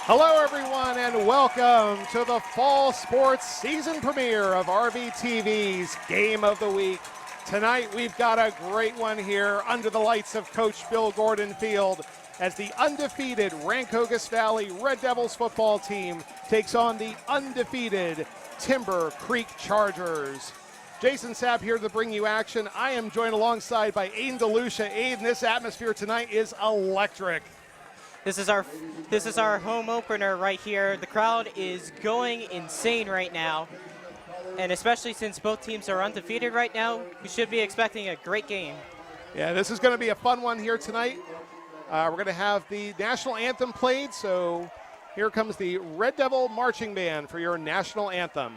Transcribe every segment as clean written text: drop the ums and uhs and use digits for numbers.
Hello, everyone, and welcome to the fall sports season premiere of Rvtv's Game of the Week. Tonight, we've got a great one here under the lights of Coach Bill Gordon Field as the undefeated Rancocas Valley Red Devils football team takes on the undefeated Timber Creek Chargers. Jason Sapp here to bring you action. I am joined alongside by Aiden DeLucia. Aiden, this atmosphere tonight is electric. This is our home opener right here. The crowd is going insane right now. And especially since both teams are undefeated right now, we should be expecting a great game. Yeah, this is going to be a fun one here tonight. We're going to have the national anthem played, so here comes the Red Devil Marching Band for your national anthem.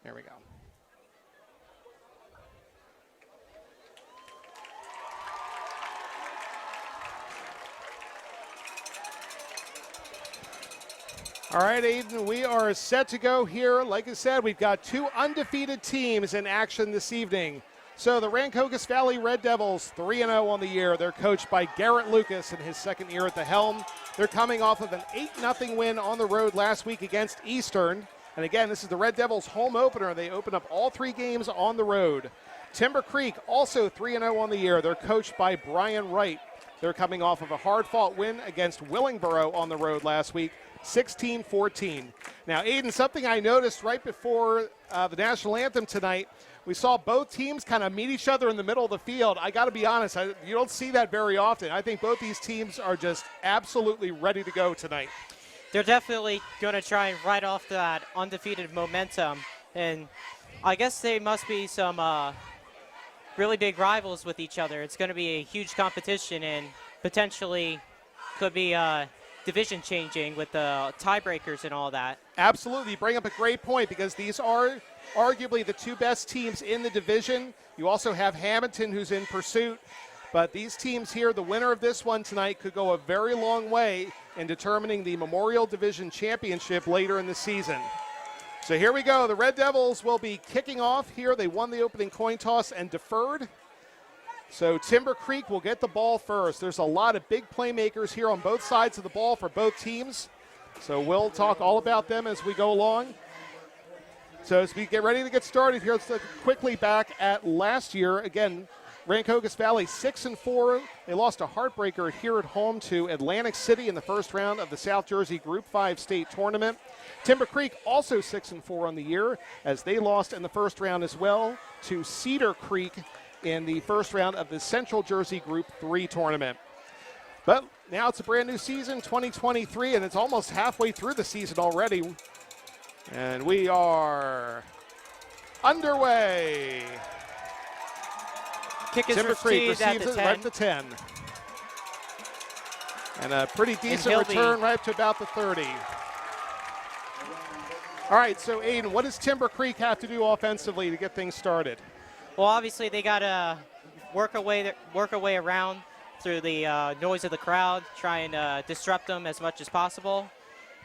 There we go. All right, Aiden, we are set to go here. Like I said, we've got two undefeated teams in action this evening. So the Rancocas Valley Red Devils, 3-0 on the year. They're coached by Garrett Lucas in his second year at the helm. They're coming off of an 8-0 win on the road last week against Eastern. And again, this is the Red Devils' home opener. They open up all three games on the road. Timber Creek, also 3-0 on the year. They're coached by Brian Wright. They're coming off of a hard-fought win against Willingboro on the road last week, 16-14. Now, Aiden, something I noticed right before the national anthem tonight, we saw both teams kind of meet each other in the middle of the field. I got to be honest, you don't see that very often. I think both these teams are just absolutely ready to go tonight. They're definitely going to try and ride off that undefeated momentum. And I guess they must be some really big rivals with each other. It's going to be a huge competition and potentially could be division changing with the tiebreakers and all that. Absolutely. You bring up a great point because these are arguably the two best teams in the division. You also have Hamilton, who's in pursuit. But these teams here, the winner of this one tonight could go a very long way in determining the Memorial Division Championship later in the season. So here we go. The Red Devils will be kicking off here. They won the opening coin toss and deferred. So Timber Creek will get the ball first. There's a lot of big playmakers here on both sides of the ball for both teams. So we'll talk all about them as we go along. So as we get ready to get started here, let's look quickly back at last year. Again, Rancocas Valley 6-4. They lost a heartbreaker here at home to Atlantic City in the first round of the South Jersey Group 5 state tournament. Timber Creek also 6-4 on the year as they lost in the first round as well to Cedar Creek in the first round of the Central Jersey Group 3 tournament. But now it's a brand new season, 2023, and it's almost halfway through the season already. And we are underway. Kick is Timber Creek received at receives the it 10. right at the 10. And a pretty decent return right up to about the 30. All right, so Aiden, what does Timber Creek have to do offensively to get things started? Well, obviously they got to work a way around through the noise of the crowd, try and disrupt them as much as possible.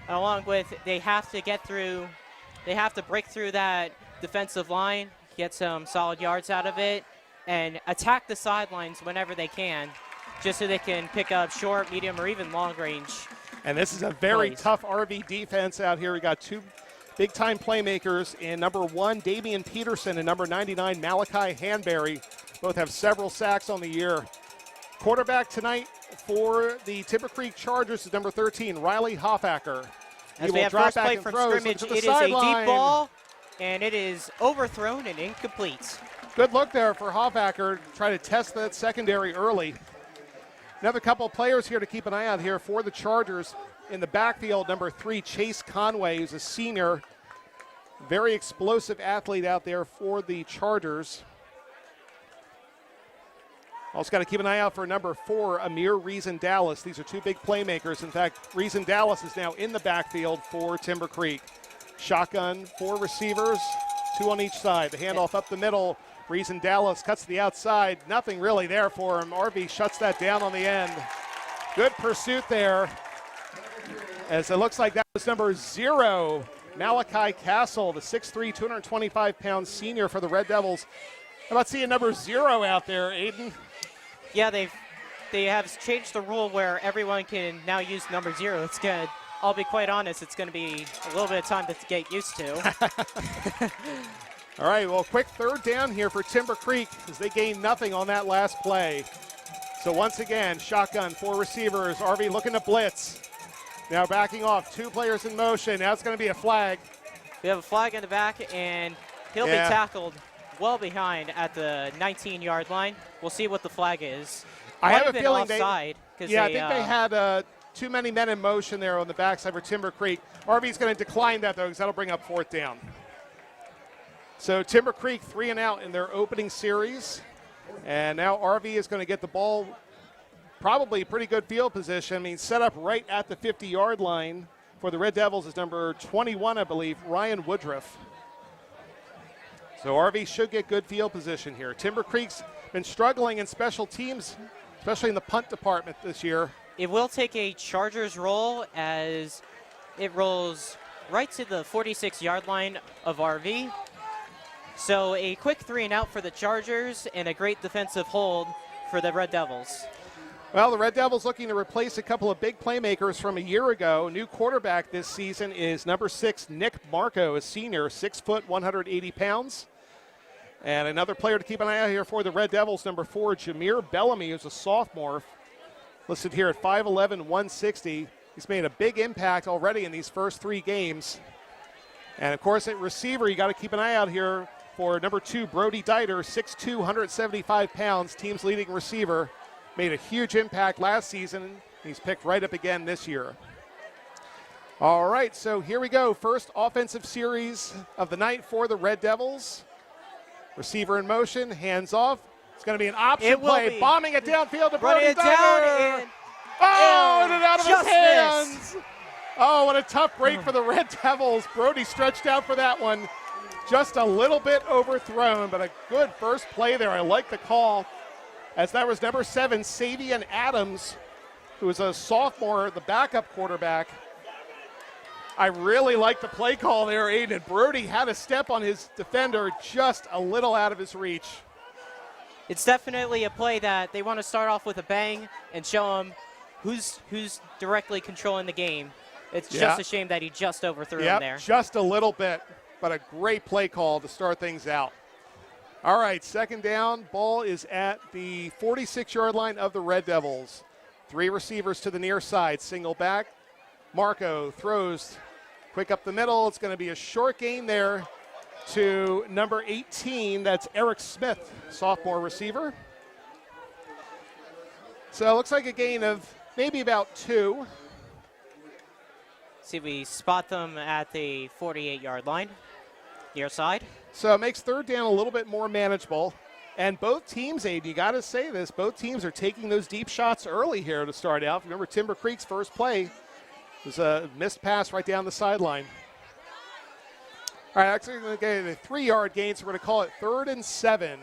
And along with, they have to break through that defensive line, get some solid yards out of it, and attack the sidelines whenever they can, just so they can pick up short, medium, or even long range. And this is a very plays. tough RV defense out here. We got two big-time playmakers in number 1, Damian Peterson, and number 99, Malachi Hanberry. Both have several sacks on the year. Quarterback tonight for the Timber Creek Chargers is number 13, Riley Hoffacker. As we have first play from scrimmage, it is a deep ball, and it is overthrown and incomplete. Good look there for Hoffacker. Try to test that secondary early. Another couple of players here to keep an eye out here for the Chargers. In the backfield, number 3, Chase Conway, who's a senior. Very explosive athlete out there for the Chargers. Also got to keep an eye out for number 4, Amir Reason-Dallas. These are two big playmakers. In fact, Reason-Dallas is now in the backfield for Timber Creek. Shotgun, 4 receivers, 2 on each side. The handoff up the middle. Reason-Dallas cuts to the outside. Nothing really there for him. RV shuts that down on the end. Good pursuit there. As it looks like that was number 0, Malachi Castle, the 6'3", 225-pound senior for the Red Devils. How about seeing number 0 out there, Aiden? Yeah, they have changed the rule where everyone can now use number 0. It's good. I'll be quite honest, it's going to be a little bit of time to get used to. All right, well, quick third down here for Timber Creek as they gain nothing on that last play. So once again, shotgun, 4 receivers. RV looking to blitz. Now backing off, 2 players in motion. Now it's going to be a flag. We have a flag in the back, and he'll be tackled well behind at the 19-yard line. We'll see what the flag is. I have a feeling offside, I think they had too many men in motion there on the backside for Timber Creek. RV's going to decline that, though, because that'll bring up 4th down. So Timber Creek 3 and out in their opening series. And now RV is going to get the ball, probably pretty good field position. I mean, set up right at the 50-yard line for the Red Devils is number 21, I believe, Ryan Woodruff. So RV should get good field position here. Timber Creek's been struggling in special teams, especially in the punt department this year. It will take a Chargers roll as it rolls right to the 46-yard line of RV. So a quick 3 and out for the Chargers and a great defensive hold for the Red Devils. Well, the Red Devils looking to replace a couple of big playmakers from a year ago. New quarterback this season is number 6, Nick Marco, a senior, 6 foot, 180 pounds. And another player to keep an eye out here for the Red Devils, number 4, Jameer Bellamy, who's a sophomore, listed here at 5'11", 160. He's made a big impact already in these first 3 games. And, of course, at receiver, you got to keep an eye out here for number 2, Brody Dieter, 6'2", 175 pounds, team's leading receiver. Made a huge impact last season. He's picked right up again this year. All right, so here we go. First offensive series of the night for the Red Devils. Receiver in motion, hands off. It's going to be an option play, bombing it downfield to Brody Dieter. And out of his hands. Oh, what a tough break for the Red Devils. Brody stretched out for that one. Just a little bit overthrown, but a good first play there. I like the call, as that was number 7, Savion Adams, who is a sophomore, the backup quarterback. I really like the play call there, Aiden. Brody had a step on his defender just a little out of his reach. It's definitely a play that they want to start off with a bang and show him who's directly controlling the game. It's just a shame that he just overthrew him there. Just a little bit, but a great play call to start things out. All right, second down. Ball is at the 46-yard line of the Red Devils. 3 receivers to the near side. Single back. Marco throws quick up the middle. It's going to be a short gain there to number 18. That's Eric Smith, sophomore receiver. So it looks like a gain of maybe about 2. See, we spot them at the 48-yard line, near side. So it makes third down a little bit more manageable. And both teams, Aiden, you got to say this, both teams are taking those deep shots early here to start out. Remember, Timber Creek's first play was a missed pass right down the sideline. All right, actually, we're going to get a 3-yard gain, so we're going to call it 3rd and 7.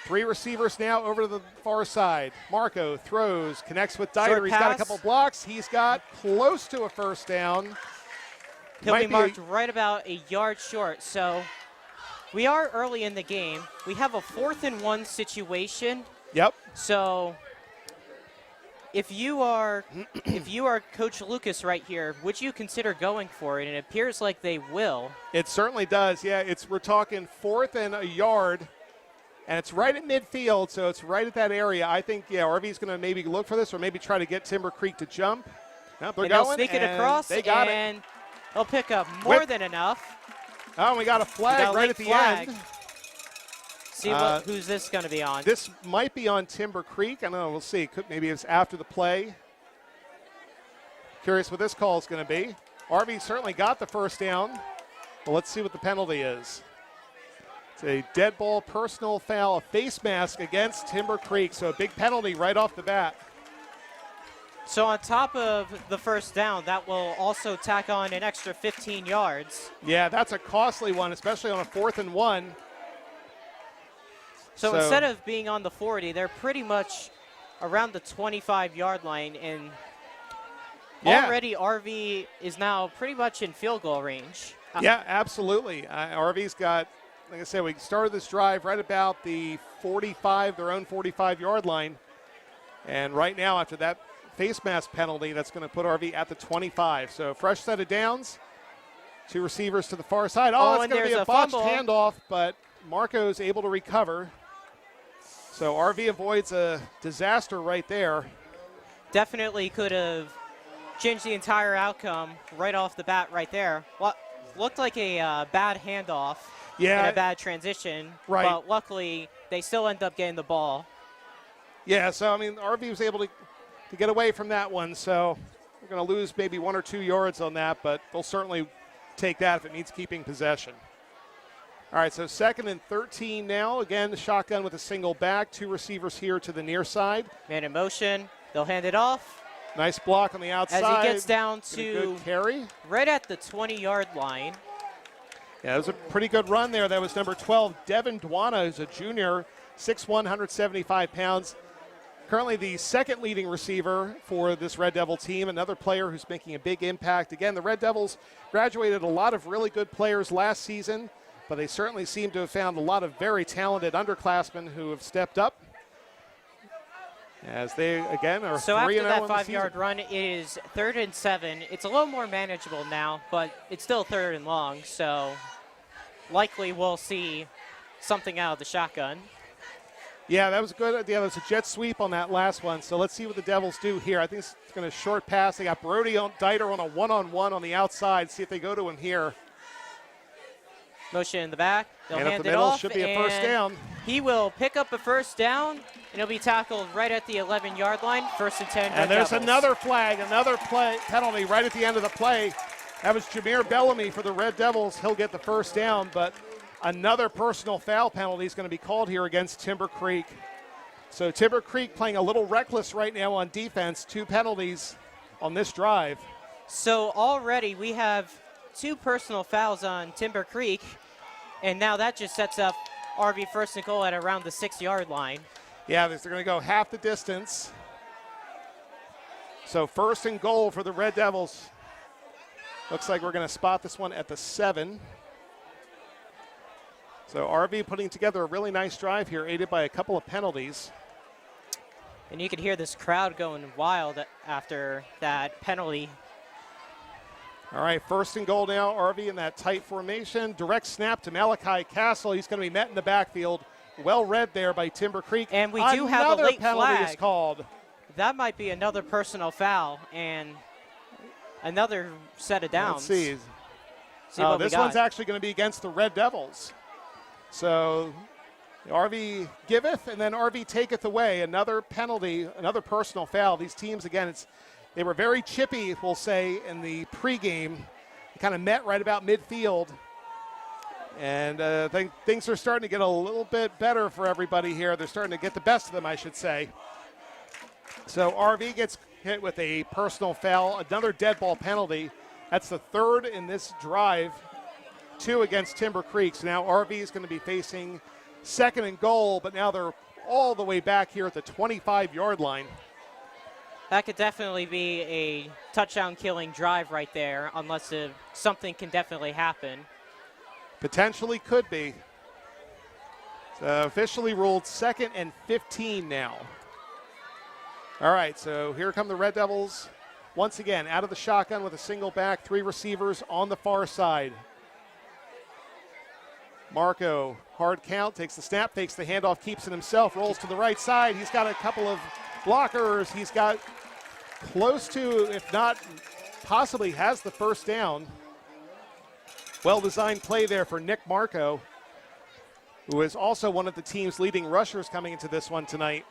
3 receivers now over to the far side. Marco throws, connects with Dieter. He's got a couple blocks. He's got close to a first down. He'll be marked right about a yard short. So we are early in the game. We have a 4th and 1 situation. Yep. So if you are Coach Lucas right here, would you consider going for it? And it appears like they will. It certainly does. Yeah, we're talking 4th and a yard. And it's right at midfield, so it's right at that area. I think, yeah, RV's going to maybe look for this or maybe try to get Timber Creek to jump. No, they're and going, they'll sneak it across, they got and it. They'll pick up more than enough. Oh, and we got a flag right at the end. See who's this going to be on. This might be on Timber Creek. I don't know. We'll see. Maybe it's after the play. Curious what this call is going to be. RV certainly got the first down. Well, let's see what the penalty is. It's a dead ball personal foul, a face mask against Timber Creek. So a big penalty right off the bat. So on top of the first down, that will also tack on an extra 15 yards. Yeah, that's a costly one, especially on a 4th and 1. So instead of being on the 40, they're pretty much around the 25-yard line. And already RV is now pretty much in field goal range. Yeah, absolutely. RV's got, like I said, we started this drive right about the 45, their own 45-yard line. And right now, after that face mask penalty, that's going to put RV at the 25. So fresh set of downs. 2 receivers to the far side. Oh, it's going to be a botched handoff, but Marco's able to recover. So RV avoids a disaster right there. Definitely could have changed the entire outcome right off the bat right there. What looked like a bad handoff and a bad transition, but luckily they still end up getting the ball. Yeah, so, I mean, RV was able to get away from that one, so we're going to lose maybe 1 or 2 yards on that, but they'll certainly take that if it means keeping possession. All right, so 2nd and 13 now. Again, the shotgun with a single back. 2 receivers here to the near side. Man in motion. They'll hand it off. Nice block on the outside. As he gets down to good carry. Right at the 20-yard line. Yeah, it was a pretty good run there. That was number 12, Devin Dwana, who's a junior, 6'1", 175 pounds. Currently the 2nd leading receiver for this Red Devil team, another player who's making a big impact. Again, the Red Devils graduated a lot of really good players last season, but they certainly seem to have found a lot of very talented underclassmen who have stepped up. As they, again, are 3-0 So after that in the 5-yard run, it is 3rd and 7. It's a little more manageable now, but it's still 3rd and long, so likely we'll see something out of the shotgun. Yeah, that was good. Yeah, there was a jet sweep on that last one. So let's see what the Devils do here. I think it's going to short pass. They got Brody on Dieter on a one-on-one on the outside. See if they go to him here. Motion in the back. They'll hand the it middle. off. Should be a first down. He will pick up a first down, and he'll be tackled right at the 11-yard line. 1st and 10. And there's Devils. another flag, another penalty right at the end of the play. That was Jameer Bellamy for the Red Devils. He'll get the first down, but another personal foul penalty is going to be called here against Timber Creek. So Timber Creek playing a little reckless right now on defense. 2 penalties on this drive. So already we have 2 personal fouls on Timber Creek, and now that just sets up RV 1st and goal at around the 6-yard line. Yeah, they're going to go half the distance. So 1st and goal for the Red Devils. Looks like we're going to spot this one at the 7. So RV putting together a really nice drive here, aided by a couple of penalties. And you can hear this crowd going wild after that penalty. All right, 1st and goal now. RV in that tight formation. Direct snap to Malachi Castle. He's going to be met in the backfield. Well read there by Timber Creek. And we do have a late penalty flag. Is called. That might be another personal foul and another set of downs. Let's see. This one's actually going to be against the Red Devils. So RV giveth and then RV taketh away. Another penalty, another personal foul. These teams, again, they were very chippy, we'll say, in the pregame. They kind of met right about midfield. And I think things are starting to get a little bit better for everybody here. They're starting to get the best of them, I should say. So RV gets hit with a personal foul, another dead ball penalty. That's the 3rd in this drive 2 against Timber Creek. So now RV is going to be facing second and goal, but now they're all the way back here at the 25-yard line. That could definitely be a touchdown-killing drive right there, unless something can definitely happen. Potentially could be. Officially ruled 2nd and 15 now. All right, so here come the Red Devils. Once again, out of the shotgun with a single back, 3 receivers on the far side. Marco, hard count, takes the snap, fakes the handoff, keeps it himself, rolls to the right side. He's got a couple of blockers. He's got close to, if not possibly, has the first down. Well-designed play there for Nick Marco, who is also one of the team's leading rushers coming into this one tonight.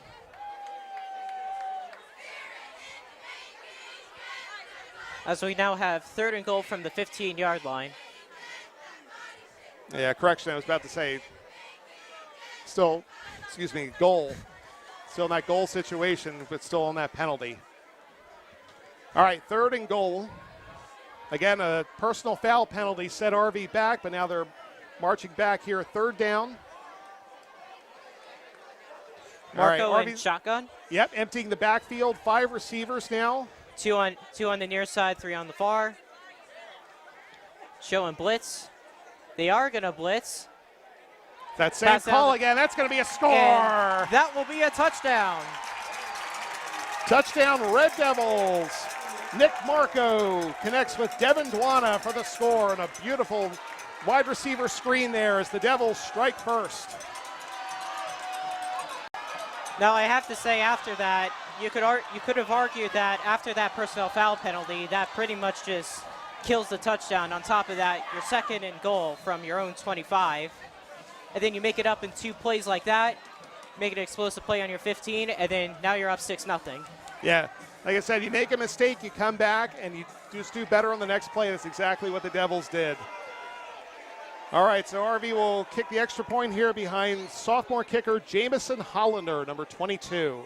As we now have 3rd and goal from the 15-yard line. Yeah, correction, I was about to say, still, goal. Still in that goal situation, but still on that penalty. All right, 3rd and goal. Again, a personal foul penalty set RV back, but now they're marching back here, 3rd down. Marco all right, in shotgun. Yep, emptying the backfield, 5 receivers now. Two on the near side, 3 on the far. Showing blitz. They are going to blitz. That same call again. That's going to be a score. And that will be a touchdown. Touchdown, Red Devils. Nick Marco connects with Devin Dwana for the score, and a beautiful wide receiver screen there as the Devils strike first. Now, I have to say, after that, you could have argued that after that personal foul penalty, that pretty much just kills the touchdown. On top of that, your 2nd and goal from your own 25. And then you make it up in 2 plays like that, make an explosive play on your 15, and then now you're up 6-0. Yeah, like I said, you make a mistake, you come back, and you just do better on the next play. That's exactly what the Devils did. All right, so RV will kick the extra point here behind sophomore kicker Jamison Hollander, number 22.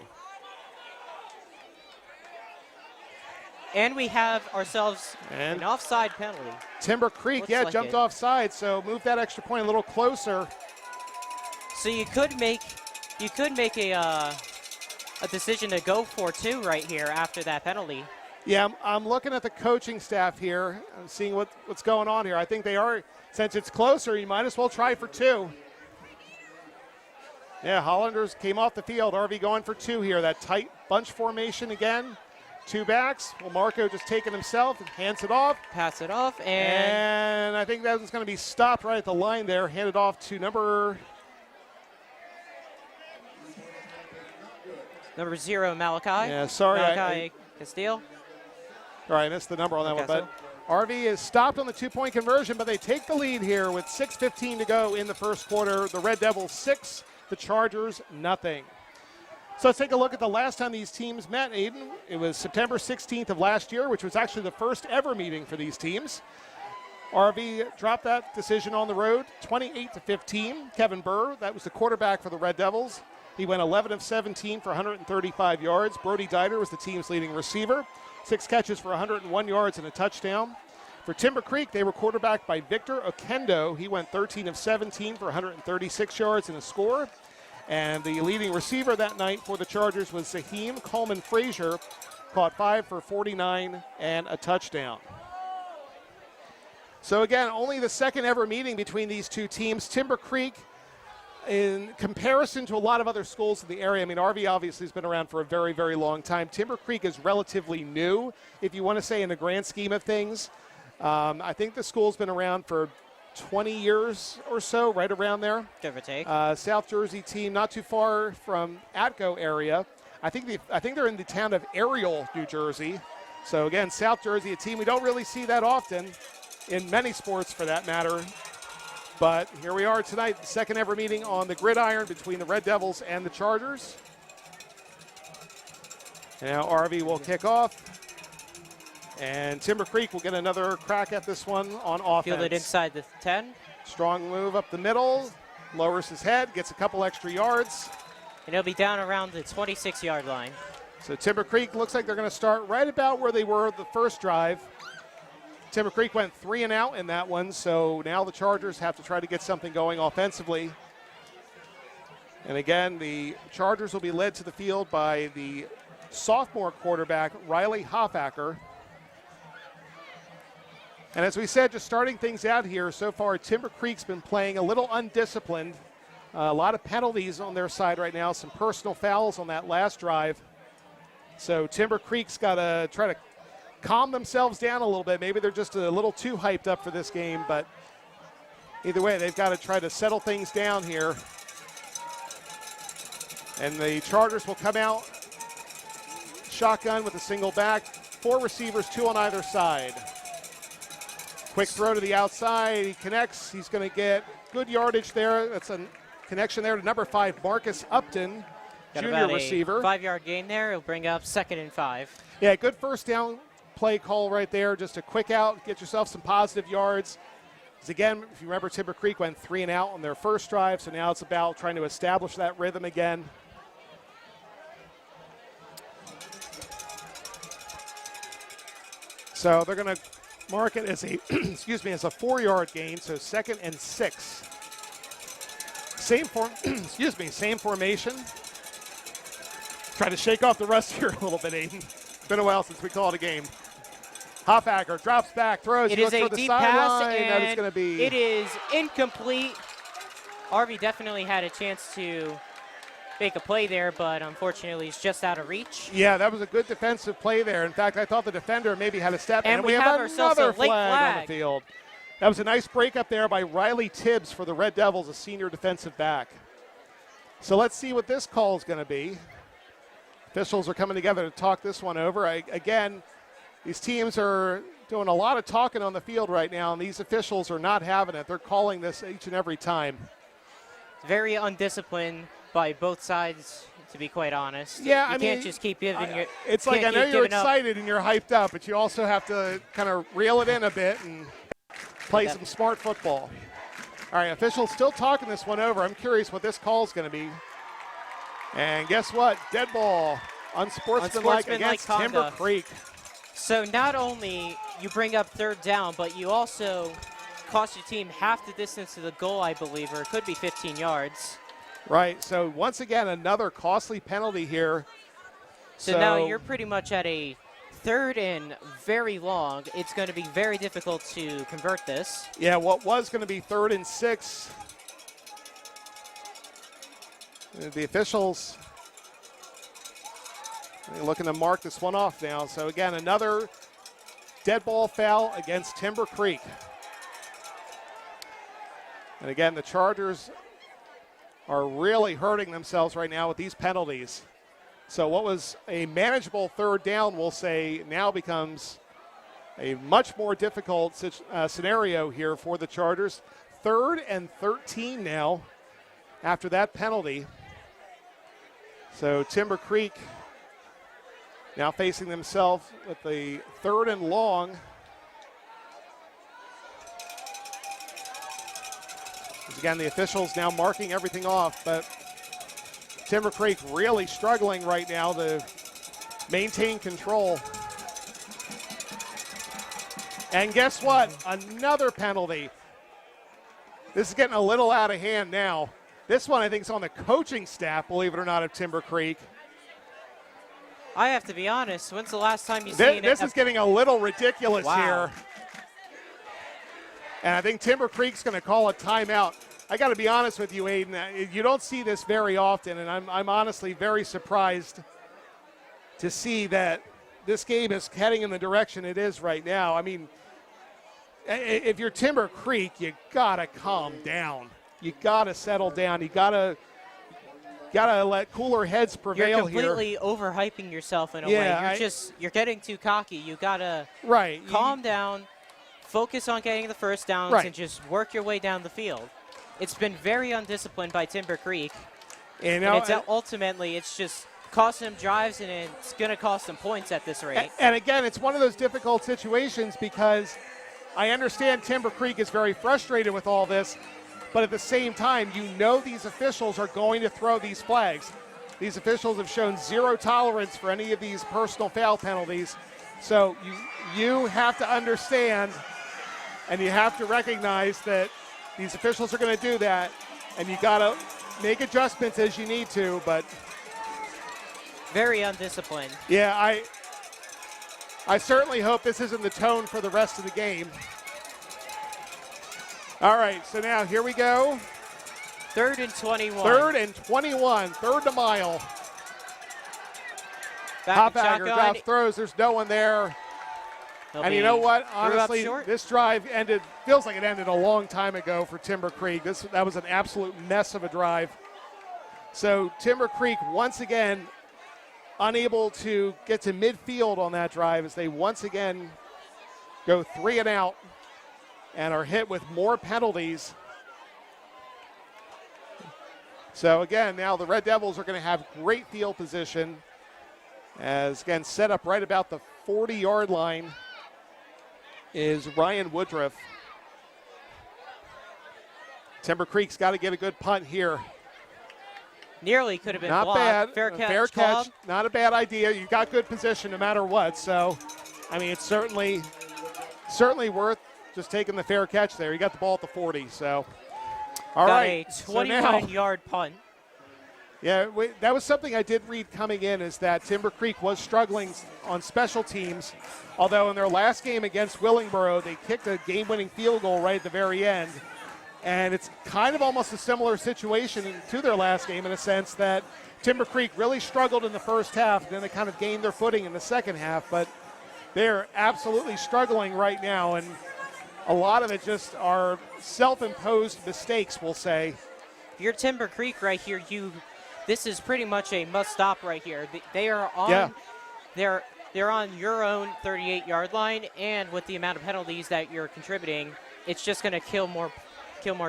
And we have ourselves an offside penalty. Timber Creek, jumped offside, so move that extra point a little closer. So you could make a decision to go for 2 right here after that penalty. Yeah, I'm looking at the coaching staff here. I'm seeing what's going on here. I think they are, since it's closer, you might as well try for 2. Yeah, Hollanders came off the field. RV going for 2 here. That tight bunch formation again. 2 backs. Well, Marco just taking himself and hands it off. Pass it off, and I think that was going to be stopped right at the line there. Handed off to number 0, Malachi. Yeah, sorry. Malachi Castillo. All right, I missed the number on that one. But RV is stopped on the 2-point conversion, but they take the lead here with 6:15 to go in the first quarter. The Red Devils 6, the Chargers nothing. So let's take a look at the last time these teams met, Aiden. It was September 16th of last year, which was actually the first ever meeting for these teams. RV dropped that decision on the road, 28-15. Kevin Burr, that was the quarterback for the Red Devils. He went 11 of 17 for 135 yards. Brody Dieter was the team's leading receiver. 6 catches for 101 yards and a touchdown. For Timber Creek, they were quarterbacked by Victor Okendo. He went 13 of 17 for 136 yards and a score. And the leading receiver that night for the Chargers was Zaheem Coleman-Frazier, caught 5 for 49 and a touchdown. So again, only the second ever meeting between these 2 teams. Timber Creek, in comparison to a lot of other schools in the area, I mean, RV obviously has been around for a very, very long time. Timber Creek is relatively new, if you want to say in the grand scheme of things. I think the school's been around for 20 years or so, right around there. Give or take. South Jersey team, not too far from Atco area. I think they're in the town of Ariel, New Jersey. So again, South Jersey, a team we don't really see that often in many sports for that matter. But here we are tonight, the second ever meeting on the gridiron between the Red Devils and the Chargers. Now RV will kick off. And Timber Creek will get another crack at this one on offense. Fielded inside the 10. Strong move up the middle, lowers his head, gets a couple extra yards. And he'll be down around the 26-yard line. So Timber Creek looks like they're going to start right about where they were the first drive. Timber Creek went 3 and out in that one, so now the Chargers have to try to get something going offensively. And again, the Chargers will be led to the field by the sophomore quarterback, Riley Hoffacker. And as we said, just starting things out here, so far Timber Creek's been playing a little undisciplined. A lot of penalties on their side right now, some personal fouls on that last drive. So Timber Creek's got to try to calm themselves down a little bit. Maybe they're just a little too hyped up for this game, but either way, they've got to try to settle things down here. And the Chargers will come out shotgun with a single back, 4 receivers, 2 on either side. Quick throw to the outside, he connects, he's going to get good yardage there. That's a connection there to number 5, Marcus Upton, Got junior about receiver. A 5-yard gain there. It'll bring up 2nd and 5. Yeah, good first down play call right there. Just a quick out, get yourself some positive yards. Because again, if you remember, Timber Creek went 3 and out on their first drive, so now it's about trying to establish that rhythm again. So they're going to mark it as a, excuse me, as a 4-yard gain, so 2nd and 6. Same same formation. Try to shake off the rust here a little bit, Aiden. Been a while since we called a game. Hoffacker drops back, throws. It is a deep pass, and that is going to be. It is incomplete. Rv definitely had a chance to make a play there, but unfortunately he's just out of reach. Yeah, that was a good defensive play there. In fact, I thought the defender maybe had a step. And we have another late flag on the field. That was a nice break up there by Riley Tibbs for the Red Devils, a senior defensive back. So let's see what this call is going to be. Officials are coming together to talk this one over. Again, these teams are doing a lot of talking on the field right now, and these officials are not having it. They're calling this each and every time. Very undisciplined by both sides, to be quite honest. Yeah, you can't just keep giving it. It's like I know you're excited and you're hyped up, but you also have to kind of reel it in a bit and play some smart football. All right, officials still talking this one over. I'm curious what this call is going to be. And guess what? Dead ball. Unsportsmanlike against Timber Creek. So not only you bring up 3rd down, but you also cost your team half the distance to the goal, I believe, or it could be 15 yards. Right. So once again, another costly penalty here. So now you're pretty much at a 3rd and very long. It's going to be very difficult to convert this. Yeah, what was going to be 3rd and 6. The officials looking to mark this one off now. So again, another dead ball foul against Timber Creek. And again, the Chargers are really hurting themselves right now with these penalties. So what was a manageable 3rd down, we'll say, now becomes a much more difficult scenario here for the Chargers. 3rd and 13 now after that penalty. So Timber Creek now facing themselves with the 3rd and long. Again, the officials now marking everything off, but Timber Creek really struggling right now to maintain control. And guess what? Another penalty. This is getting a little out of hand now. This one, I think, is on the coaching staff, believe it or not, of Timber Creek. I have to be honest. When's the last time you've seen it? This is getting a little ridiculous wow. here. And I think Timber Creek's going to call a timeout. I got to be honest with you, Aiden. You don't see this very often, and I'm honestly very surprised to see that this game is heading in the direction it is right now. I mean, if you're Timber Creek, you got to calm down. You got to settle down. You got to let cooler heads prevail here. You're completely overhyping yourself in a way. You're getting too cocky. You got to calm down, focus on getting the first downs, and just work your way down the field. It's been very undisciplined by Timber Creek. And ultimately, it's just costing them drives, and it's going to cost them points at this rate. And again, it's one of those difficult situations because I understand Timber Creek is very frustrated with all this, but at the same time, you know these officials are going to throw these flags. These officials have shown zero tolerance for any of these personal foul penalties. So you have to understand and you have to recognize that these officials are going to do that, and you got to make adjustments as you need to, but very undisciplined. yeah, I certainly hope this isn't the tone for the rest of the game. All right, so now here we go. 3rd and 21. 3rd and 21, 3rd to mile. Back in Hoppager shotgun. drops throws, there's no one there. He'll And be you know what? threw up Honestly, short. this drive feels like it ended a long time ago for Timber Creek. That was an absolute mess of a drive. So Timber Creek, once again, unable to get to midfield on that drive as they once again go 3 and out and are hit with more penalties. So again, now the Red Devils are going to have great field position as, again, set up right about the 40-yard line is Ryan Woodruff. Timber Creek's got to get a good punt here. Nearly could have been Not blocked. bad. Fair catch. Catch. Not a bad idea. You've got good position no matter what. So, I mean, it's certainly worth just taking the fair catch there. You got the ball at the 40. So, all got right. a 21-yard punt. Yeah, that was something I did read coming in, is that Timber Creek was struggling on special teams, although in their last game against Willingboro, they kicked a game-winning field goal right at the very end. And it's kind of almost a similar situation to their last game in a sense that Timber Creek really struggled in the first half, then they kind of gained their footing in the second half, but they're absolutely struggling right now, and a lot of it just are self-imposed mistakes, we'll say. Your Timber Creek right here, this is pretty much a must-stop right here. They are on, they're on your own 38-yard line, and with the amount of penalties that you're contributing, it's just going to kill more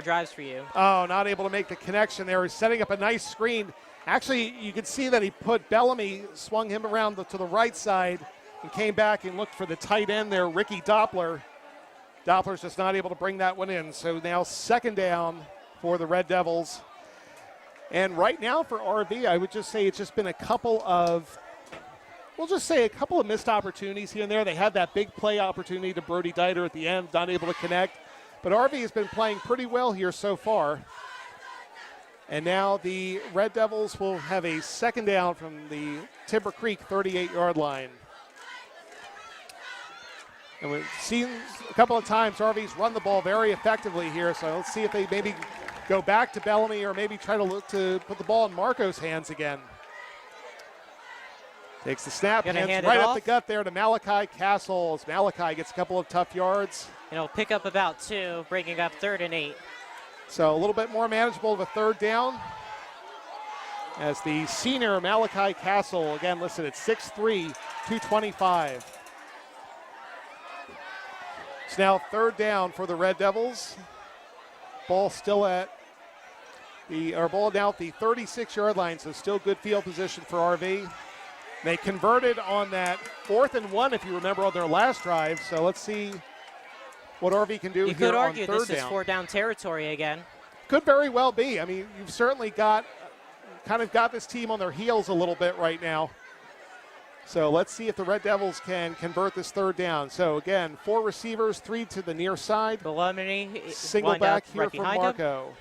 drives for you. Oh, not able to make the connection there. He's setting up a nice screen. Actually, you could see that he put Bellamy, swung him around to the right side, and came back and looked for the tight end there, Ricky Doppler. Doppler's just not able to bring that one in. So now 2nd down for the Red Devils. And right now for RV, I would just say it's just been a couple of missed opportunities here and there. They had that big play opportunity to Brody Dieter at the end, not able to connect. But RV has been playing pretty well here so far. And now the Red Devils will have a 2nd down from the Timber Creek 38-yard line. And we've seen a couple of times RV's run the ball very effectively here, so let's see if they maybe go back to Bellamy or maybe try to look to put the ball in Marco's hands again. Takes the snap, hands right up the gut there to Malachi Castle as Malachi gets a couple of tough yards. And he'll pick up about 2, breaking up 3rd and 8. So a little bit more manageable of a 3rd down as the senior Malachi Castle, again listed at 6'3", 225. It's now 3rd down for the Red Devils. Ball still at ball now at the 36-yard line, so still good field position for RV. They converted on that 4th and 1, if you remember, on their last drive. So let's see what RV can do here on 3rd down. You could argue this is 4th-down territory again. Could very well be. I mean, you've certainly got this team on their heels a little bit right now. So let's see if the Red Devils can convert this 3rd down. So again, 4 receivers, 3 to the near side. Belumny, single back here right from Marco.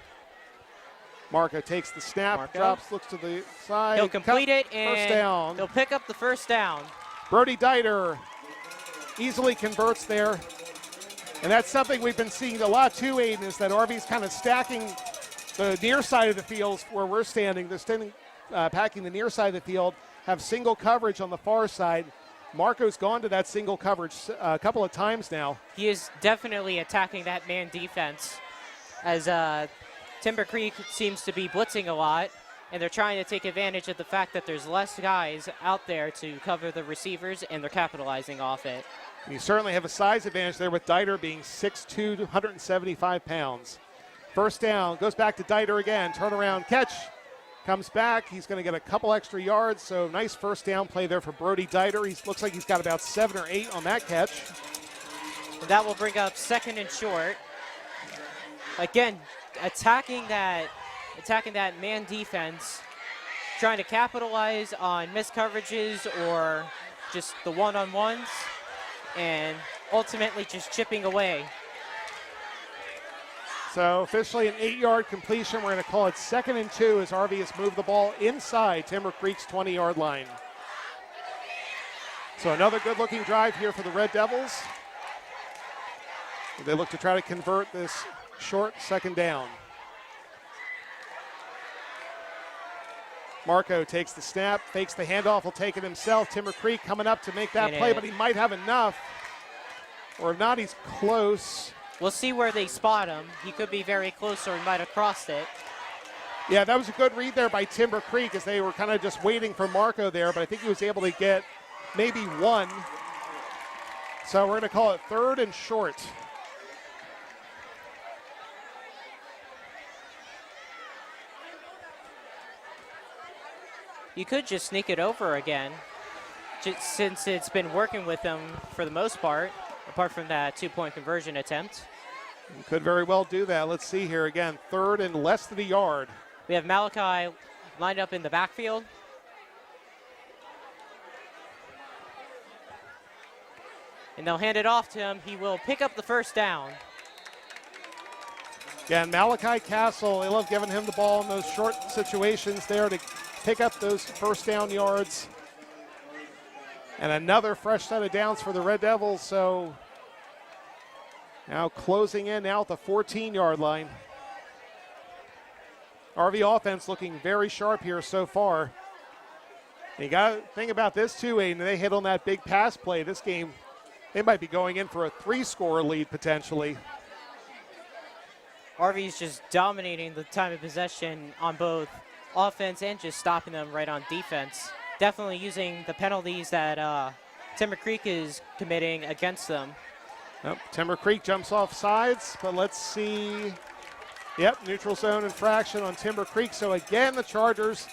Marco takes the snap, drops, looks to the side. He'll complete it, and 1st down. He'll pick up the 1st down. Brody Dieter easily converts there. And that's something we've been seeing a lot too, Aiden, is that RV's kind of stacking the near side of the field where we're standing. They're standing, packing the near side of the field, have single coverage on the far side. Marco's gone to that single coverage a couple of times now. He is definitely attacking that man defense as Timber Creek seems to be blitzing a lot, and they're trying to take advantage of the fact that there's less guys out there to cover the receivers, and they're capitalizing off it. You certainly have a size advantage there with Dieter being 6'2", 175 pounds. 1st down, goes back to Dieter again, turnaround catch. Comes back, he's going to get a couple extra yards, so nice 1st down play there for Brody Dieter. He looks like he's got about 7 or 8 on that catch. And that will bring up 2nd and short. Again, attacking that man defense, trying to capitalize on missed coverages or just the one-on-ones. and ultimately just chipping away. So officially an 8-yard completion. We're going to call it 2nd and 2 as RV has moved the ball inside Timber Creek's 20-yard line. So another good-looking drive here for the Red Devils. They look to try to convert this short 2nd down. Marco takes the snap, fakes the handoff, will take it himself. Timber Creek coming up to make that play, but he might have enough. Or if not, he's close. We'll see where they spot him. He could be very close, or he might have crossed it. Yeah, that was a good read there by Timber Creek as they were kind of just waiting for Marco there, but I think he was able to get maybe one. So we're going to call it 3rd and short. You could just sneak it over again, just since it's been working with them for the most part, apart from that 2-point conversion attempt. You could very well do that. Let's see here again. 3rd and less than a yard. We have Malachi lined up in the backfield. And they'll hand it off to him. He will pick up the 1st down. Again, Malachi Castle, they love giving him the ball in those short situations there to pick up those 1st down yards. And another fresh set of downs for the Red Devils. So now closing in now at the 14-yard line. RV offense looking very sharp here so far. And you got to think about this too, Aiden. They hit on that big pass play. This game, they might be going in for a 3-score lead potentially. RV's just dominating the time of possession on both offense and just stopping them right on defense. Definitely using the penalties that Timber Creek is committing against them. Nope, Timber Creek jumps off sides, but let's see. Yep, neutral zone infraction on Timber Creek. So again, the Chargers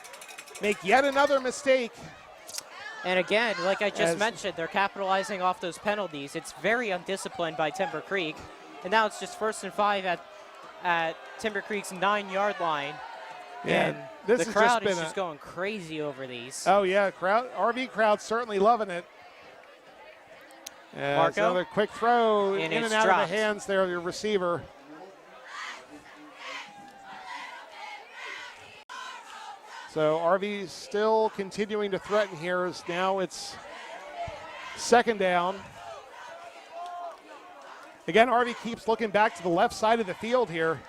make yet another mistake. And again, like I just mentioned, they're capitalizing off those penalties. It's very undisciplined by Timber Creek. And now it's just 1st and 5 at Timber Creek's 9-yard line. Yeah, and the crowd is just going crazy over these. Oh yeah, RV crowd certainly loving it. Marco, another quick throw in and out dropped. of the hands there of your receiver. So RV still continuing to threaten here as now it's 2nd down. Again, RV keeps looking back to the left side of the field here.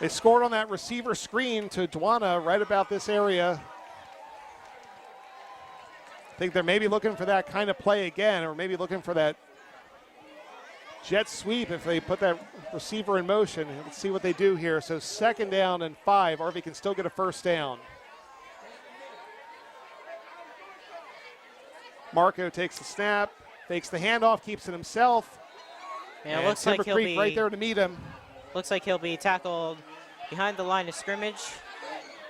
They scored on that receiver screen to Dwana right about this area. I think they're maybe looking for that kind of play again, or maybe looking for that jet sweep if they put that receiver in motion. Let's see what they do here. So 2nd down and 5. RV can still get a 1st down. Marco takes the snap, fakes the handoff, keeps it himself. And it looks like he'll Creek be right there to meet him. Looks like he'll be tackled behind the line of scrimmage.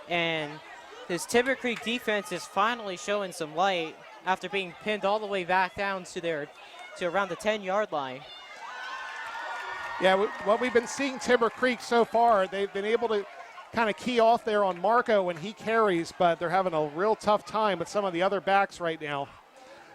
And this Timber Creek defense is finally showing some light after being pinned all the way back down to around the 10-yard line. Yeah, what we've been seeing Timber Creek so far, they've been able to kind of key off there on Marco when he carries, but they're having a real tough time with some of the other backs right now.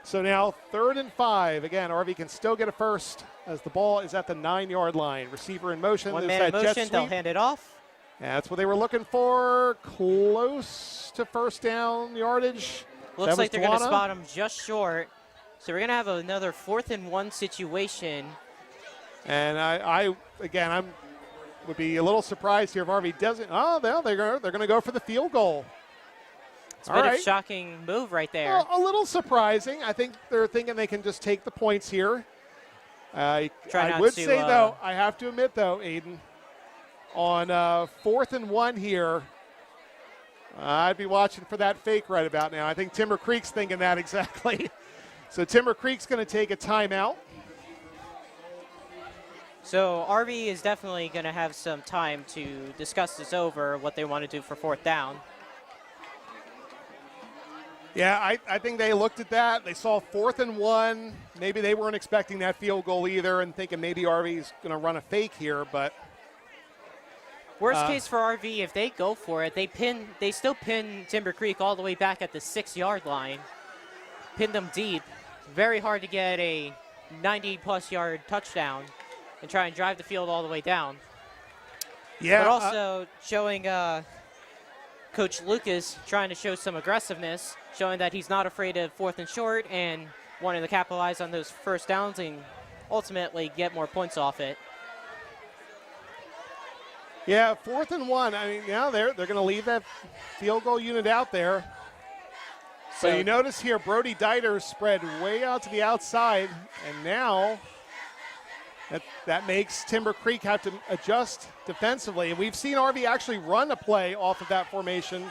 So now 3rd and 5. Again, RV can still get a 1st as the ball is at the 9-yard line. Receiver in motion. One man in motion, they'll hand it off. Yeah, that's what they were looking for. Close to 1st down yardage. Looks like they're going to spot him just short. So we're going to have another 4th and 1 situation. And I would be a little surprised here if RV doesn't. Oh, they're going to go for the field goal. It's a bit of a shocking move right there. Well, a little surprising. I think they're thinking they can just take the points here. I would say, though, I have to admit, though, Aiden, on 4th and 1 here, I'd be watching for that fake right about now. I think Timber Creek's thinking that exactly. So Timber Creek's going to take a timeout. So RV is definitely going to have some time to discuss this over, what they want to do for 4th down. Yeah, I think they looked at that. They saw 4th and 1. Maybe they weren't expecting that field goal either and thinking maybe RV's going to run a fake here, but. Worst case for RV, if they go for it, they still pin Timber Creek all the way back at the 6-yard line. Pin them deep. very hard to get a 90-plus yard touchdown and try and drive the field all the way down. Yeah. But also showing Coach Lucas trying to show some aggressiveness, showing that he's not afraid of 4th and short and wanting to capitalize on those first downs and ultimately get more points off it. Yeah, 4th and 1. I mean, yeah, they're going to leave that field goal unit out there. So you notice here, Brody Dieter spread way out to the outside, and now that makes Timber Creek have to adjust defensively. And we've seen RV actually run a play off of that formation,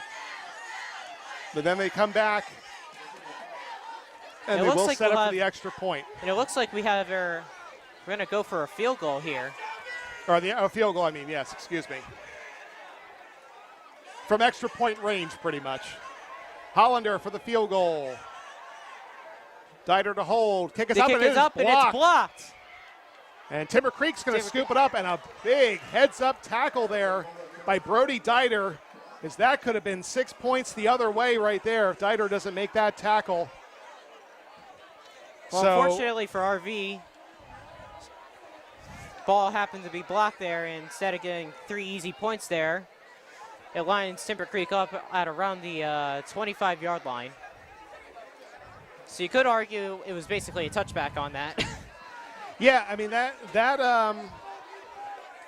but then they come back, and they will set up for the extra point. And it looks like we're going to go for a field goal here. Or the field goal, I mean, yes, excuse me. From extra point range, pretty much. Hollander for the field goal. Dieter to hold. Kick is up, and it's blocked. And Timber Creek's going to scoop it up, and a big heads-up tackle there by Brody Dieter, as that could have been 6 points the other way right there if Dieter doesn't make that tackle. Well, unfortunately for RV, ball happened to be blocked there, and instead of getting 3 easy points there, it lines Timber Creek up at around the 25-yard line. So you could argue it was basically a touchback on that. Yeah, I mean,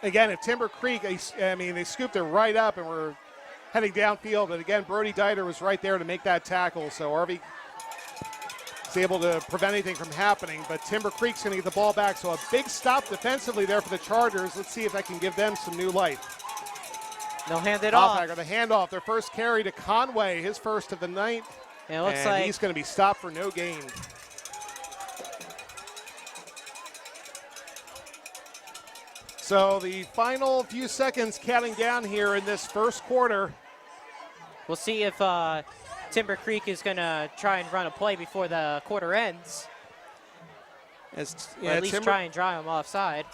again, if Timber Creek, I mean, they scooped it right up and were heading downfield. But again, Brody Dieter was right there to make that tackle. So RV is able to prevent anything from happening. But Timber Creek's going to get the ball back. So a big stop defensively there for the Chargers. Let's see if that can give them some new life. They'll hand it off. The handoff, their first carry to Conway, his first of the night. And it looks like he's going to be stopped for no gain. So the final few seconds counting down here in this first quarter. We'll see if Timber Creek is going to try and run a play before the quarter ends. Or at least try and drive them offside.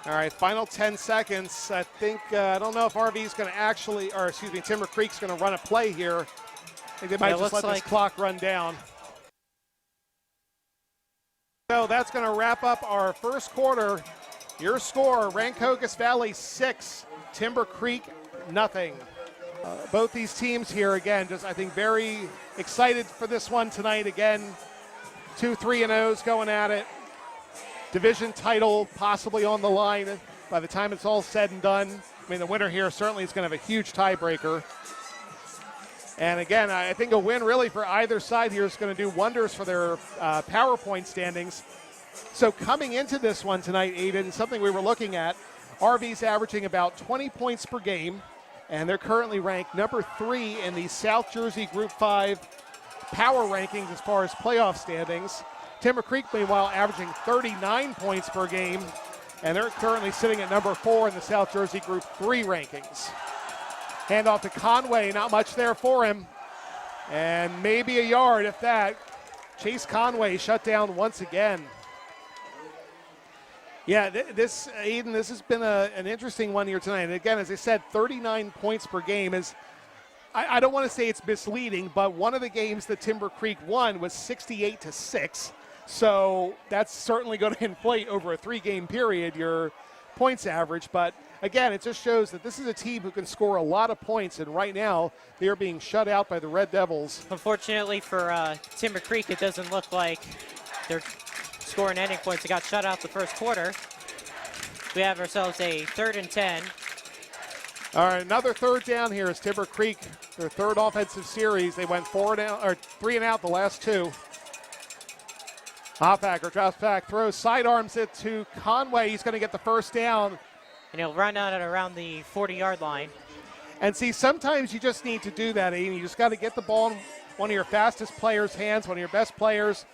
All right, final 10 seconds. I think, I don't know if RV's going to actually, or excuse me, Timber Creek's going to run a play here. I think they might just let this clock run down. So that's going to wrap up our first quarter. Your score, Rancocas Valley 6, Timber Creek nothing. Both these teams here, again, just I think very excited for this one tonight. Again, 2 3-0s going at it. Division title possibly on the line by the time it's all said and done. I mean, the winner here certainly is going to have a huge tiebreaker. And again, I think a win really for either side here is going to do wonders for their PowerPoint standings. So coming into this one tonight, Aiden, something we were looking at, RV's averaging about 20 points per game, and they're currently ranked number 3 in the South Jersey Group 5 power rankings as far as playoff standings. Timber Creek, meanwhile, averaging 39 points per game, and they're currently sitting at number 4 in the South Jersey Group 3 rankings. Handoff to Conway, not much there for him, and maybe a yard, if that. Chase Conway shut down once again. Yeah, Aiden, this has been an interesting one here tonight. And again, as I said, 39 points per game is, I don't want to say it's misleading, but one of the games that Timber Creek won was 68-6. So that's certainly going to inflate over a 3-game period your points average. But again, it just shows that this is a team who can score a lot of points, and right now they are being shut out by the Red Devils. Unfortunately for Timber Creek, it doesn't look like they're scoring any points. They got shut out the first quarter. We have ourselves a 3rd and 10. All right, another third down here is Timber Creek, their third offensive series. They went 3 and out the last 2. Hoffacker drops back, throws, sidearms it to Conway. He's going to get the first down. And he'll run out at around the 40-yard line. And see, sometimes you just need to do that, Aiden. You just got to get the ball in one of your fastest players' hands, one of your best players.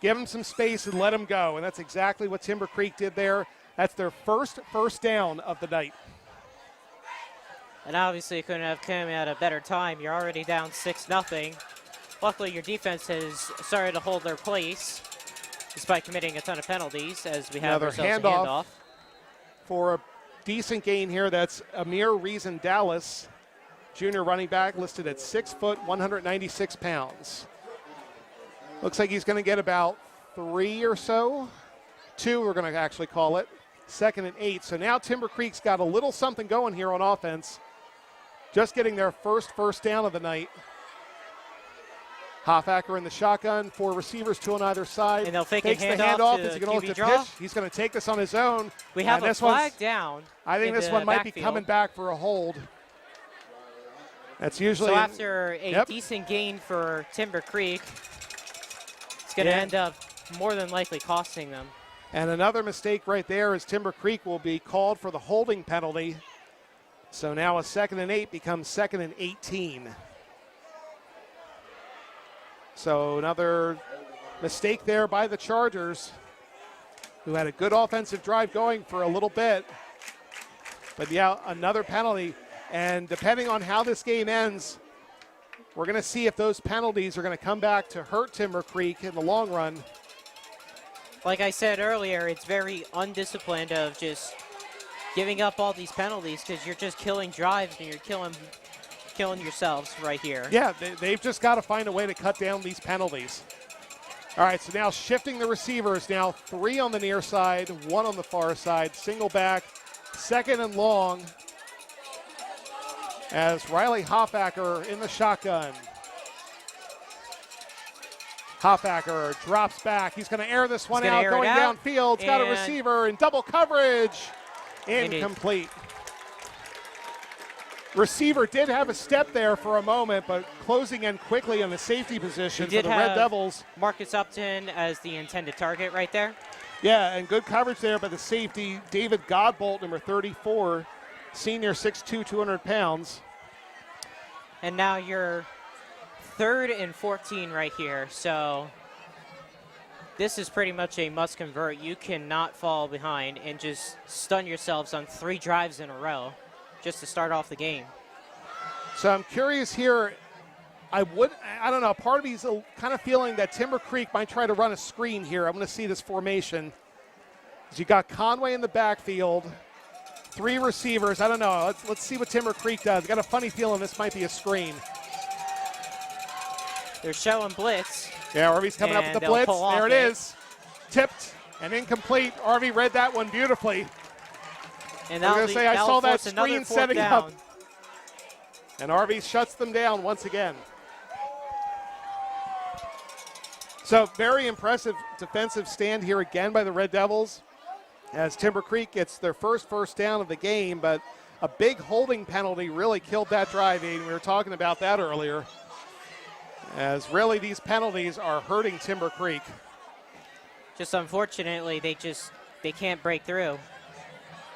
Give them some space and let them go. And that's exactly what Timber Creek did there. That's their first down of the night. And obviously it couldn't have come at a better time. You're already down 6-0. Luckily, your defense has started to hold their place despite committing a ton of penalties, as we have ourselves a handoff. For a decent gain here, that's Amir Reason Dallas, junior running back, listed at 6 foot, 196 pounds. Looks like he's going to get about 3 or so. 2, we're going to actually call it. 2nd and 8. So now Timber Creek's got a little something going here on offense. Just getting their first down of the night. Hoffacker in the shotgun, 4 receivers, 2 on either side. And they'll fake Takes a the handoff handoff. Is he to going to look QB to draw. pitch? He's going to take this on his own. We have a this flag down. I think in this the one might be backfield. coming back for a hold. That's usually So after a Yep. decent gain for Timber Creek, it's going to end up more than likely costing them. And another mistake right there is Timber Creek will be called for the holding penalty. So now a 2nd and 8 becomes 2nd and 18. So another mistake there by the Chargers, who had a good offensive drive going for a little bit. But yeah, another penalty. And depending on how this game ends, we're going to see if those penalties are going to come back to hurt Timber Creek in the long run. Like I said earlier, it's very undisciplined of just giving up all these penalties because you're just killing drives and you're killing yourselves right here. Yeah, they've just got to find a way to cut down these penalties. All right, so now shifting the receivers. Now 3 on the near side, 1 on the far side. Single back, 2nd and long. As Riley Hoffacker in the shotgun. Hoffacker drops back. He's going to air this one out, going downfield. He's got a receiver in double coverage. Incomplete. Receiver did have a step there for a moment, but closing in quickly on the safety position for the Red Devils. Marcus Upton as the intended target right there. Yeah, and good coverage there by the safety, David Godbolt, number 34, senior, 6'2", 200 pounds. And now you're 3rd and 14 right here. So this is pretty much a must convert. You cannot fall behind and just stun yourselves on 3 drives in a row just to start off the game. So I'm curious here. I don't know, part of me is kind of feeling that Timber Creek might try to run a screen here. I'm going to see this formation. You got Conway in the backfield, 3 receivers. I don't know. Let's see what Timber Creek does. Got a funny feeling this might be a screen. They're showing blitz. Yeah, Rv's coming up with the blitz. There it is. Tipped and incomplete. Rv read that one beautifully. And I was going to say, I saw that screen setting down. up. And Rv shuts them down once again. So very impressive defensive stand here again by the Red Devils as Timber Creek gets their first down of the game, but a big holding penalty really killed that drive. We were talking about that earlier. As really these penalties are hurting Timber Creek. Just unfortunately, they can't break through.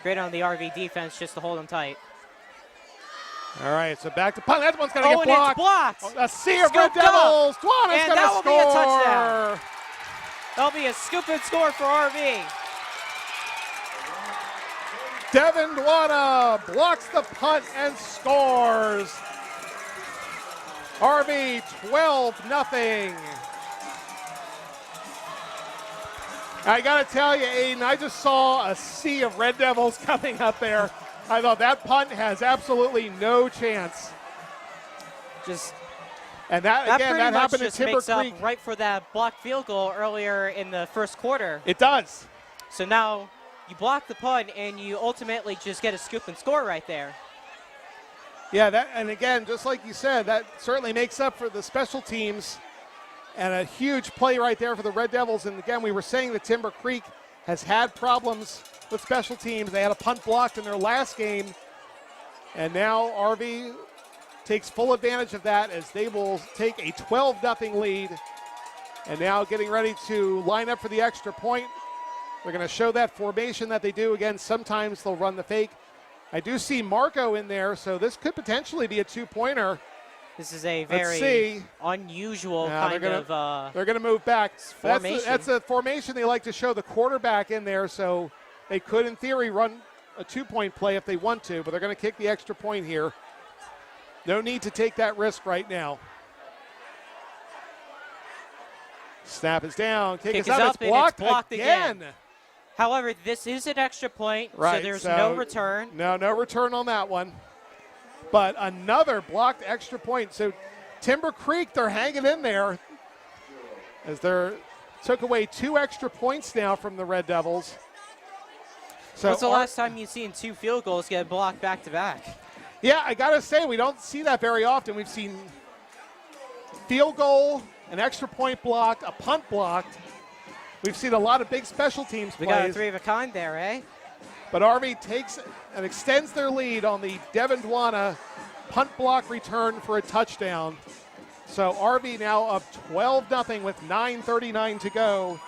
Great on the RV defense just to hold them tight. All right, so back to punt. That one's going to get blocked. blocked. It's blocked. A sea of Red Devils. Dwana's going to score. Be a touchdown. That'll be a scoop and score for RV. Devin Dwana blocks the punt and scores. RV 12-0. I got to tell you, Aiden, I just saw a sea of Red Devils coming up there. I thought that punt has absolutely no chance. And that happened to Timber makes Creek. Up right for that blocked field goal earlier in the first quarter. It does. So now you block the punt and you ultimately just get a scoop and score right there. Yeah, and again, just like you said, that certainly makes up for the special teams. And a huge play right there for the Red Devils. And again, we were saying that Timber Creek has had problems with special teams. They had a punt blocked in their last game. And now RV takes full advantage of that as they will take a 12-0 lead. And now getting ready to line up for the extra point. They're going to show that formation that they do. Again, sometimes they'll run the fake. I do see Marco in there, so this could potentially be a 2-pointer. This is a very unusual kind of they're going to move back. Formation. That's a formation they like to show the quarterback in there, so they could, in theory, run a 2-point play if they want to, but they're going to kick the extra point here. No need to take that risk right now. Snap is down. Kick is up. It's blocked again. However, this is an extra point, right, so there's no return. No return on that one. But another blocked extra point. So Timber Creek, they're hanging in there. as they're took away 2 extra points now from the Red Devils. So when's the last time you've seen 2 field goals get blocked back to back? Yeah, I got to say, we don't see that very often. We've seen field goal, an extra point blocked, a punt blocked. We've seen a lot of big special teams We plays. got a 3 of a kind there, eh? But Rv takes and extends their lead on the Devin Dwana punt block return for a touchdown. So Rv now up 12-0 with 9:39 to go.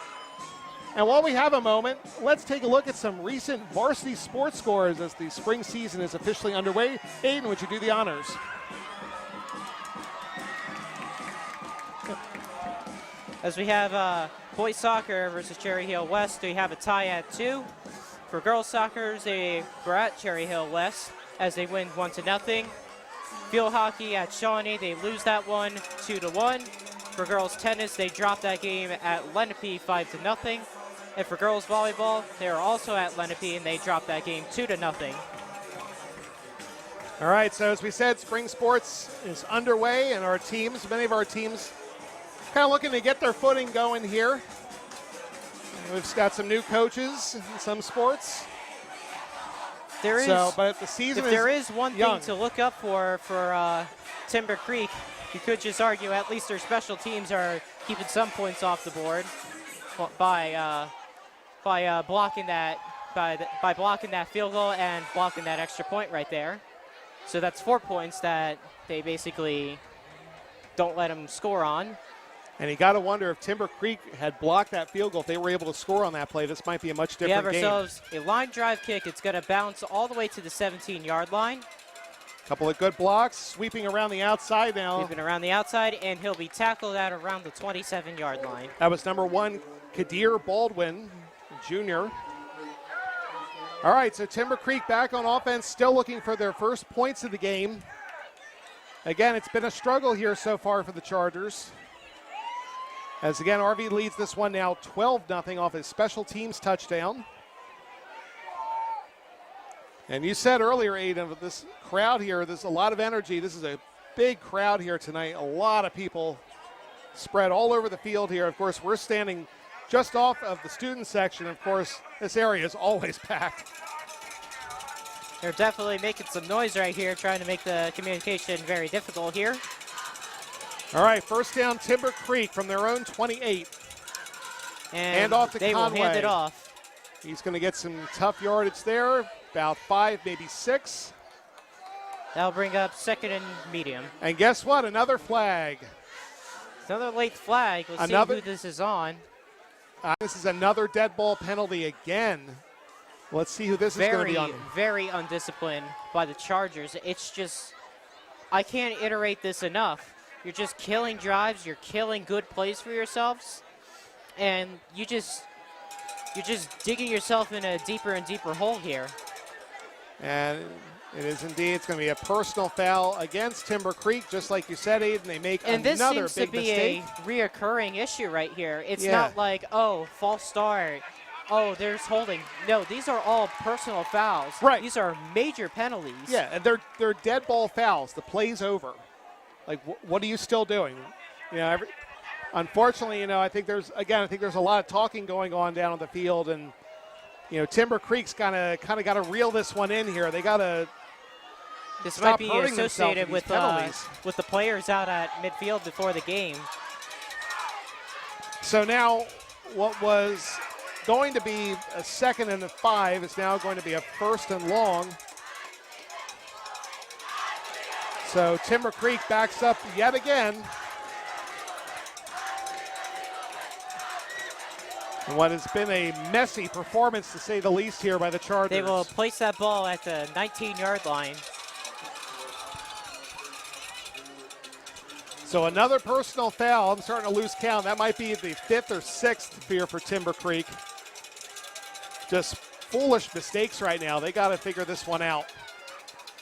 And while we have a moment, let's take a look at some recent varsity sports scores as the spring season is officially underway. Aiden, would you do the honors? As we have boys soccer versus Cherry Hill West, we have a tie at 2. For girls soccer, they were at Cherry Hill West as they win 1-0. Field hockey at Shawnee, they lose that one 2-1. For girls tennis, they drop that game at Lenape 5-0. And for girls volleyball, they are also at Lenape and they drop that game 2-0. All right, so as we said, spring sports is underway, and our teams, many of our teams, kind of looking to get their footing going here. We've got some new coaches in some sports. But the season if there is one young. thing to look up for Timber Creek, you could just argue at least their special teams are keeping some points off the board by blocking that field goal and blocking that extra point right there. So that's 4 points that they basically don't let them score on. And you got to wonder if Timber Creek had blocked that field goal, if they were able to score on that play, this might be a much different game. We have ourselves a line drive kick. It's going to bounce all the way to the 17-yard line. Couple of good blocks, sweeping around the outside now. Sweeping around the outside, and he'll be tackled at around the 27-yard line. That was number 1, Kadir Baldwin, Jr. All right, so Timber Creek back on offense, still looking for their first points of the game. Again, it's been a struggle here so far for the Chargers. As again, Rv leads this one now 12-0 off his special teams touchdown. And you said earlier, Aiden, with this crowd here, there's a lot of energy. This is a big crowd here tonight. A lot of people spread all over the field here. Of course, we're standing just off of the student section. Of course, this area is always packed. They're definitely making some noise right here, trying to make the communication very difficult here. All right, first down, Timber Creek from their own 28. And off to they Conway. will hand it off. He's going to get some tough yardage there, about 5, maybe 6. That'll bring up 2nd and medium. And guess what? Another flag. Another late flag. We'll see who this is on. This is another dead ball penalty again. Let's see who this is going to be on. Very undisciplined by the Chargers. It's just, I can't iterate this enough. You're just killing drives. You're killing good plays for yourselves. And you're just digging yourself in a deeper and deeper hole here. And it is indeed. It's going to be a personal foul against Timber Creek, just like you said, Aiden. They make another big mistake. And this seems to be a reoccurring issue right here. It's not like, oh, false start. Oh, there's holding. No, these are all personal fouls. Right. These are major penalties. Yeah, and they're dead ball fouls. The play's over. Like, what are you still doing? You know, unfortunately, you know, I think there's a lot of talking going on down on the field, and you know, Timber Creek's kind of got to reel this one in here. They got to. This might be associated with the players out at midfield before the game. So now, what was going to be a 2nd and 5 is now going to be a 1st and long. So Timber Creek backs up yet again. And what has been a messy performance, to say the least, here by the Chargers. They will place that ball at the 19-yard line. So another personal foul. I'm starting to lose count. That might be the 5th or 6th here for Timber Creek. Just foolish mistakes right now. They got to figure this one out.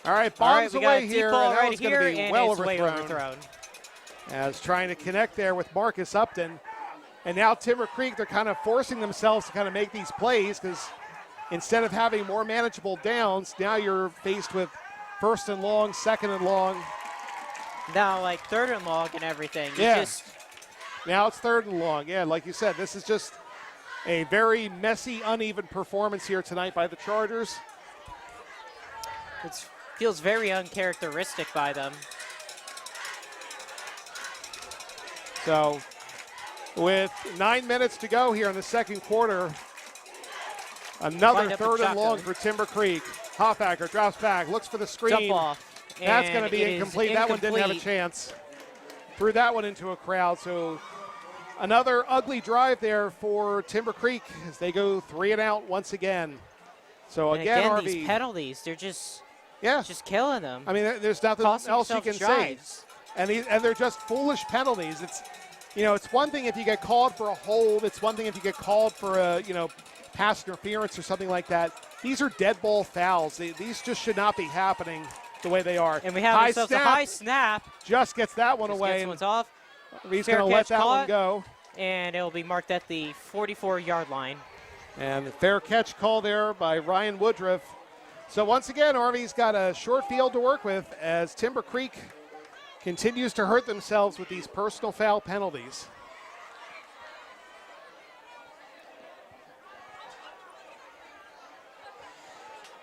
All right, bombs away here, and that one's going to be well overthrown. As trying to connect there with Marcus Upton. And now Timber Creek, they're kind of forcing themselves to kind of make these plays, because instead of having more manageable downs, now you're faced with 1st and long, 2nd and long. Now, like 3rd and long and everything. Yeah. Now it's 3rd and long. Yeah, like you said, this is just a very messy, uneven performance here tonight by the Chargers. It feels very uncharacteristic by them. So with 9 minutes to go here in the second quarter, another 3rd and long for Timber Creek. Hoffacker drops back, looks for the screen. Jump off. That's going to be incomplete. That one didn't have a chance. Threw that one into a crowd. So another ugly drive there for Timber Creek as they go 3 and out once again. So again, RV, these penalties, they're just killing them. I mean, there's nothing else you can say. And they're just foolish penalties. It's one thing if you get called for a hold. It's one thing if you get called for a pass interference or something like that. These are dead ball fouls. These just should not be happening the way they are. And we have ourselves a high snap. Just gets that one away. Gets one's off. He's going to let that one go. And it will be marked at the 44-yard line. And the fair catch call there by Ryan Woodruff. So once again, Army's got a short field to work with as Timber Creek continues to hurt themselves with these personal foul penalties.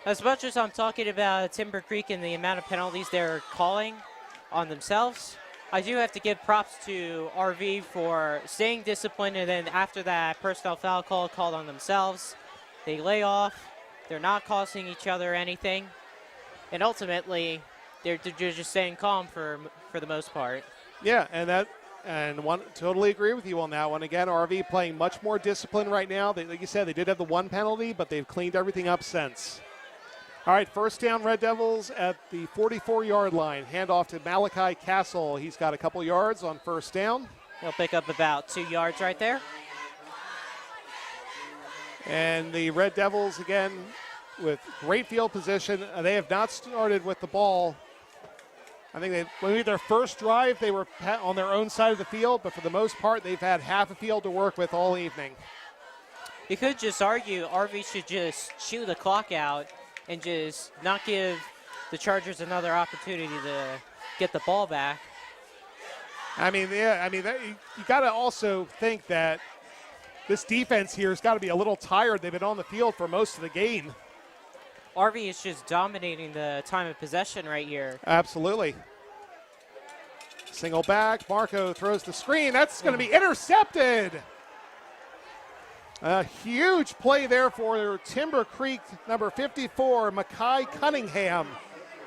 As much as I'm talking about Timber Creek and the amount of penalties they're calling on themselves, I do have to give props to RV for staying disciplined, and then after that personnel foul call called on themselves, they lay off. They're not costing each other anything, and ultimately, they're just staying calm for the most part. Yeah, totally agree with you on that one. Again, RV playing much more disciplined right now. Like you said, they did have the one penalty, but they've cleaned everything up since. All right, first down, Red Devils at the 44-yard line. Handoff to Malachi Castle. He's got a couple yards on first down. He'll pick up about 2 yards right there. And the Red Devils, again, with great field position. They have not started with the ball. I think maybe their first drive, they were on their own side of the field, but for the most part, they've had half a field to work with all evening. You could just argue RV should just chew the clock out and just not give the Chargers another opportunity to get the ball back. You got to also think that this defense here has got to be a little tired. They've been on the field for most of the game. RV is just dominating the time of possession right here. Absolutely. Single back. Marco throws the screen. That's going to be intercepted. A huge play there for Timber Creek, number 54, Mackay Cunningham.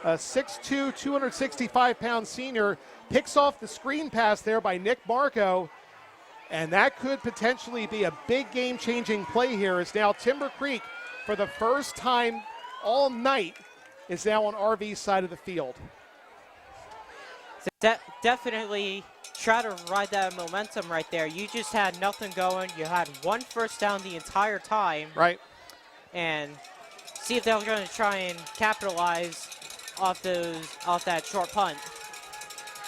A 6'2", 265-pound senior. Picks off the screen pass there by Nick Marco. And that could potentially be a big game-changing play here as now Timber Creek, for the first time all night, is now on RV's side of the field. Definitely try to ride that momentum right there. You just had nothing going. You had one first down the entire time. Right. And see if they're going to try and capitalize off that short punt.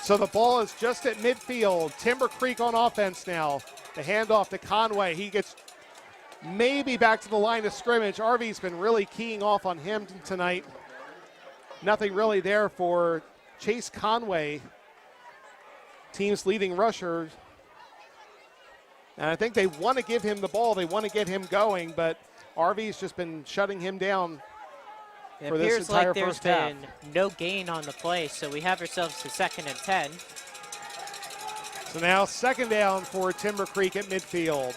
So the ball is just at midfield. Timber Creek on offense now. The handoff to Conway. He gets maybe back to the line of scrimmage. RV's been really keying off on him tonight. Nothing really there for Chase Conway, team's leading rusher. And I think they want to give him the ball. They want to get him going, but RV's just been shutting him down for this entire first half. It appears like there's been no gain on the play, so we have ourselves a 2nd and 10. So now 2nd down for Timber Creek at midfield.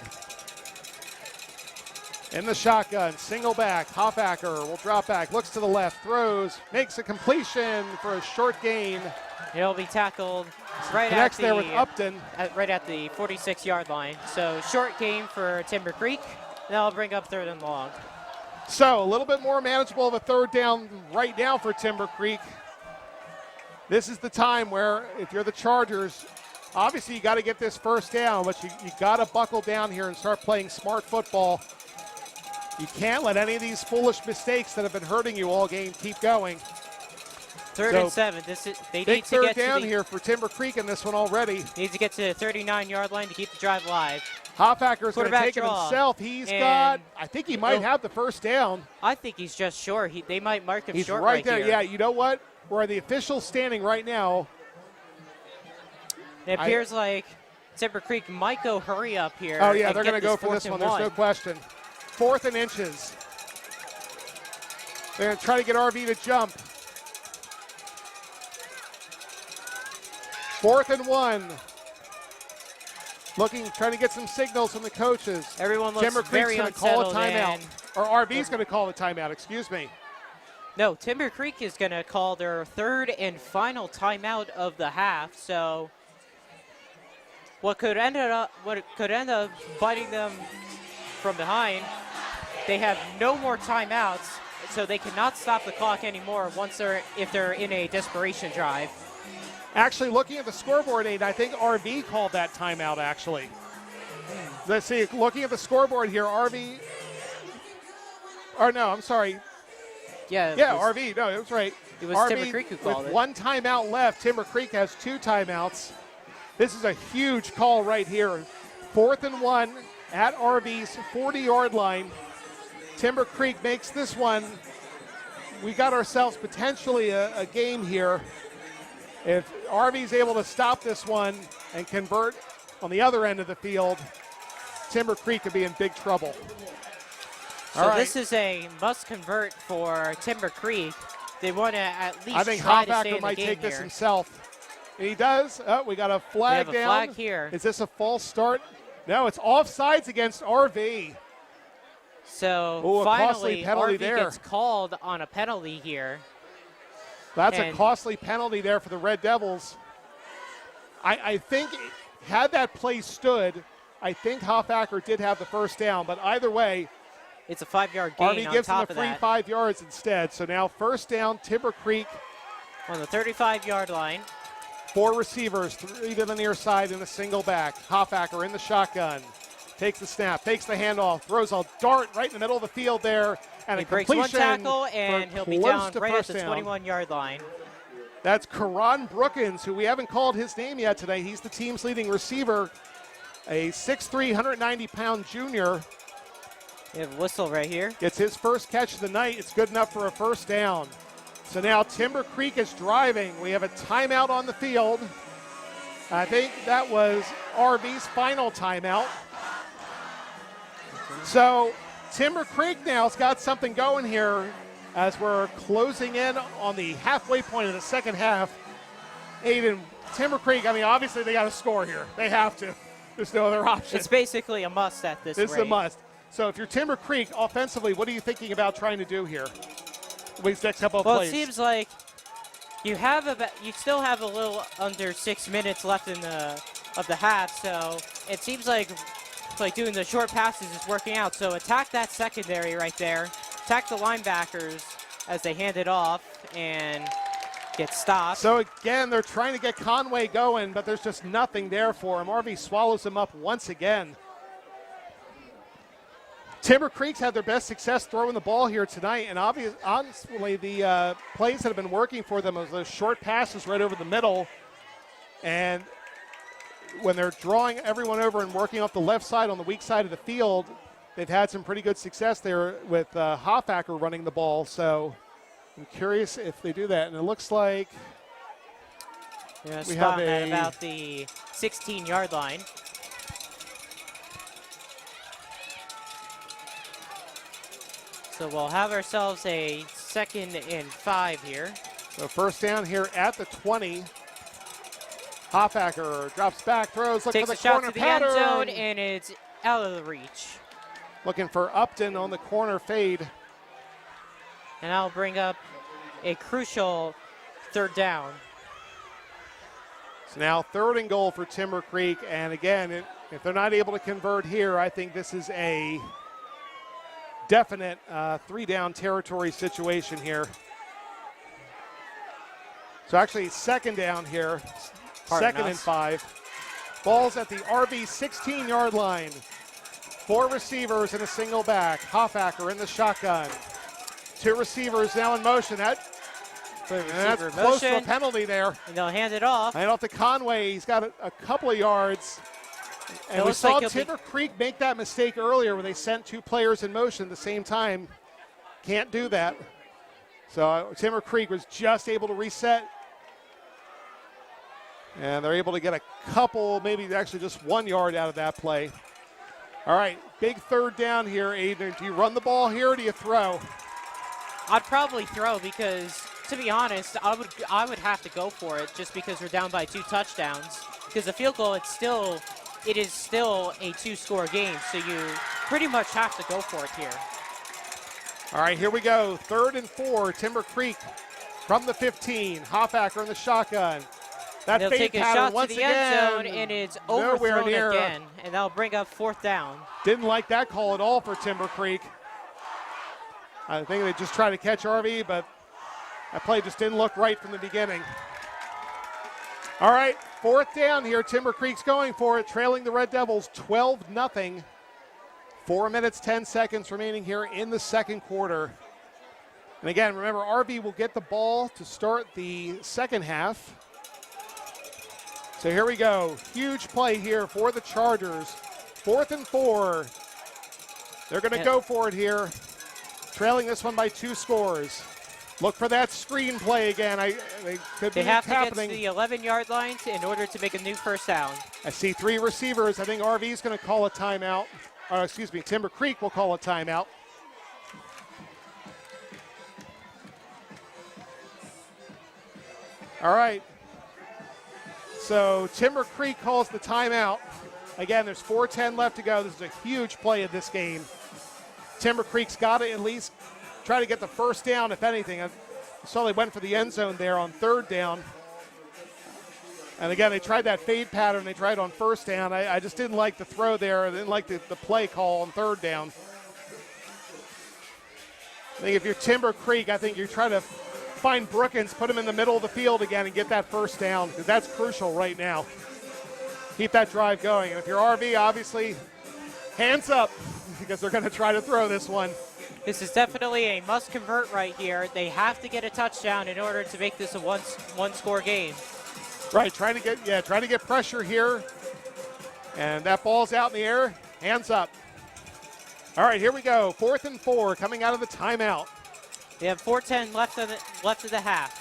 In the shotgun, single back, Hoffacker will drop back, looks to the left, throws, makes a completion for a short gain. He'll be tackled right Connects there with Upton. Right at the 46-yard line. So short gain for Timber Creek. That'll bring up 3rd and long. So a little bit more manageable of a 3rd down right now for Timber Creek. This is the time where if you're the Chargers, obviously you got to get this first down, but you got to buckle down here and start playing smart football. You can't let any of these foolish mistakes that have been hurting you all game keep going. 3rd and 7. They big need to get down here for Timber Creek in this one already. Need to get to the 39-yard line to keep the drive live. Hoffacker's going to take it himself. I think he might have the first down. I think he's just short. They might mark him short right there. Here. Yeah, you know what? Where the official's standing right now. It appears like Timber Creek might go hurry up here. Oh, yeah, and they're get going to go for this one. There's no question. 4th and inches. They're going to try to get RV to jump. 4th and 1. Trying to get some signals from the coaches. Everyone looks Timber very Creek's going to call a unsettled. timeout. Or RV's going to call a timeout, excuse me. No, Timber Creek is going to call their 3rd and final timeout of the half. So what could end up biting them from behind, they have no more timeouts, so they cannot stop the clock anymore if they're in a desperation drive. Actually, looking at the scoreboard, Aiden, I think RV called that timeout, actually. Let's see, looking at the scoreboard here, RV, or no, I'm sorry. Yeah, RV, no, it was right. It was RV, Timber Creek who called with it. 1 timeout left, Timber Creek has 2 timeouts. This is a huge call right here. 4th and 1 at RV's 40-yard line. Timber Creek makes this one. We got ourselves potentially a game here. If RV's able to stop this one and convert on the other end of the field, Timber Creek could be in big trouble. So this is a must convert for Timber Creek. They want to at least I think try to stay Hoffacker in might the game take this here. himself. And he does. Oh, we got a flag We have a down. flag here. Is this a false start? No, it's offsides against RV. So Ooh, a costly finally, penalty RV there. gets called on a penalty here. That's a And- costly penalty there for the Red Devils. I think had that play stood, I think Hoffacker did have the first down. But either way, It's a 5-yard gain RV on gives them top a of free that. 5 yards instead. So now first down, Timber Creek. On the 35-yard line. 4 receivers, 3 to the near side and a single back. Hoffacker in the shotgun. Takes the snap, takes the handoff, throws a dart right in the middle of the field there. And He a breaks one completion tackle, for and he'll be close down to right at first the down. 21-yard line. That's Karan Brookins, who we haven't called his name yet today. He's the team's leading receiver, a 6'3", 190-pound junior. We have a whistle right here. Gets his first catch of the night. It's good enough for a first down. So now Timber Creek is driving. We have a timeout on the field. I think that was RV's final timeout. So Timber Creek now has got something going here as we're closing in on the halfway point of the second half. Aiden, Timber Creek, I mean, obviously they got to score here. They have to. There's no other option. It's basically a must at this rate. This is a must. So if you're Timber Creek, offensively, what are you thinking about trying to do here? These next couple of Well, plays. it seems like you still have a little under 6 minutes left of the half, so it seems like doing the short passes is working out. So attack that secondary right there. Attack the linebackers as they hand it off and get stopped. So again, they're trying to get Conway going, but there's just nothing there for him. RV swallows him up once again. Timber Creek's had their best success throwing the ball here tonight, and honestly, the plays that have been working for them are those short passes right over the middle. And when they're drawing everyone over and working off the left side on the weak side of the field, they've had some pretty good success there with Hoffacker running the ball. So I'm curious if they do that. And it looks like we have at about the 16-yard line. So we'll have ourselves a 2nd and 5 here. So first down here at the 20. Hoffacker drops back, throws, looking Takes for a the shot corner to the end pattern. zone, and it's out of the reach. Looking for Upton on the corner fade. And that'll bring up a crucial 3rd down. So now 3rd and goal for Timber Creek. And again, if they're not able to convert here, I think this is a definite 3-down territory situation here. So actually 2nd down here, 2nd and 5. Ball's at the RV 16-yard line. 4 receivers and a single back. Hoffacker in the shotgun. 2 receivers now in motion. That's close to a penalty there. And they'll hand it off. And off to Conway. He's got a couple of yards. And we saw Timber Creek make that mistake earlier where they sent 2 players in motion at the same time. Can't do that. So Timber Creek was just able to reset. And they're able to get a couple, maybe actually just 1 yard out of that play. All right, big third down here, Aiden. Do you run the ball here or do you throw? I'd probably throw because, to be honest, I would have to go for it just because we're down by 2 touchdowns. Because the field goal, it is still a 2-score game, so you pretty much have to go for it here. All right, here we go. 3rd and 4, Timber Creek from the 15. Hoffacker in the shotgun. That They'll fade take a pattern shot once to the again, end zone, and it's nowhere overthrown near. again, and that'll bring up 4th down. Didn't like that call at all for Timber Creek. I think they just tried to catch RV, but that play just didn't look right from the beginning. All right, 4th down here. Timber Creek's going for it, trailing the Red Devils 12-0. 4 minutes, 10 seconds remaining here in the second quarter. And again, remember, RV will get the ball to start the second half. So here we go. Huge play here for the Chargers. 4th and 4. They're going to go for it here. Trailing this one by 2 scores. Look for that screen play again. They have to happening. get to the 11-yard line in order to make a new 1st down. I see 3 receivers. I think RV is going to call a timeout. Timber Creek will call a timeout. All right. So Timber Creek calls the timeout. Again, there's 4:10 left to go. This is a huge play of this game. Timber Creek's got to at least try to get the 1st down, if anything. I saw they went for the end zone there on 3rd down. And again, they tried that fade pattern. They tried on 1st down. I just didn't like the throw there. I didn't like the play call on 3rd down. I think if you're Timber Creek, I think you're trying to find Brookins, put him in the middle of the field again and get that 1st down, because that's crucial right now. Keep that drive going. And if you're RV, obviously, hands up, because they're going to try to throw this one. This is definitely a must convert right here. They have to get a touchdown in order to make this a one-score game. Right, trying to get pressure here. And that ball's out in the air. Hands up. All right, here we go. 4th and 4 coming out of the timeout. They have 4:10 left of the half.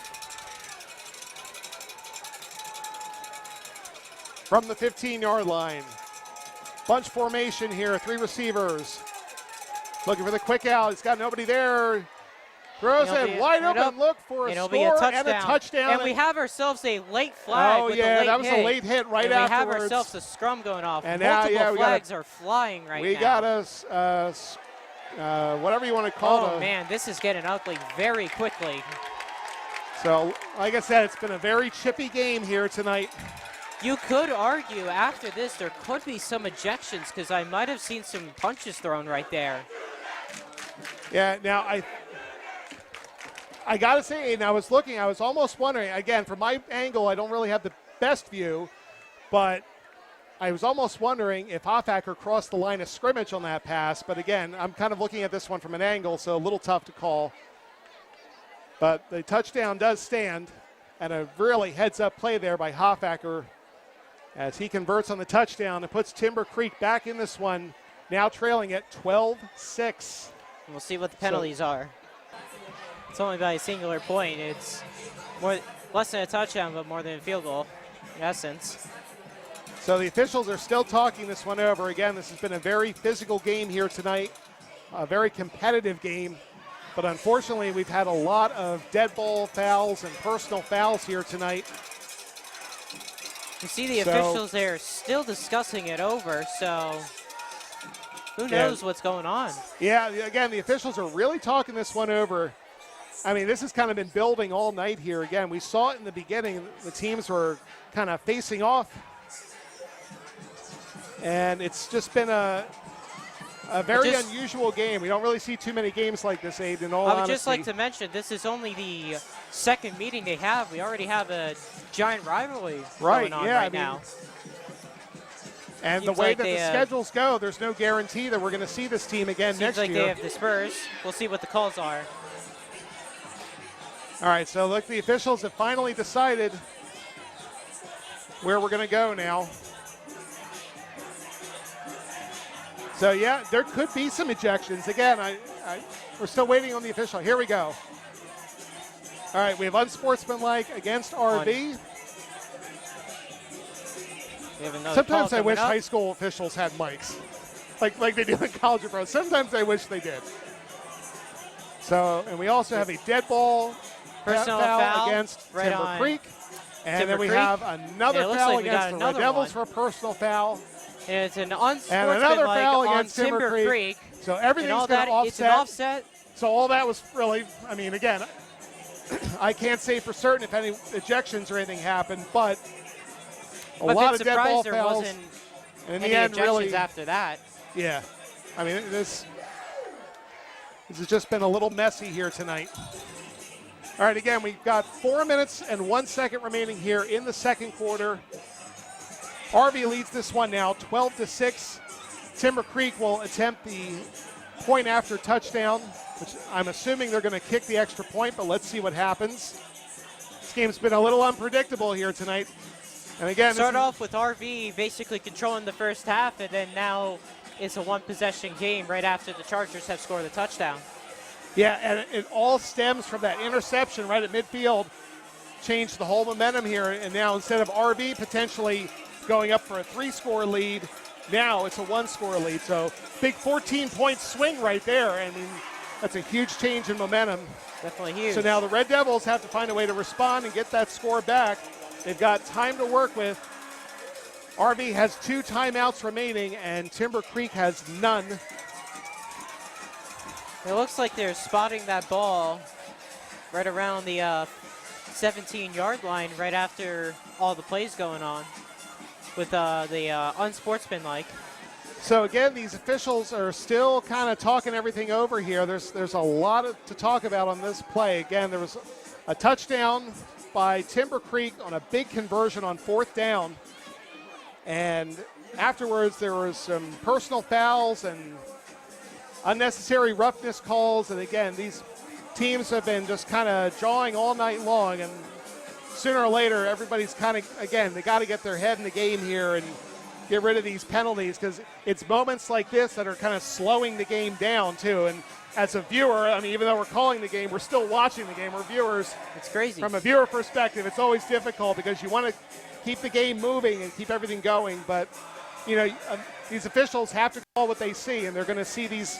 From the 15-yard line. Bunch formation here, 3 receivers. Looking for the quick out. He's got nobody there. Throws it wide open. Look for a score and a touchdown. And we have ourselves a late flag. Oh, yeah, that was a late hit right afterwards. We have ourselves a scrum going off. And now, multiple flags are flying right now. We got us, whatever you want to call it. Oh, man, this is getting ugly very quickly. So, like I said, it's been a very chippy game here tonight. You could argue after this there could be some ejections because I might have seen some punches thrown right there. Yeah, now I got to say, and I was almost wondering, again, from my angle, I don't really have the best view, but I was almost wondering if Hoffacker crossed the line of scrimmage on that pass. But again, I'm kind of looking at this one from an angle, so a little tough to call. But the touchdown does stand, and a really heads-up play there by Hoffacker as he converts on the touchdown and puts Timber Creek back in this one, now trailing at 12-6. We'll see what the penalties are. It's only by a singular point. It's less than a touchdown, but more than a field goal, in essence. So the officials are still talking this one over. Again, this has been a very physical game here tonight, a very competitive game. But unfortunately, we've had a lot of dead ball fouls and personal fouls here tonight. You see the officials there still discussing it over, so who knows what's going on. Yeah, again, the officials are really talking this one over. I mean, this has kind of been building all night here. Again, we saw it in the beginning. The teams were kind of facing off. And it's just been a very unusual game. We don't really see too many games like this, Abe, in all honesty. I would just like to mention, this is only the second meeting they have. We already have a giant rivalry going on right now. And the way that the schedules go, there's no guarantee that we're going to see this team again next year. Seems like they have dispersed. We'll see what the calls are. All right, so look, the officials have finally decided where we're going to go now. So, yeah, there could be some ejections. Again, we're still waiting on the official. Here we go. All right, we have unsportsmanlike against RV. We have another Sometimes call I wish coming up. high school officials had mics, like they do in college and pro. Sometimes I wish they did. So, and we also have a dead ball Personal foul foul against right Timber on Creek. And Timber then we Creek. have another Yeah, it looks foul like we got against the Red another Devils one. for a personal foul. And it's an And another unsportsmanlike foul on against Timber Creek. So And everything's all going that, to offset. it's an offset. So all that was really, I mean, again, I can't say for certain if any ejections or anything happened, but a lot of dead ball there fouls. wasn't And in any the end, ejections really, after that. yeah. I mean, this has just been a little messy here tonight. All right, again, we've got 4 minutes and 1 second remaining here in the second quarter. RV leads this one now, 12-6. Timber Creek will attempt the point after touchdown, which I'm assuming they're going to kick the extra point, but let's see what happens. This game's been a little unpredictable here tonight. And again, Start off with RV basically controlling the first half, and then now it's a one-possession game right after the Chargers have scored the touchdown. Yeah, and it all stems from that interception right at midfield. Changed the whole momentum here, and now instead of RV potentially going up for a 3-score lead, now it's a 1-score lead. So big 14-point swing right there. I mean, that's a huge change in momentum. Definitely huge. So now the Red Devils have to find a way to respond and get that score back. They've got time to work with. RV has 2 timeouts remaining, and Timber Creek has none. It looks like they're spotting that ball right around the 17-yard line right after all the plays going on with the unsportsmanlike. So again, these officials are still kind of talking everything over here. There's a lot to talk about on this play. Again, there was a touchdown by Timber Creek on a big conversion on 4th down. And afterwards, there was some personal fouls and unnecessary roughness calls. And again, these teams have been just kind of jawing all night long. And sooner or later, everybody's kind of, again, they got to get their head in the game here and get rid of these penalties, because it's moments like this that are kind of slowing the game down, too. And as a viewer, I mean, even though we're calling the game, we're still watching the game. We're viewers. It's crazy. From a viewer perspective, it's always difficult because you want to keep the game moving and keep everything going. But, you know, these officials have to call what they see, and they're going to see these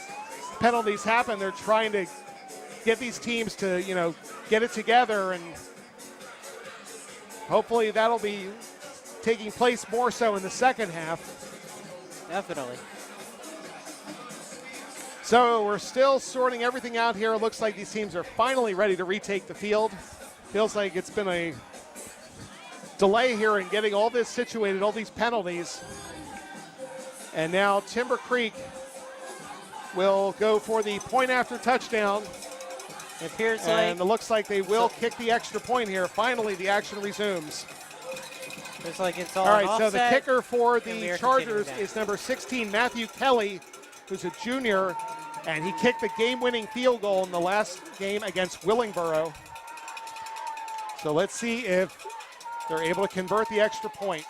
penalties happen. They're trying to get these teams to, you know, get it together, and hopefully that'll be taking place more so in the second half. Definitely. So we're still sorting everything out here. It looks like these teams are finally ready to retake the field. Feels like it's been a delay here in getting all this situated, all these penalties. And now Timber Creek will go for the point after touchdown. It appears and like it looks like they will kick the extra point here. Finally, the action resumes. Looks like it's all right, offset, so the kicker for and we the are Chargers continuing is number 16, Matthew Kelly, who's a junior, and he kicked the game-winning field goal in the last game against Willingboro. So let's see if they're able to convert the extra point.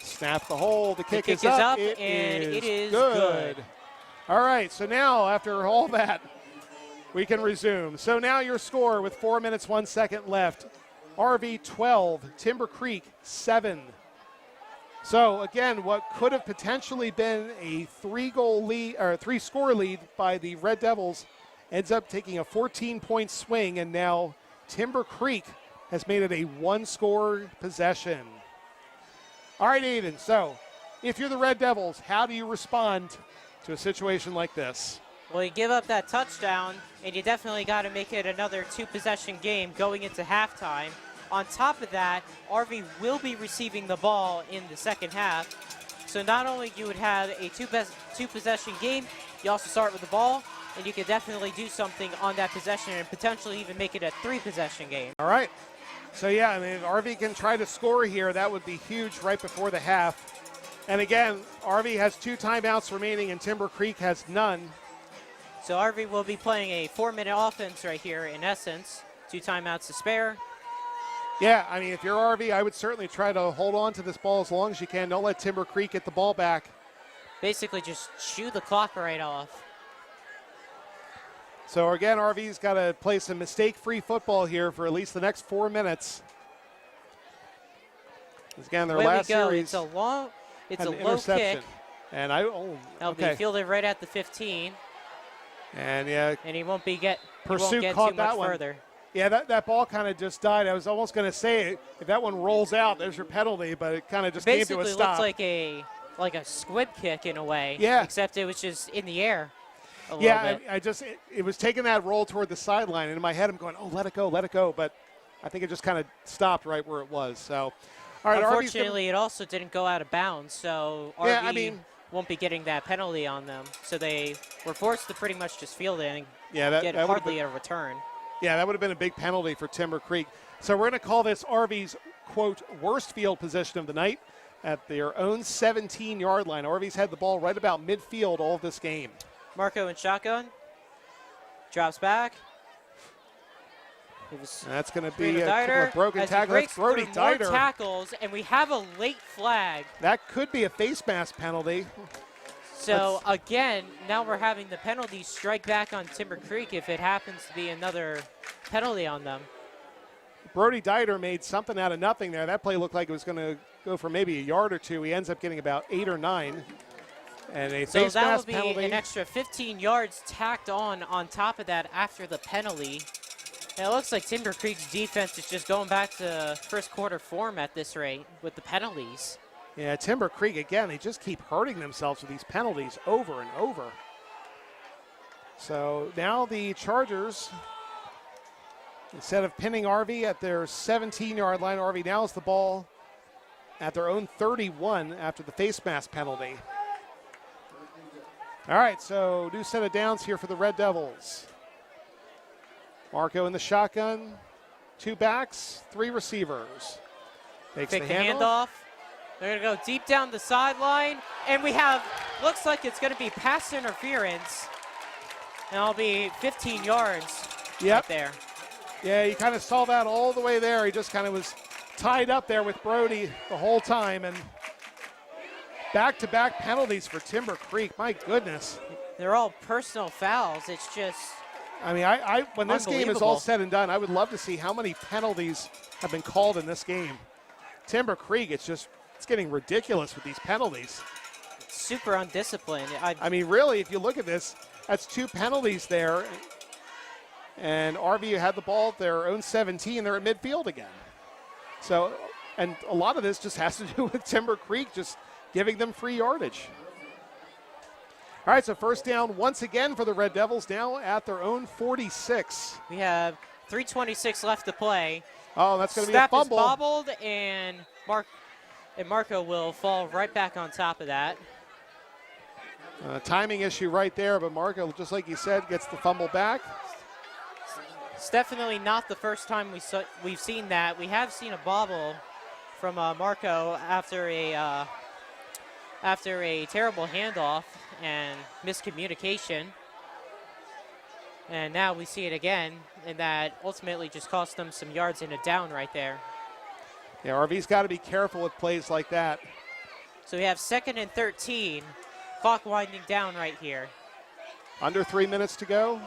Snap the hole. The kick is up. and it is good. All right, so now after all that, we can resume. So now your score with 4 minutes, 1 second left. RV 12, Timber Creek 7. So again, what could have potentially been a 3-goal lead or 3-score lead by the Red Devils ends up taking a 14-point swing, and now Timber Creek has made it a 1-score possession. All right, Aiden, so if you're the Red Devils, how do you respond to a situation like this? Well, you give up that touchdown, and you definitely got to make it another 2-possession game going into halftime. On top of that, RV will be receiving the ball in the second half. So not only you would have a two-possession game, you also start with the ball, and you could definitely do something on that possession and potentially even make it a 3-possession game. All right. So, yeah, I mean, if RV can try to score here, that would be huge right before the half. And again, RV has 2 timeouts remaining and Timber Creek has none. So RV will be playing a 4-minute offense right here in essence. 2 timeouts to spare. Yeah, I mean, if you're RV, I would certainly try to hold on to this ball as long as you can. Don't let Timber Creek get the ball back. Basically just chew the clock right off. So again, RV's got to play some mistake-free football here for at least the next 4 minutes. Again, their Way last we go. series It's a low interception. kick. And That'll be fielded right at the 15. And yeah, And he won't get Pursuit too caught much that one. further. Yeah, that ball kind of just died. I was almost going to say if that one rolls out, there's your penalty, but it kind of just came to a Basically stop. looks like a squib kick in a way. Yeah. Except it was just in the air. Yeah, it was taking that roll toward the sideline, and in my head I'm going, oh, let it go, but I think it just kind of stopped right where it was. So, all right. Unfortunately, it also didn't go out of bounds, so RV won't be getting that penalty on them. So they were forced to pretty much just field it and get hardly a return. Yeah, that would have been a big penalty for Timber Creek. So we're going to call this RV's, quote, worst field position of the night at their own 17-yard line. RV's had the ball right about midfield all of this game. Marco in shotgun. Drops back. That's going to be a broken tackle. That's Brody Diter. More tackles, and we have a late flag. That could be a face mask penalty. So, again, now we're having the penalty strike back on Timber Creek if it happens to be another penalty on them. Brody Diter made something out of nothing there. That play looked like it was going to go for maybe a yard or two. He ends up getting about 8 or 9. And a face mask penalty. So that will be an extra 15 yards tacked on top of that after the penalty. And it looks like Timber Creek's defense is just going back to first quarter form at this rate with the penalties. Yeah, Timber Creek, again, they just keep hurting themselves with these penalties over and over. So now the Chargers, instead of pinning RV at their 17-yard line, RV now has the ball at their own 31 after the face mask penalty. All right, so new set of downs here for the Red Devils. Marco in the shotgun, 2 backs, 3 receivers. Takes the handoff. They're going to go deep down the sideline, and we have, looks like it's going to be pass interference, and it'll be 15 yards right there. Yeah, you kind of saw that all the way there. He just kind of was tied up there with Brody the whole time, and back-to-back penalties for Timber Creek. My goodness. They're all personal fouls. It's just I mean, when this game is all said and done, I would love to see how many penalties have been called in this game. Timber Creek, it's getting ridiculous with these penalties. Super undisciplined. I mean, really, if you look at this, that's 2 penalties there. And RVU had the ball at their own 17. They're at midfield again. So, and a lot of this just has to do with Timber Creek just giving them free yardage. All right, so first down once again for the Red Devils, now at their own 46. We have 3:26 left to play. Oh, that's going to be a fumble. Snap is bobbled, and Marco will fall right back on top of that. Timing issue right there, but Marco, just like you said, gets the fumble back. It's definitely not the first time we've seen that. We have seen a bobble from Marco after a terrible handoff and miscommunication. And now we see it again, and that ultimately just cost them some yards in a down right there. Yeah, RV's got to be careful with plays like that. So we have 2nd and 13. Clock winding down right here. Under 3 minutes to go.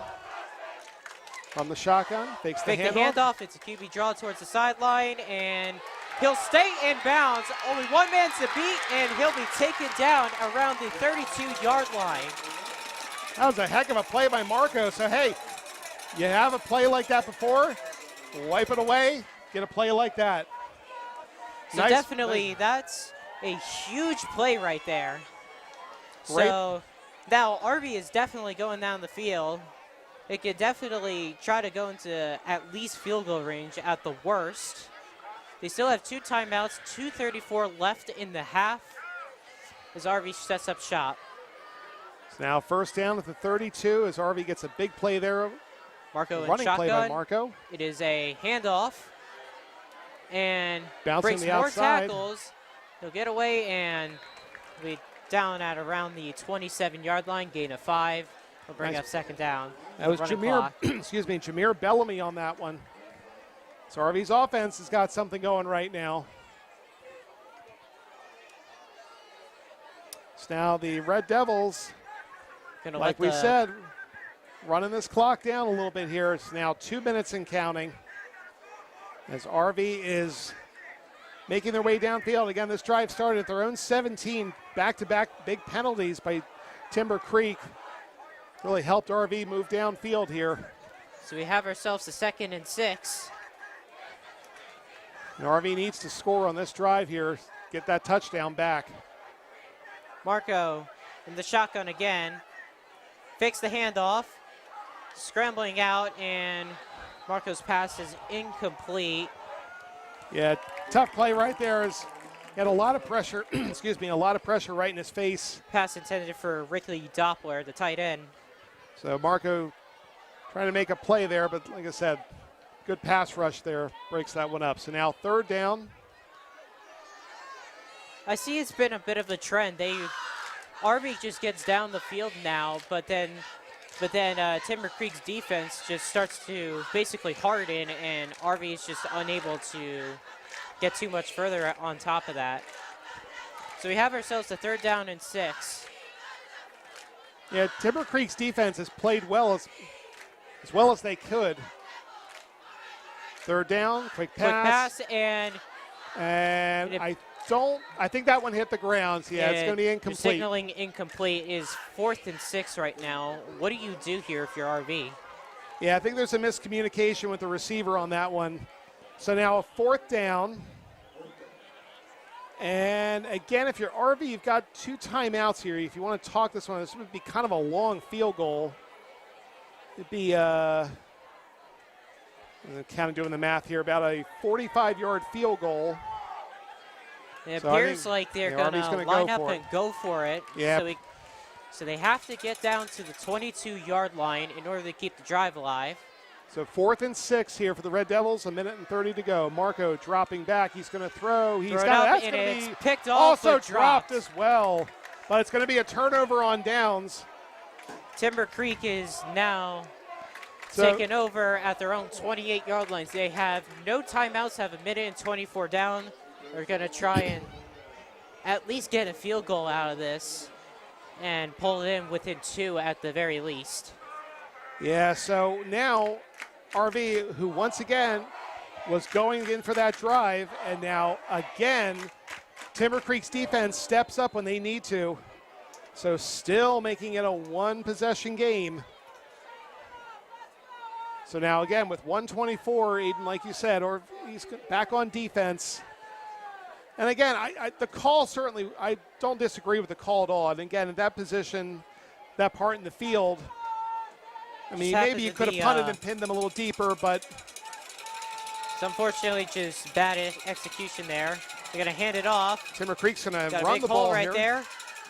From the shotgun, fakes the handoff. It's a QB draw towards the sideline, and he'll stay in bounds. Only one man to beat, and he'll be taken down around the 32-yard line. That was a heck of a play by Marco. So, hey, you have a play like that before, wipe it away, get a play like that. So definitely, that's a huge play right there. So now RV is definitely going down the field. It could definitely try to go into at least field goal range at the worst. They still have 2 timeouts, 2:34 left in the half as RV sets up shop. So now first down at the 32 as RV gets a big play there. Marco in running shotgun. Play by Marco. It is a handoff. And bouncing breaks the more outside. tackles. He'll get away and be down at around the 27-yard line, gain of 5. We'll bring up second down. That was Jameer Bellamy on that one. So RV's offense has got something going right now. So now the Red Devils, like we said, running this clock down a little bit here. It's now 2 minutes and counting as RV is making their way downfield. Again, this drive started at their own 17, back-to-back big penalties by Timber Creek. Really helped RV move downfield here. So we have ourselves a 2nd and 6. And RV needs to score on this drive here, get that touchdown back. Marco in the shotgun again. Fakes the handoff. Scrambling out, and Marco's pass is incomplete. Yeah, tough play right there. He had a lot of pressure, excuse me, a lot of pressure right in his face. Pass intended for Ricky Doppler, the tight end. So Marco trying to make a play there, but like I said, good pass rush there, breaks that one up. So now 3rd down. I see it's been a bit of a trend. RV just gets down the field now, but then Timber Creek's defense just starts to basically harden, and RV is just unable to get too much further on top of that. So we have ourselves a 3rd down and 6. Yeah, Timber Creek's defense has played well as they could. 3rd down, quick pass. And I think that one hit the ground. So yeah, it's going to be incomplete. Signaling incomplete is 4th and 6 right now. What do you do here if you're RV? Yeah, I think there's a miscommunication with the receiver on that one. So now a 4th down. And again, if you're RV, you've got 2 timeouts here. If you want to talk this one, this would be kind of a long field goal. It'd be, I'm kind of doing the math here, about a 45-yard field goal. It appears like they're going to line up and go for it. Yeah. So they have to get down to the 22-yard line in order to keep the drive alive. So 4th and 6 here for the Red Devils, 1:30 to go. Marco dropping back. He's going to throw. He's got it. That's going to be picked off. Also dropped as well. But it's going to be a turnover on downs. Timber Creek is now taken over at their own 28-yard lines. They have no timeouts, have 1:24 down. They're going to try and at least get a field goal out of this and pull it in within 2 at the very least. Yeah, so now RV, who once again was going in for that drive, and now again, Timber Creek's defense steps up when they need to. So still making it a 1-possession game. So now again with 1:24, Aiden, like you said, or he's back on defense. And again, the call certainly, I don't disagree with the call at all. And again, in that position, that part in the field, I mean, maybe you could have punted and pinned them a little deeper, but. It's unfortunately just bad execution there. They're going to hand it off. Timber Creek's going to Got run a big the ball hole right here. there.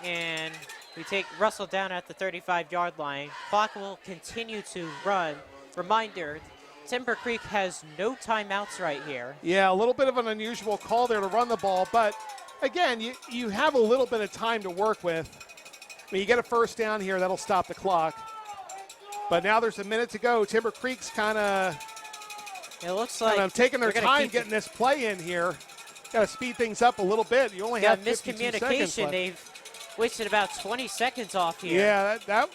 And we take Russell down at the 35-yard line. Clock will continue to run. Reminder, Timber Creek has no timeouts right here. Yeah, a little bit of an unusual call there to run the ball, but again, you have a little bit of time to work with. I mean, you get a 1st down here, that'll stop the clock. But now there's a minute to go. Timber Creek's kind of taking their time getting this play in here. Got to speed things up a little bit. You only have 52 seconds left. Miscommunication. They've wasted about 20 seconds off here. Yeah, that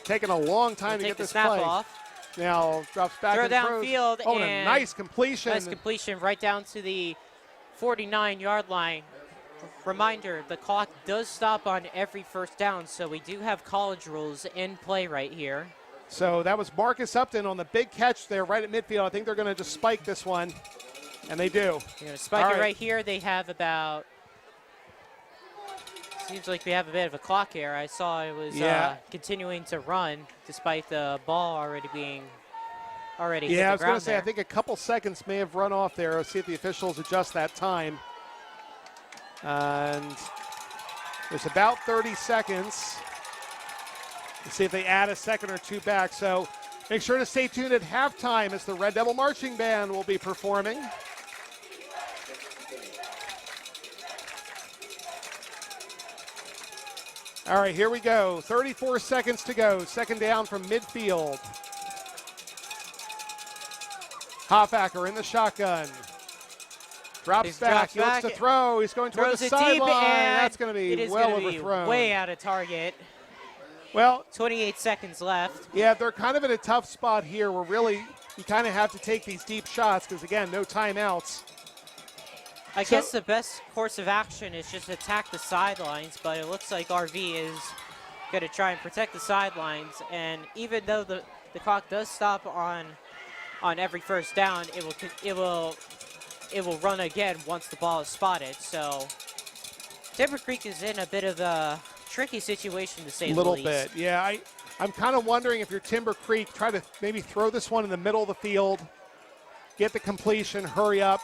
taking a long time to get this play. Off. Now drops back Throw and downfield. Oh, and a nice completion. Nice completion right down to the 49-yard line. Reminder, the clock does stop on every 1st down, so we do have college rules in play right here. So that was Marcus Upton on the big catch there right at midfield. I think they're going to just spike this one, and they do. They're going to spike it right here. They have about, seems like we have a bit of a clock here. I saw it was continuing to run despite the ball already being hit the ground. I was going to say, I think a couple seconds may have run off there. Let's see if the officials adjust that time. And there's about 30 seconds. Let's see if they add a second or 2 back. So make sure to stay tuned at halftime as the Red Devil Marching Band will be performing. All right, here we go. 34 seconds to go. 2nd down from midfield. Hoffacker in the shotgun. Drops back. He looks to throw. He's going toward the sideline. That's going to be well overthrown. Way out of target. Well, 28 seconds left. yeah, they're kind of in a tough spot here where really you kind of have to take these deep shots because, again, no timeouts. I guess the best course of action is just attack the sidelines, but it looks like RV is going to try and protect the sidelines. And even though the clock does stop on every first down, it will run again once the ball is spotted. So Timber Creek is in a bit of a tricky situation, to say the least. A little bit, yeah. I'm kind of wondering if you're Timber Creek, try to maybe throw this one in the middle of the field, get the completion, hurry up,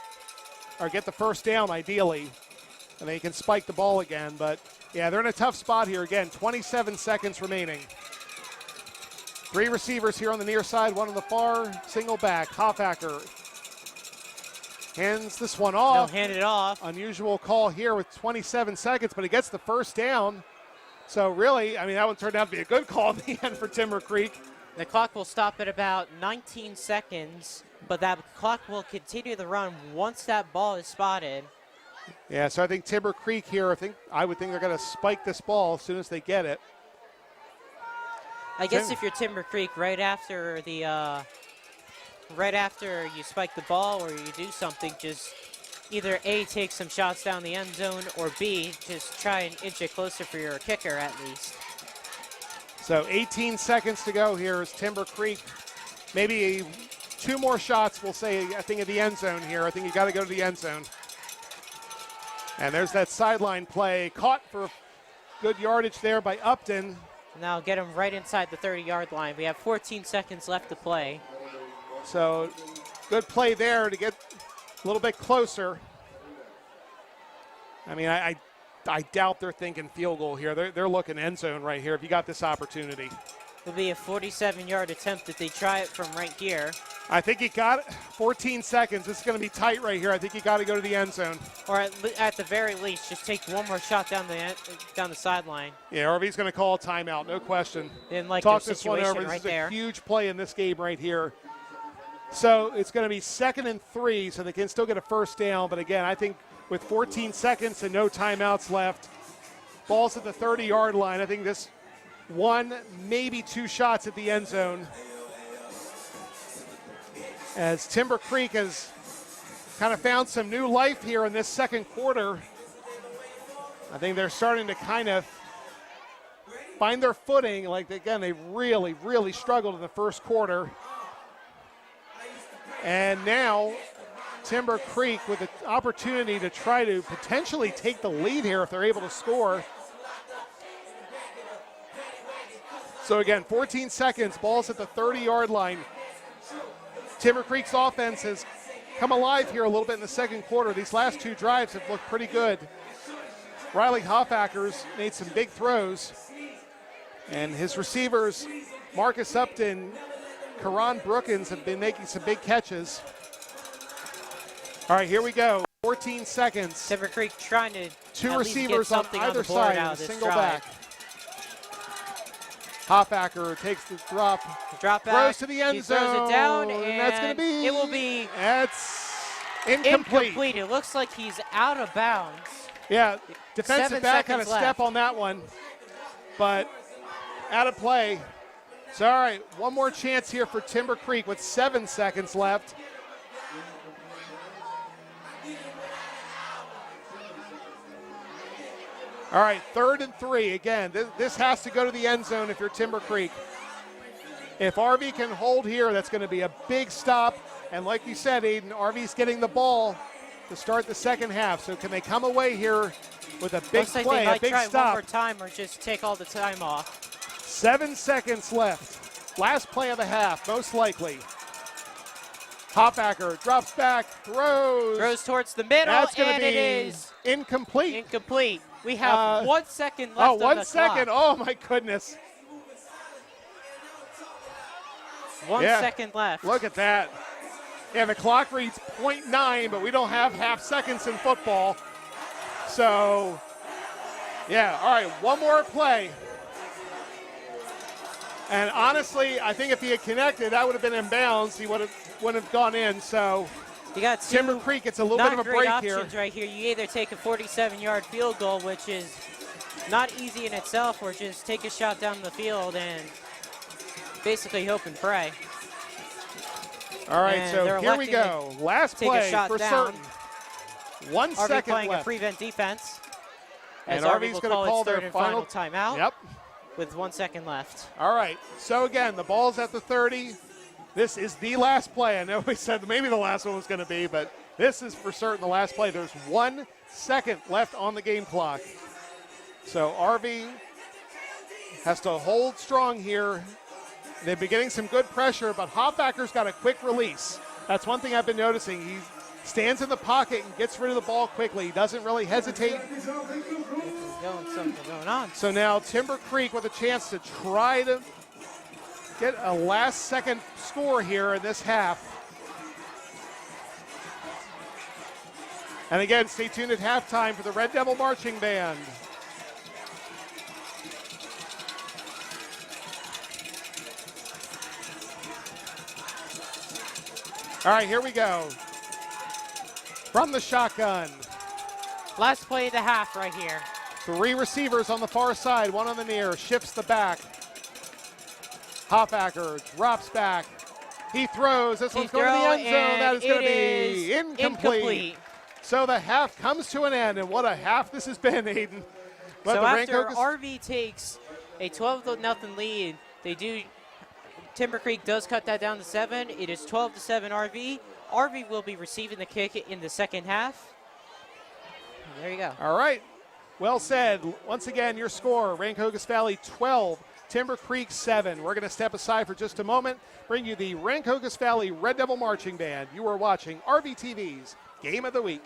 or get the first down ideally, and then you can spike the ball again. But, yeah, they're in a tough spot here. Again, 27 seconds remaining. 3 receivers here on the near side, 1 on the far, single back. Hoffacker hands this one off. They'll hand it off. Unusual call here with 27 seconds, but he gets the first down. So really, I mean, that one turned out to be a good call in the end for Timber Creek. The clock will stop at about 19 seconds, but that clock will continue the run once that ball is spotted. Yeah, so I think Timber Creek here, I would think they're going to spike this ball as soon as they get it. I guess if you're Timber Creek, right after you spike the ball or you do something, just either A, take some shots down the end zone, or B, just try and inch it closer for your kicker at least. So 18 seconds to go here as Timber Creek. Maybe 2 more shots, we'll say, I think, at the end zone here. I think you got to go to the end zone. And there's that sideline play. Caught for good yardage there by Upton. Now get him right inside the 30-yard line. We have 14 seconds left to play. So good play there to get a little bit closer. I mean, I doubt they're thinking field goal here. They're looking end zone right here if you got this opportunity. It'll be a 47-yard attempt if they try it from right here. I think you got it. 14 seconds. This is going to be tight right here. I think you got to go to the end zone. Or at the very least, just take one more shot down the sideline. Yeah, RV's going to call a timeout, no question. Didn't like Talk their this one over. situation right This is there. a huge play in this game right here. So it's going to be 2nd and 3, so they can still get a first down. But again, I think with 14 seconds and no timeouts left, ball's at the 30-yard line. I think this 1, maybe 2 shots at the end zone. As Timber Creek has kind of found some new life here in this second quarter. I think they're starting to kind of find their footing. Like, again, they really, really struggled in the first quarter. And now Timber Creek with an opportunity to try to potentially take the lead here if they're able to score. So again, 14 seconds, ball's at the 30-yard line. Timber Creek's offense has come alive here a little bit in the second quarter. These last 2 drives have looked pretty good. Riley Hoffacker's made some big throws. And his receivers, Marcus Upton, Karan Brookins, have been making some big catches. All right, here we go. 14 seconds. Timber Creek trying to 2 receivers on either side of a single drive. back. Hoffacker takes the drop back, throws to the end he zone. Throws it down, and that's going to be. It will be. That's incomplete. It looks like he's out of bounds. Yeah, defensive 7 back had a seconds step left. on that one, but out of play. So, all right, one more chance here for Timber Creek with 7 seconds left. All right, 3rd and 3. Again, this has to go to the end zone if you're Timber Creek. If RV can hold here, that's going to be a big stop. And like you said, Aiden, RV's getting the ball to start the second half. So can they come away here with a big Looks like play, they might a big try stop? one more time or just take all the time off. 7 seconds left. Last play of the half, most likely. Hoffacker drops back, throws Towards the middle, That's going to and be it is incomplete. incomplete. We have 1 second left on the 1 second. clock. Oh, my goodness. 1 Yeah. second left. Look at that. Yeah, the clock reads 0.9, but we don't have half seconds in football. So, yeah, all right, one more play. And honestly, I think if he had connected, that would have been in bounds. He wouldn't have gone in. So You got Timber Creek gets a little bit of a break here. options right here. You either take a 47-yard field goal, which is not easy in itself, or just take a shot down the field and basically hope and pray. All right, And so here we go. Last take a play shot for down. certain. 1 RV second playing left. a prevent defense. As And RV's RV's will going to call its their third and final final timeout. Yep. With 1 second left. All right. So again, the ball's at the 30. This is the last play. I know we said maybe the last one was going to be, but this is for certain the last play. There's 1 second left on the game clock. So RV has to hold strong here. They've been getting some good pressure, but Hofbacker's got a quick release. That's one thing I've been noticing. He stands in the pocket and gets rid of the ball quickly. He doesn't really hesitate. Something going on. So now Timber Creek with a chance to try to get a last-second score here in this half. And again, stay tuned at halftime for the Red Devil Marching Band. All right, here we go. From the shotgun. Last play of the half right here. 3 receivers on the far side, 1 on the near, shifts the back. Hofbacker drops back. He throws. This one's going to the end zone. That is going to be incomplete. So the half comes to an end, and what a half this has been, Aiden. But so the after Rancocas RV takes a 12-0 lead, Timber Creek does cut that down to 7. It is 12-7 RV. RV will be receiving the kick in the second half. There you go. All right. Well said. Once again, your score, Rancocas Valley 12, Timber Creek 7. We're going to step aside for just a moment, bring you the Rancocas Valley Red Devil Marching Band. You are watching Rvtv's Game of the Week.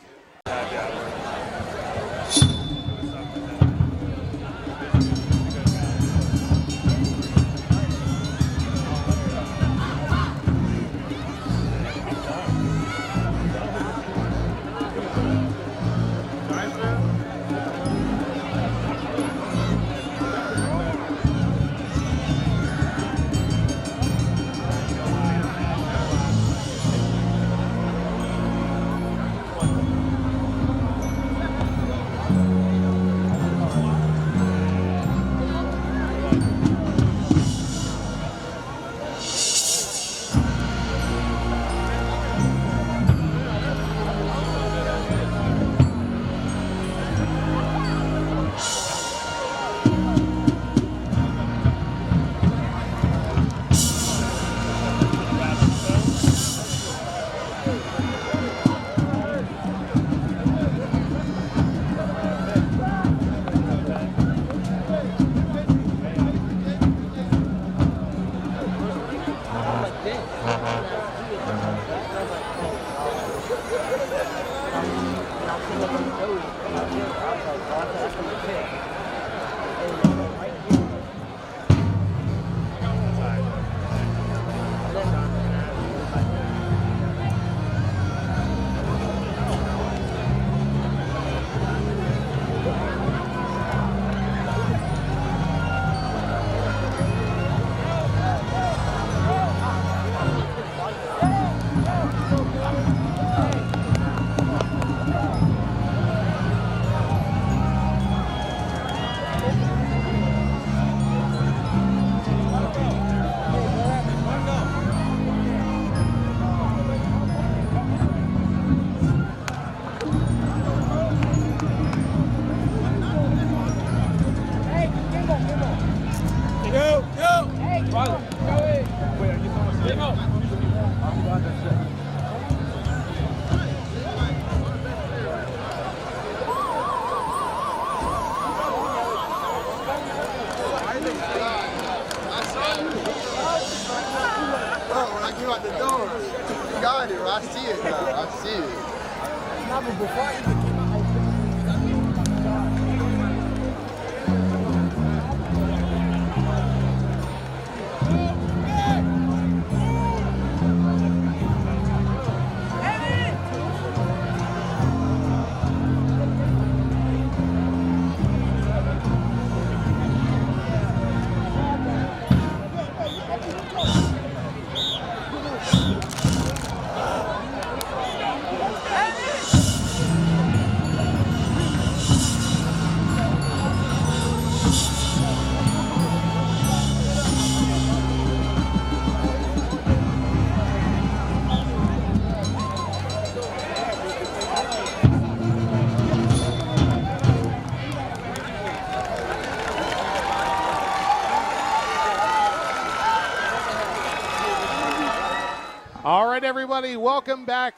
everybody. Welcome back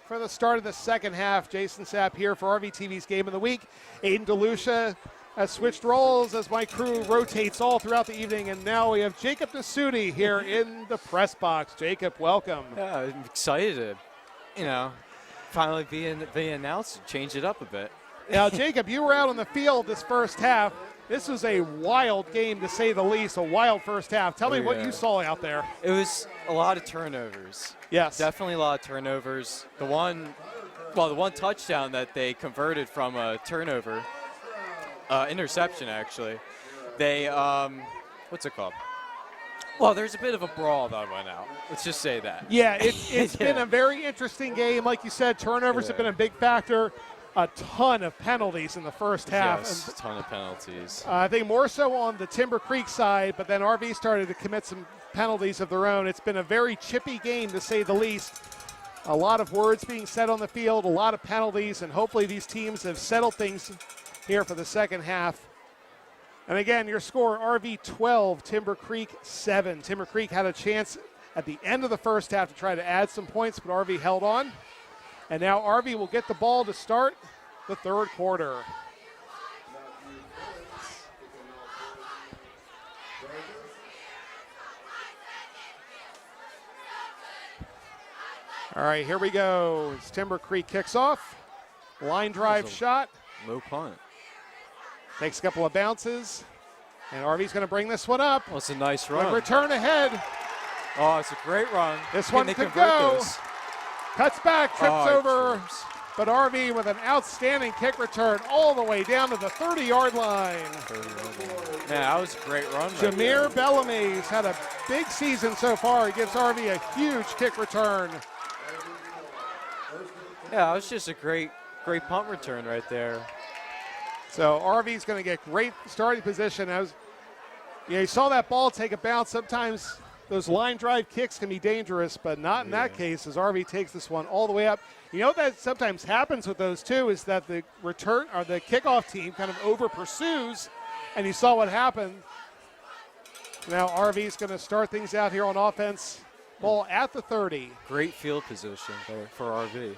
for the start of the second half. Jason Sapp here for Rvtv's Game of the Week. Aiden DeLucia has switched roles as my crew rotates all throughout the evening, and now we have Jacob Nasuti here in the press box. Jacob, welcome. Yeah, I'm excited to, finally be announced and change it up a bit. Now, Jacob, you were out on the field this first half. This was a wild game, to say the least, a wild first half. Tell me what you saw out there. It was a lot of turnovers. Yes. Definitely a lot of turnovers. The one touchdown that they converted from a turnover, interception actually, they, what's it called? Well, there's a bit of a brawl that went out. Let's just say that. Yeah, it's been a very interesting game. Like you said, turnovers have been a big factor. A ton of penalties in the first half. Yes, a ton of penalties. I think more so on the Timber Creek side, but then RV started to commit some penalties of their own. It's been a very chippy game, to say the least. A lot of words being said on the field, a lot of penalties, and hopefully these teams have settled things here for the second half. And again, your score, RV 12, Timber Creek 7. Timber Creek had a chance at the end of the first half to try to add some points, but RV held on. And now RV will get the ball to start the third quarter. All right, here we go. As Timber Creek kicks off. Line drive shot. Low punt. Takes a couple of bounces. And RV's going to bring this one up. Well, it's a nice run. Good return ahead. Oh, it's a great run. This one could go. Cuts back, trips over, but RV with an outstanding kick return all the way down to the 30-yard line. Man, that was a great run. Jameer Bellamy's had a big season so far. He gives RV a huge kick return. Yeah, it was just a great punt return right there. So RV's going to get great starting position. You saw that ball take a bounce. Sometimes those line drive kicks can be dangerous, but not in that case, as RV takes this one all the way up. You know that sometimes happens with those too, is that the return or the kickoff team kind of over pursues, and you saw what happened. Now RV's going to start things out here on offense. Ball at the 30. Great field position there for RV.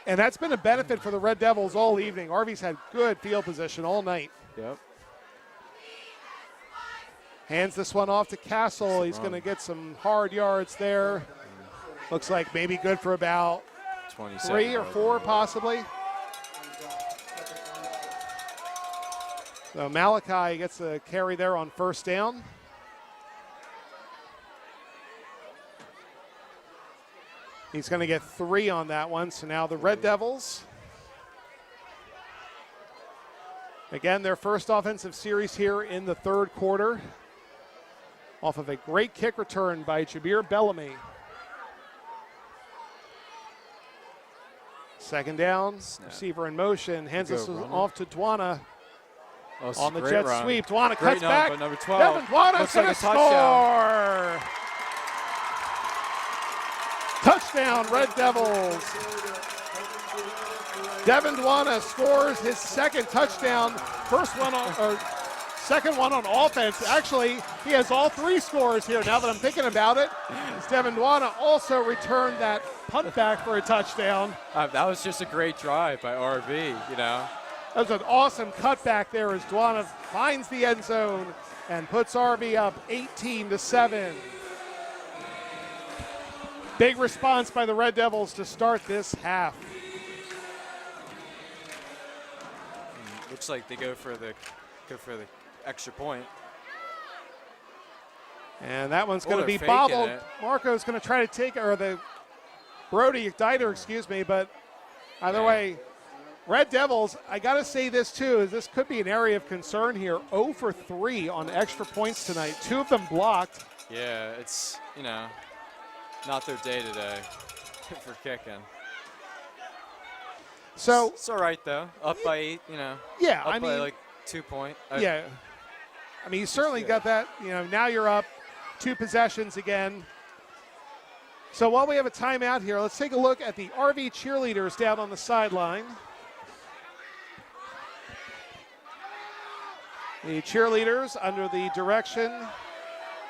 And that's been a benefit for the Red Devils all evening. RV's had good field position all night. Yep. Hands this one off to Castle. He's going to get some hard yards there. Looks like maybe good for about 3 or 4 possibly. So Malachi gets a carry there on first down. He's going to get 3 on that one. So now the Red Devils, again, their first offensive series here in the third quarter, off of a great kick return by Jameer Bellamy. Second down, receiver in motion, hands this off to Dwana. On the jet sweep, Dwana cuts back. Number 12. Devin Dwana's going to score. Touchdown, Red Devils. Devin Dwana scores his second touchdown. Second one on offense. Actually, he has all 3 scores here now that I'm thinking about it. As Devin Dwana also returned that punt back for a touchdown. That was just a great drive by RV, That was an awesome cutback there as Dwana finds the end zone and puts RV up 18-7. Big response by the Red Devils to start this half. Looks like they go for the extra point. And that one's going to be bobbled. Marco's going to try to take it, or the Brody Dieter, excuse me, but either way, Red Devils, I got to say this too, is this could be an area of concern here. 0 for 3 on extra points tonight. 2 of them blocked. Yeah, it's, not their day today for kicking. So it's all right though. Up by 8, Yeah, up by like 2 points. Yeah. I mean, you certainly got that. Now you're up 2 possessions again. So while we have a timeout here, let's take a look at the RV cheerleaders down on the sideline. The cheerleaders under the direction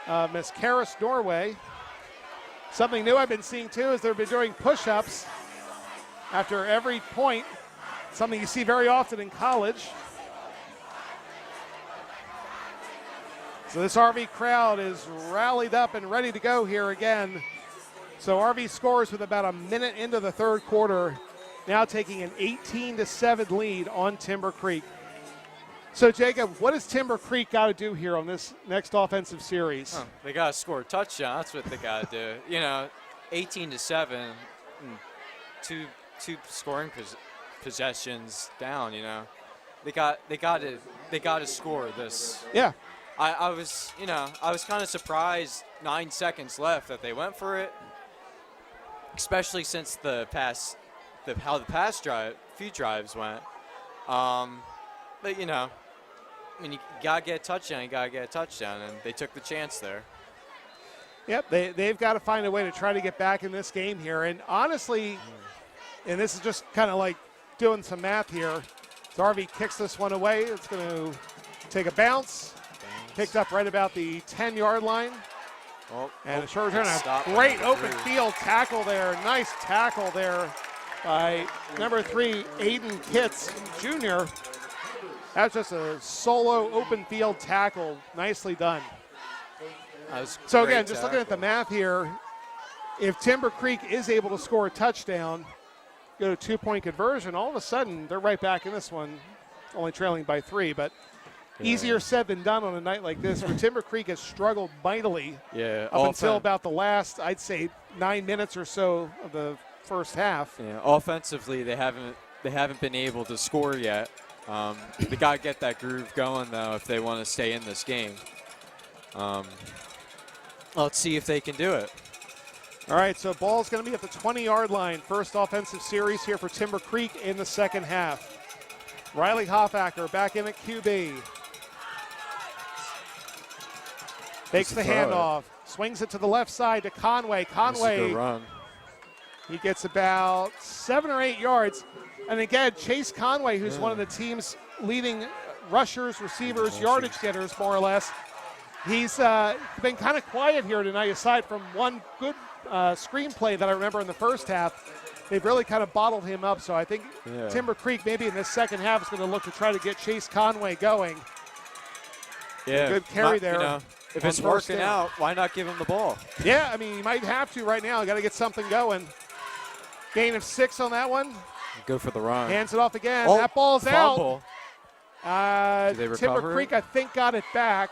of Miss Karis Norway. Something new I've been seeing too is they've been doing push-ups after every point, something you see very often in college. So this RV crowd is rallied up and ready to go here again. So RV scores with about a minute into the third quarter, now taking an 18-7 lead on Timber Creek. So Jacob, what does Timber Creek got to do here on this next offensive series? They got to score a touchdown. That's what they got to do. 18-7, two scoring possessions down. They got to score this. Yeah. I was kind of surprised 9 seconds left that they went for it, especially since how the few drives went. But when you gotta get a touchdown, and they took the chance there. Yep, they've got to find a way to try to get back in this game here. And honestly, and this is just kind of like doing some math here. So RV kicks this one away. It's going to take a bounce. Picked up right about the 10-yard line. And a short return. A great open field tackle there. Nice tackle there by number 3, Aiden Kitts Jr. That's just a solo open field tackle. Nicely done. So again, just looking at the math here, if Timber Creek is able to score a touchdown, go to 2-point conversion, all of a sudden they're right back in this one, only trailing by 3. But easier said than done on a night like this, where Timber Creek has struggled mightily up until about the last, I'd say, 9 minutes or so of the first half. Yeah, offensively, they haven't been able to score yet. They got to get that groove going, though, if they want to stay in this game. Let's see if they can do it. All right, so ball's going to be at the 20-yard line. First offensive series here for Timber Creek in the second half. Riley Hoffacker back in at QB. Takes the handoff, swings it to the left side to Conway. Conway, run. He gets about 7 or 8 yards. And again, Chase Conway, who's one of the team's leading rushers, receivers, yardage getters, more or less. He's been kind of quiet here tonight, aside from one good screenplay that I remember in the first half. They've really kind of bottled him up, so I think Timber Creek maybe in this second half is going to look to try to get Chase Conway going. Yeah, good carry there. If it's working out, why not give him the ball? Yeah, I mean, you might have to right now. Got to get something going. Gain of 6 on that one. Go for the run. Hands it off again. That ball's fumble. Out. Timber Creek, I think, got it back.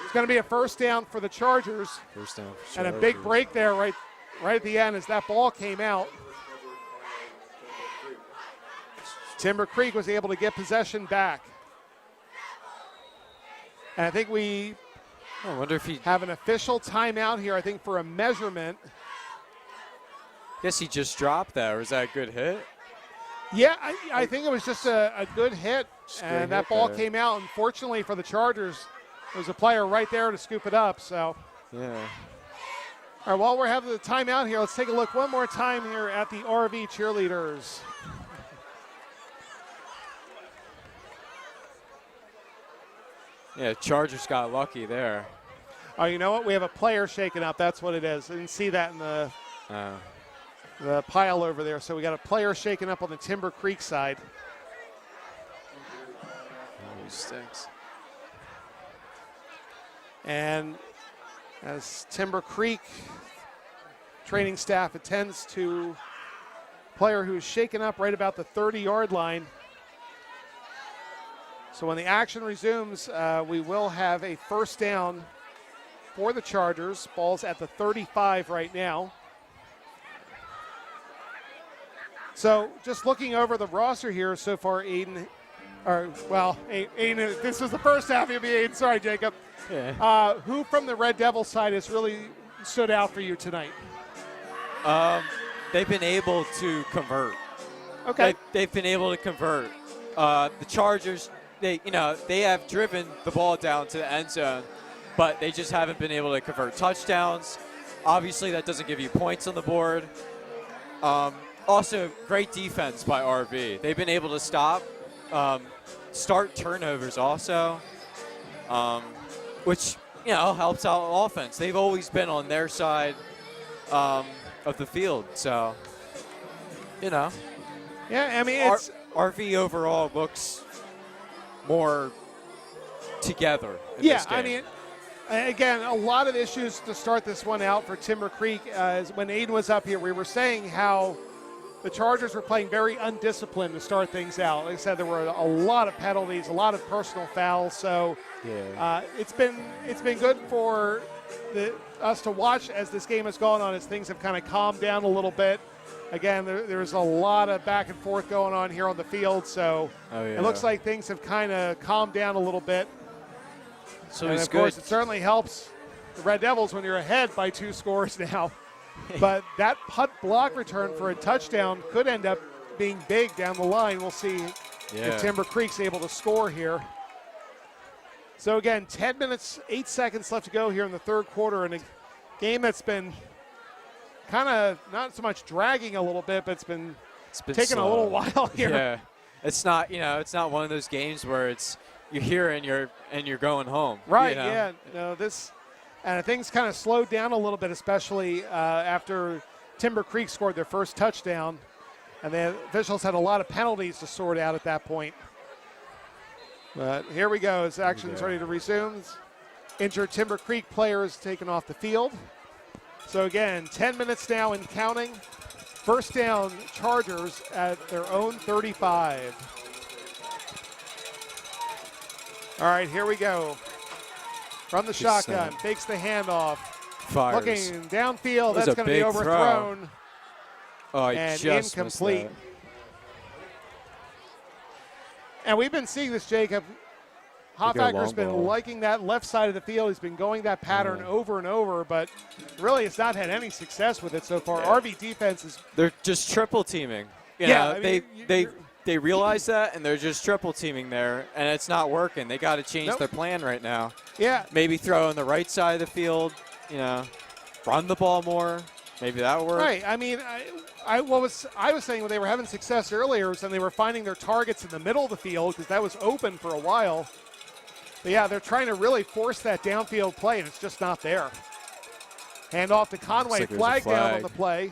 It's going to be a first down for the Chargers. First down for Chargers. And a big break there right at the end as that ball came out. Timber Creek was able to get possession back. And I think I wonder if he have an official timeout here, I think, for a measurement. Guess he just dropped that, or is that a good hit? Yeah, I think it was just a good hit, and that ball came out. Unfortunately for the Chargers, there was a player right there to scoop it up. So, yeah. All right, while we're having the timeout here, let's take a look one more time here at the RV cheerleaders. Yeah, Chargers got lucky there. Oh, you know what? We have a player shaking up. That's what it is. I didn't see that in the pile over there. So we got a player shaking up on the Timber Creek side. Oh, he stinks. And as Timber Creek training staff attends to a player who's shaken up right about the 30-yard line. So when the action resumes, we will have a first down for the Chargers. Ball's at the 35 right now. So just looking over the roster here so far, Aiden, Aiden, this was the first half. You'll be Aiden. Sorry, Jacob. Yeah. Who from the Red Devil side has really stood out for you tonight? They've been able to convert. Okay. They've been able to convert. The Chargers, they have driven the ball down to the end zone, but they just haven't been able to convert touchdowns. Obviously, that doesn't give you points on the board. Also, great defense by RV. They've been able to start turnovers also, which helps out offense. They've always been on their side of the field. So, you know, Yeah, I mean, it's RV overall looks more together in yeah. this game. I mean, again, a lot of issues to start this one out for Timber Creek. When Aiden was up here, we were saying how the Chargers were playing very undisciplined to start things out. Like I said, there were a lot of penalties, a lot of personal fouls. So it's been good for us to watch as this game has gone on, as things have kind of calmed down a little bit. Again, there's a lot of back and forth going on here on the field, so it looks like things have kind of calmed down a little bit. So and of course, it certainly helps the Red Devils when you're ahead by 2 scores now. But that punt block return for a touchdown could end up being big down the line. We'll see if Timber Creek's able to score here. So again, 10 minutes, 8 seconds left to go here in the third quarter in a game that's been kind of not so much dragging a little bit, but it's been taking slow. a little while here. Yeah, it's not, it's not one of those games where you're here and you're going home. Right. Yeah. No, things kind of slowed down a little bit, especially after Timber Creek scored their first touchdown, and the officials had a lot of penalties to sort out at that point. But here we go. As action's ready to resume. Injured Timber Creek players taken off the field. So again, 10 minutes now and counting. First down, Chargers at their own 35. All right, here we go. From the shotgun, fakes the handoff. Fires. Looking downfield, That was that's going to be overthrown. Oh, and just incomplete. And we've been seeing this, Jacob. Hoffacker's been liking that left side of the field. He's been going that pattern over and over, but really has not had any success with it so far. RV defense is... They're just triple teaming. They realize that, and they're just triple teaming there, and it's not working. They got to change their plan right now. Yeah. Maybe throw on the right side of the field, run the ball more. Maybe that would work. Right. I mean, I was saying when they were having success earlier was when they were finding their targets in the middle of the field because that was open for a while. But yeah, they're trying to really force that downfield play, and it's just not there. Hand off to Conway, flag down on the play.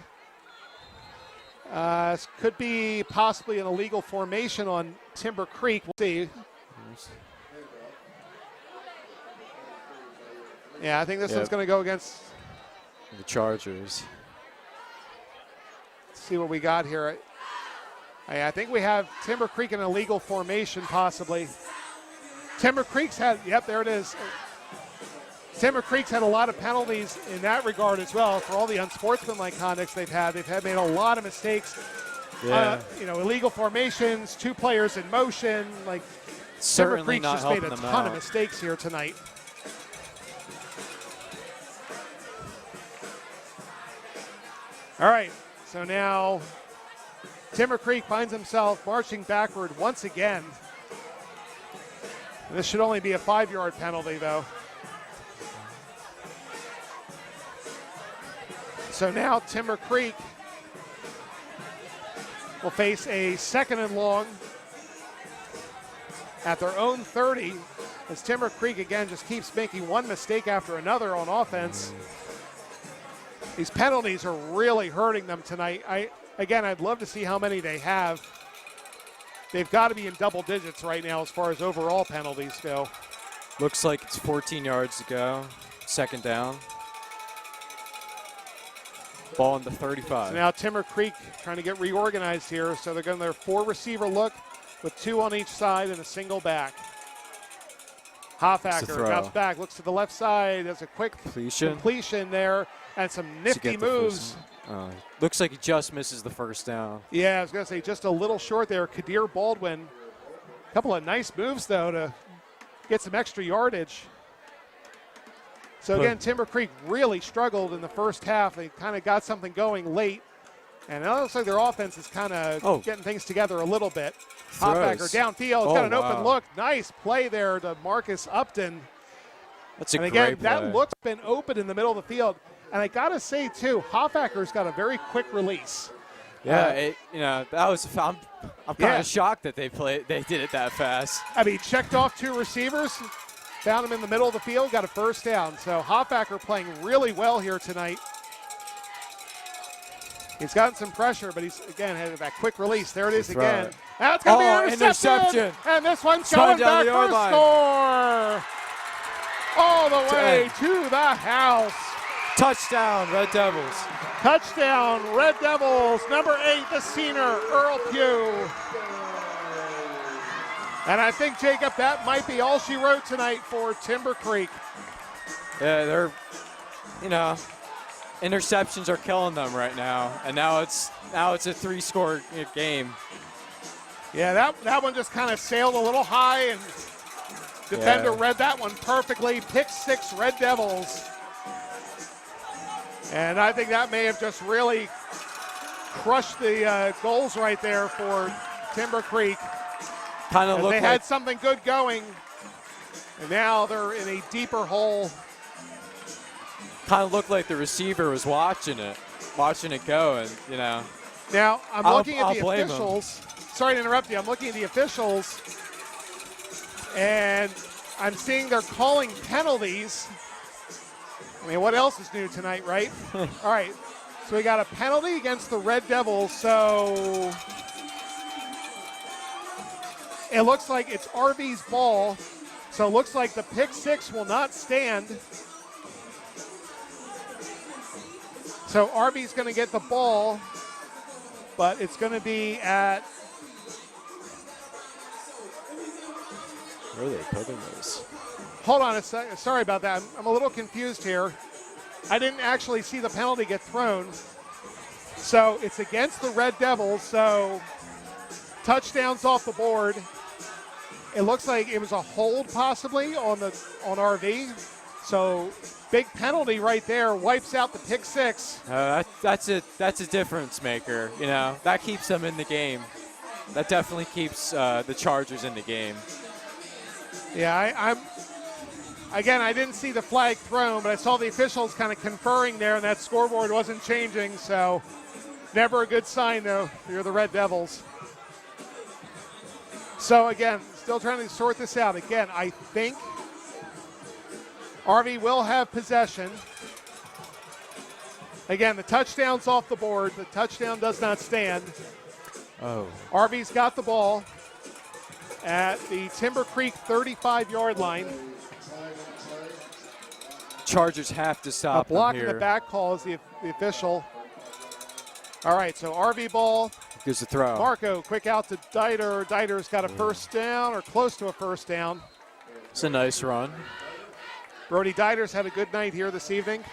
Could be possibly an illegal formation on Timber Creek. We'll see. Yeah, I think this one's going to go against the Chargers. Let's see what we got here. I think we have Timber Creek in illegal formation, possibly. Timber Creek's had, there it is. Timber Creek's had a lot of penalties in that regard as well for all the unsportsmanlike conducts they've had. They've made a lot of mistakes. Yeah. Illegal formations, 2 players in motion. Certainly Timber Creek's not just made a helping ton them of mistakes here tonight. All right, so now Timber Creek finds himself marching backward once again. This should only be a 5-yard penalty, though. So now Timber Creek will face a 2nd and long at their own 30, as Timber Creek again just keeps making one mistake after another on offense. These penalties are really hurting them tonight. I'd love to see how many they have. They've got to be in double digits right now as far as overall penalties go. Looks like it's 14 yards to go. 2nd down. Ball in the 35. So now Timber Creek trying to get reorganized here. So they're going their 4-receiver look with 2 on each side and a single back. Hoffacker drops back, looks to the left side, has a quick completion there, and some nifty moves. Looks like he just misses the 1st down. Yeah, I was going to say just a little short there. Kadir Baldwin. A couple of nice moves, though, to get some extra yardage. So, again, Timber Creek really struggled in the first half. They kind of got something going late. And it looks like their offense is kind of getting things together a little bit. Hoffacker downfield, got an open look. Nice play there to Marcus Upton. That's a great play. That look's been open in the middle of the field. And I got to say, too, Hoffacker's got a very quick release. Yeah, that was. I'm kind of shocked that they did it that fast. I mean, checked off 2 receivers, found him in the middle of the field, got a 1st down. So Hoffacker playing really well here tonight. He's gotten some pressure, but he's, again, had that quick release. There it is Throw again. it. That's going to Oh, be intercepted. interception. And this one's Going going down back the for a yard score. All the way end. to the house. Touchdown, Red Devils. Touchdown, Red Devils. Number 8, the senior, Earl Pugh. And I think, Jacob, that might be all she wrote tonight for Timber Creek. Yeah, they're, interceptions are killing them right now, and now it's a 3-score game. Yeah, that one just kind of sailed a little high, and defender Yeah. read that one perfectly. Pick 6, Red Devils. And I think that may have just really crushed the goals right there for Timber Creek. Kind of As looked they like had something good going, and now they're in a deeper hole. the receiver was watching it go, and Now, I'm I'll- looking at I'll the blame 'em. officials. Sorry to interrupt you. I'm looking at the officials, and I'm seeing they're calling penalties. I mean, what else is new tonight, right? All right. So we got a penalty against the Red Devils. So it looks like it's RV's ball. So it looks like the pick 6 will not stand. So RV's going to get the ball, but it's going to be at. where are they putting this? Hold on a second. Sorry about that. I'm a little confused here. I didn't actually see the penalty get thrown. So it's against the Red Devils. So touchdowns off the board. It looks like it was a hold possibly on RV. So big penalty right there. Wipes out the pick 6. That's a difference maker. That keeps them in the game. That definitely keeps the Chargers in the game. Yeah, Again, I didn't see the flag thrown, but I saw the officials kind of conferring there, and that scoreboard wasn't changing, so never a good sign, though. You're the Red Devils. So, again, still trying to sort this out. Again, I think RV will have possession. Again, the touchdown's off the board. The touchdown does not stand. Oh. RV's got the ball at the Timber Creek 35-yard line. Chargers have to stop A block them in here. the back call is the official. All right, so RV ball. Gives a throw. Marco, quick out to Dieter. Dieter's got a first down or close to a first down. It's a nice run. Brody Dieter's had a good night here this evening.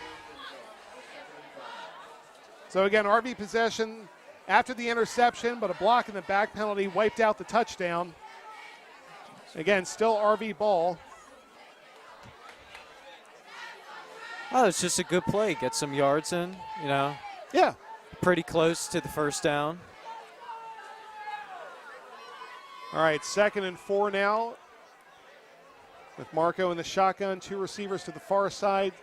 So again, RV possession after the interception, but a block in the back penalty wiped out the touchdown. Again, still RV ball. Oh, it's just a good play. Get some yards in, Yeah. Pretty close to the first down. All right, 2nd and 4 now. With Marco in the shotgun, 2 receivers to the far side.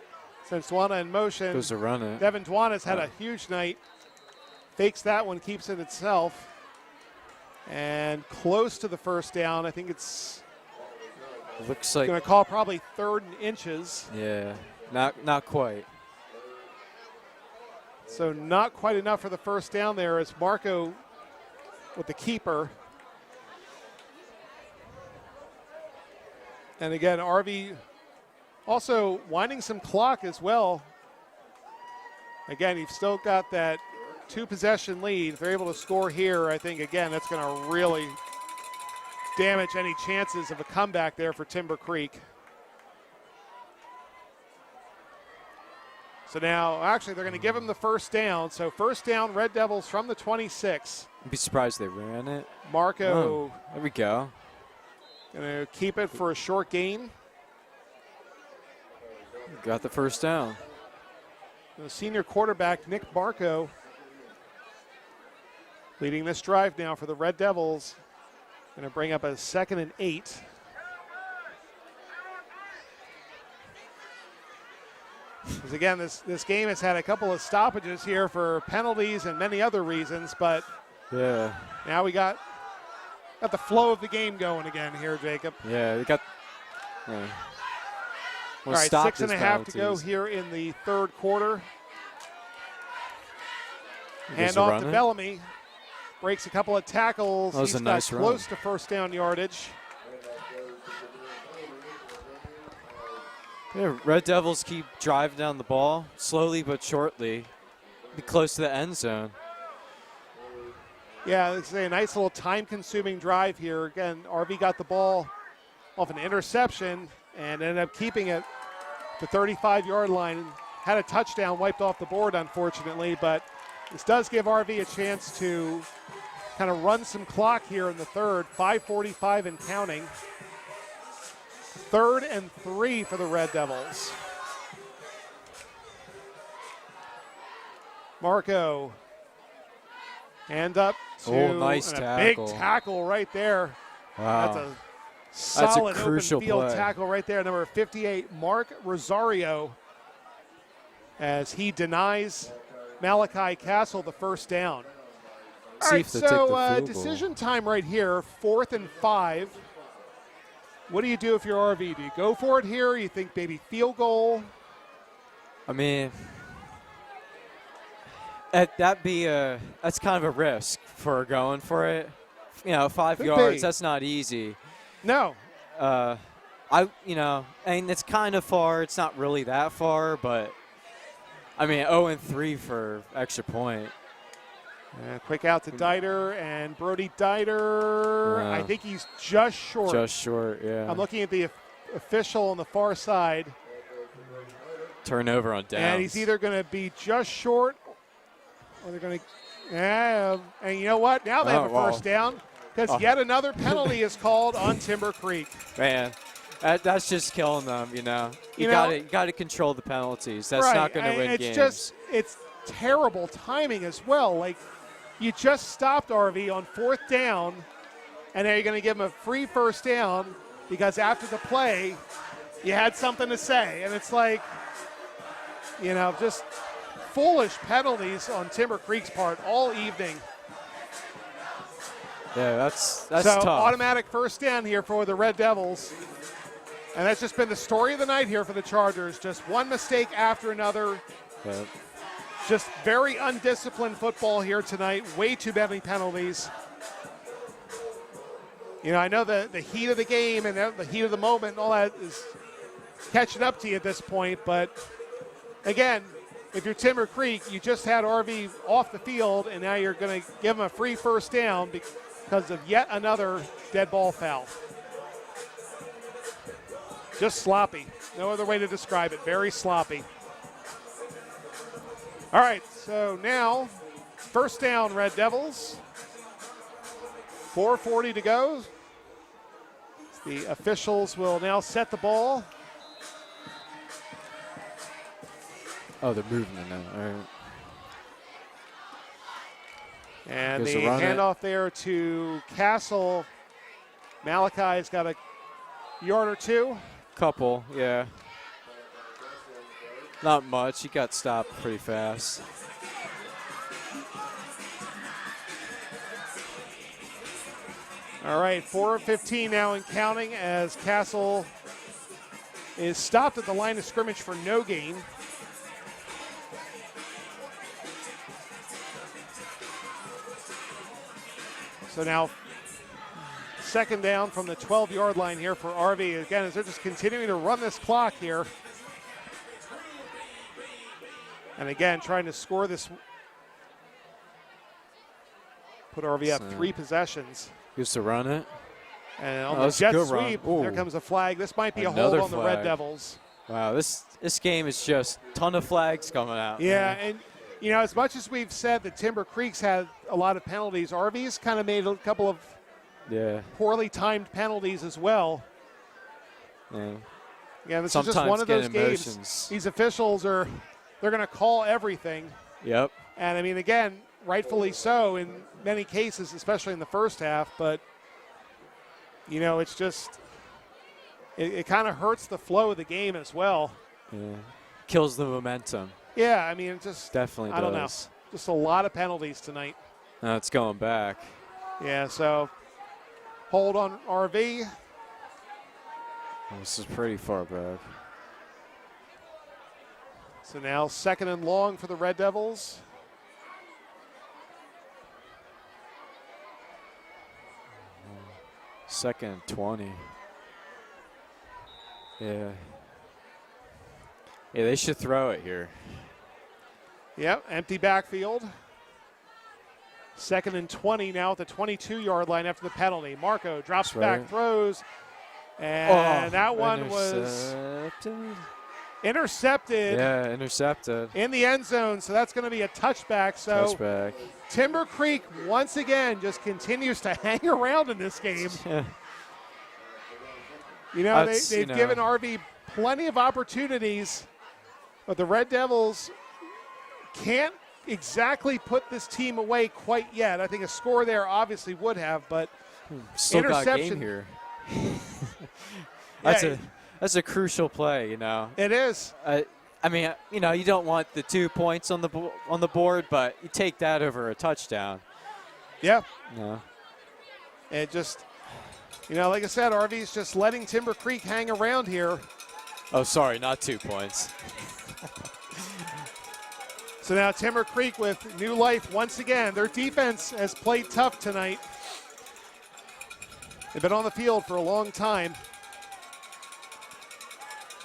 Since Dwana in motion. Goes to run it. Devin Dwana's had a huge night. Fakes that one, keeps it itself. And close to the first down. I think it's Looks like, going to call probably 3rd and inches. yeah, not quite. So not quite enough for the first down there as Marco with the keeper. And again, RV also winding some clock as well. Again, you've still got that 2-possession lead. If they're able to score here, I think, again, that's going to really damage any chances of a comeback there for Timber Creek. So now, actually, they're going to give them the first down. So first down, Red Devils from the 26. I'd be surprised they ran it. Marco Oh, there we go. going to keep it for a short gain. Got the first down. The senior quarterback, Nick Marco, leading this drive now for the Red Devils. Going to bring up a 2nd and 8. Because again, this game has had a couple of stoppages here for penalties and many other reasons, but Yeah. now we got the flow of the game going again here, Jacob. Yeah, they got. Yeah. All right, 6.5 to go here in the 3rd quarter. Hand off to Bellamy. Breaks a couple of tackles. That was He's a nice got run. close to first down yardage. Yeah, Red Devils keep driving down the ball slowly but surely. Be close to the end zone. Yeah, it's a nice little time-consuming drive here. Again, RV got the ball off an interception and ended up keeping it the 35-yard line. Had a touchdown wiped off the board, unfortunately, but this does give RV a chance to kind of run some clock here in the third. 5:45 and counting. 3rd and 3 for the Red Devils. Marco. Hand up to nice and a tackle. big tackle right there. Wow. That's a solid open crucial field play. tackle right there. Number 58, Mark Rosario, as he denies Malachi Castle the first down. All See right, if they take the so field goal. decision time right here, 4th and 5. What do you do if you're RV? Do you go for it here? You think maybe field goal? I mean, that's kind of a risk for going for it. 5 Could yards, be. that's not easy. No. And it's kind of far. It's not really that far, but I mean, 0-3 for extra point. Quick out to Dieter and Brody Dieter. Yeah. I think he's just short. Just short, yeah. I'm looking at the official on the far side. Turnover on downs. And he's either going to be just short or they're going to. Yeah, and you know what? Now they have a first down because yet another penalty is called on Timber Creek. Man, that's just killing them, You got to control the penalties. That's right. not going to win games. It's terrible timing as well. Like, you just stopped RV on 4th down, and now you're going to give him a free first down because after the play, you had something to say. And it's like, just foolish penalties on Timber Creek's part all evening. Yeah, that's so tough. Automatic first down here for the Red Devils. And that's just been the story of the night here for the Chargers. Just one mistake after another. Yeah. Just very undisciplined football here tonight. Way too many penalties. I know the heat of the game and the heat of the moment and all that is catching up to you at this point. But, again, if you're Timber Creek, you just had RV off the field, and now you're going to give them a free first down because of yet another dead ball foul. Just sloppy. No other way to describe it. Very sloppy. All right, so now first down, Red Devils. 4:40 to go. The officials will now set the ball. Oh, they're moving it now. All right. And Goes the to run it. handoff there to Castle. Malachi's got a yard or two. Couple, yeah. Not much. He got stopped pretty fast. All right, 4:15 now and counting as Castle is stopped at the line of scrimmage for no gain. So now second down from the 12-yard line here for RV. Again, as they're just continuing to run this clock here. And again, trying to score this. Put RV up 3 possessions. Used to run it. And on the that's a jet good sweep, run. there comes a flag. This might be Another a hold on the Red flag. Devils. Wow, this game is just a ton of flags coming out. Yeah, man. and as much as we've said that Timber Creek's had a lot of penalties, RV's kind of made a couple of poorly timed penalties as well. Yeah. Yeah, this Sometimes is just one of those get games. emotions. These officials they're going to call everything. Yep. And I mean, again, rightfully so in many cases, especially in the first half. But, it's just, it kind of hurts the flow of the game as well. Yeah. Kills the momentum. Yeah, I mean, it just, Definitely I don't know. does. Just a lot of penalties tonight. Now it's going back. Yeah, so hold on RV. This is pretty far back. So now second and long for the Red Devils. 2nd and 20. Yeah. Yeah, they should throw it here. Yep, empty backfield. 2nd and 20 now at the 22-yard line after the penalty. Marco drops back, throws, and that one was intercepted. Yeah, intercepted. In the end zone, so that's going to be a touchback. So Touchback. Timber Creek once again just continues to hang around in this game. Yeah. You know, they've given RV plenty of opportunities, but the Red Devils can't exactly put this team away quite yet. I think a score there obviously would have, but Still got interception game here. Yeah, That's a crucial play, you know. it is. I mean, you know, you don't want the 2 points on the board, but you take that over a touchdown. Yeah. No. And just, you know, like I said, RV's just letting Timber Creek hang around here. Oh, sorry, not 2 points. So now Timber Creek with new life once again. Their defense has played tough tonight. They've been on the field for a long time.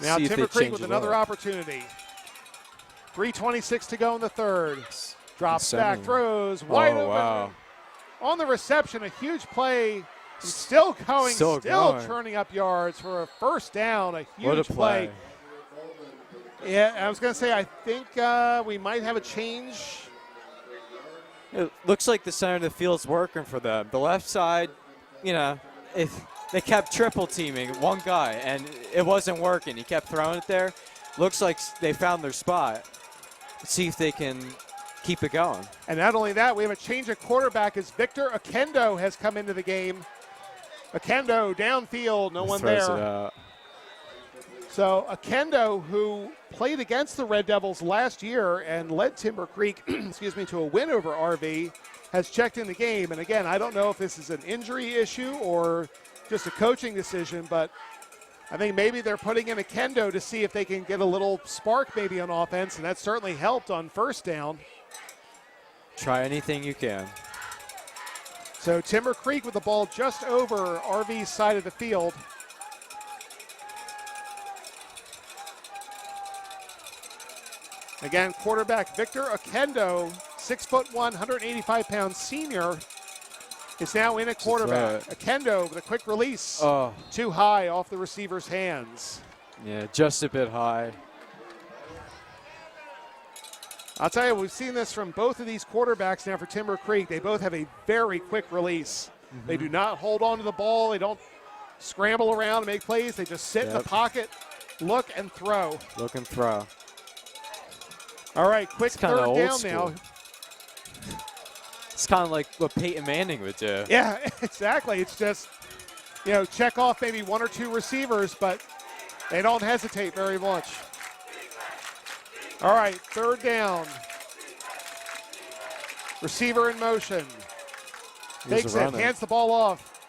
Now Timber Creek with another opportunity. 3:26 to go in the third. Drops back, throws, wide open. Wow. On the reception, a huge play. Still going, still turning up yards for a first down. A huge What a play. Yeah, I was going to say, I think we might have a change. It looks like the center of the field's working for them. The left side, you know, if they kept triple teaming one guy, and it wasn't working. He kept throwing it there. Looks like they found their spot. Let's see if they can keep it going. And not only that, we have a change of quarterback as Victor Akendo has come into the game. Akendo downfield, no one Throws there. it out. So Akendo, who played against the Red Devils last year and led Timber Creek, excuse me, to a win over RV, has checked in the game. And again, I don't know if this is an injury issue or just a coaching decision, but I think maybe they're putting in Akendo to see if they can get a little spark maybe on offense, and that certainly helped on first down. Try anything you can. So Timber Creek with the ball just over RV's side of the field. Again, quarterback Victor Akendo, 6'1", 185-pound senior, is now in at quarterback. Akendo with a quick release. Oh. Too high off the receiver's hands. Yeah, just a bit high. I'll tell you, we've seen this from both of these quarterbacks now for Timber Creek. They both have a very quick release. Mm-hmm. They do not hold on to the ball. They don't scramble around and make plays. They just sit in the pocket, look, and throw. Look and throw. All right, quick third down now. It's kind of like what Peyton Manning would do. Yeah, exactly. It's just, you know, check off maybe one or two receivers, but they don't hesitate very much. All right, third down. Receiver in motion. Takes it, hands the ball off.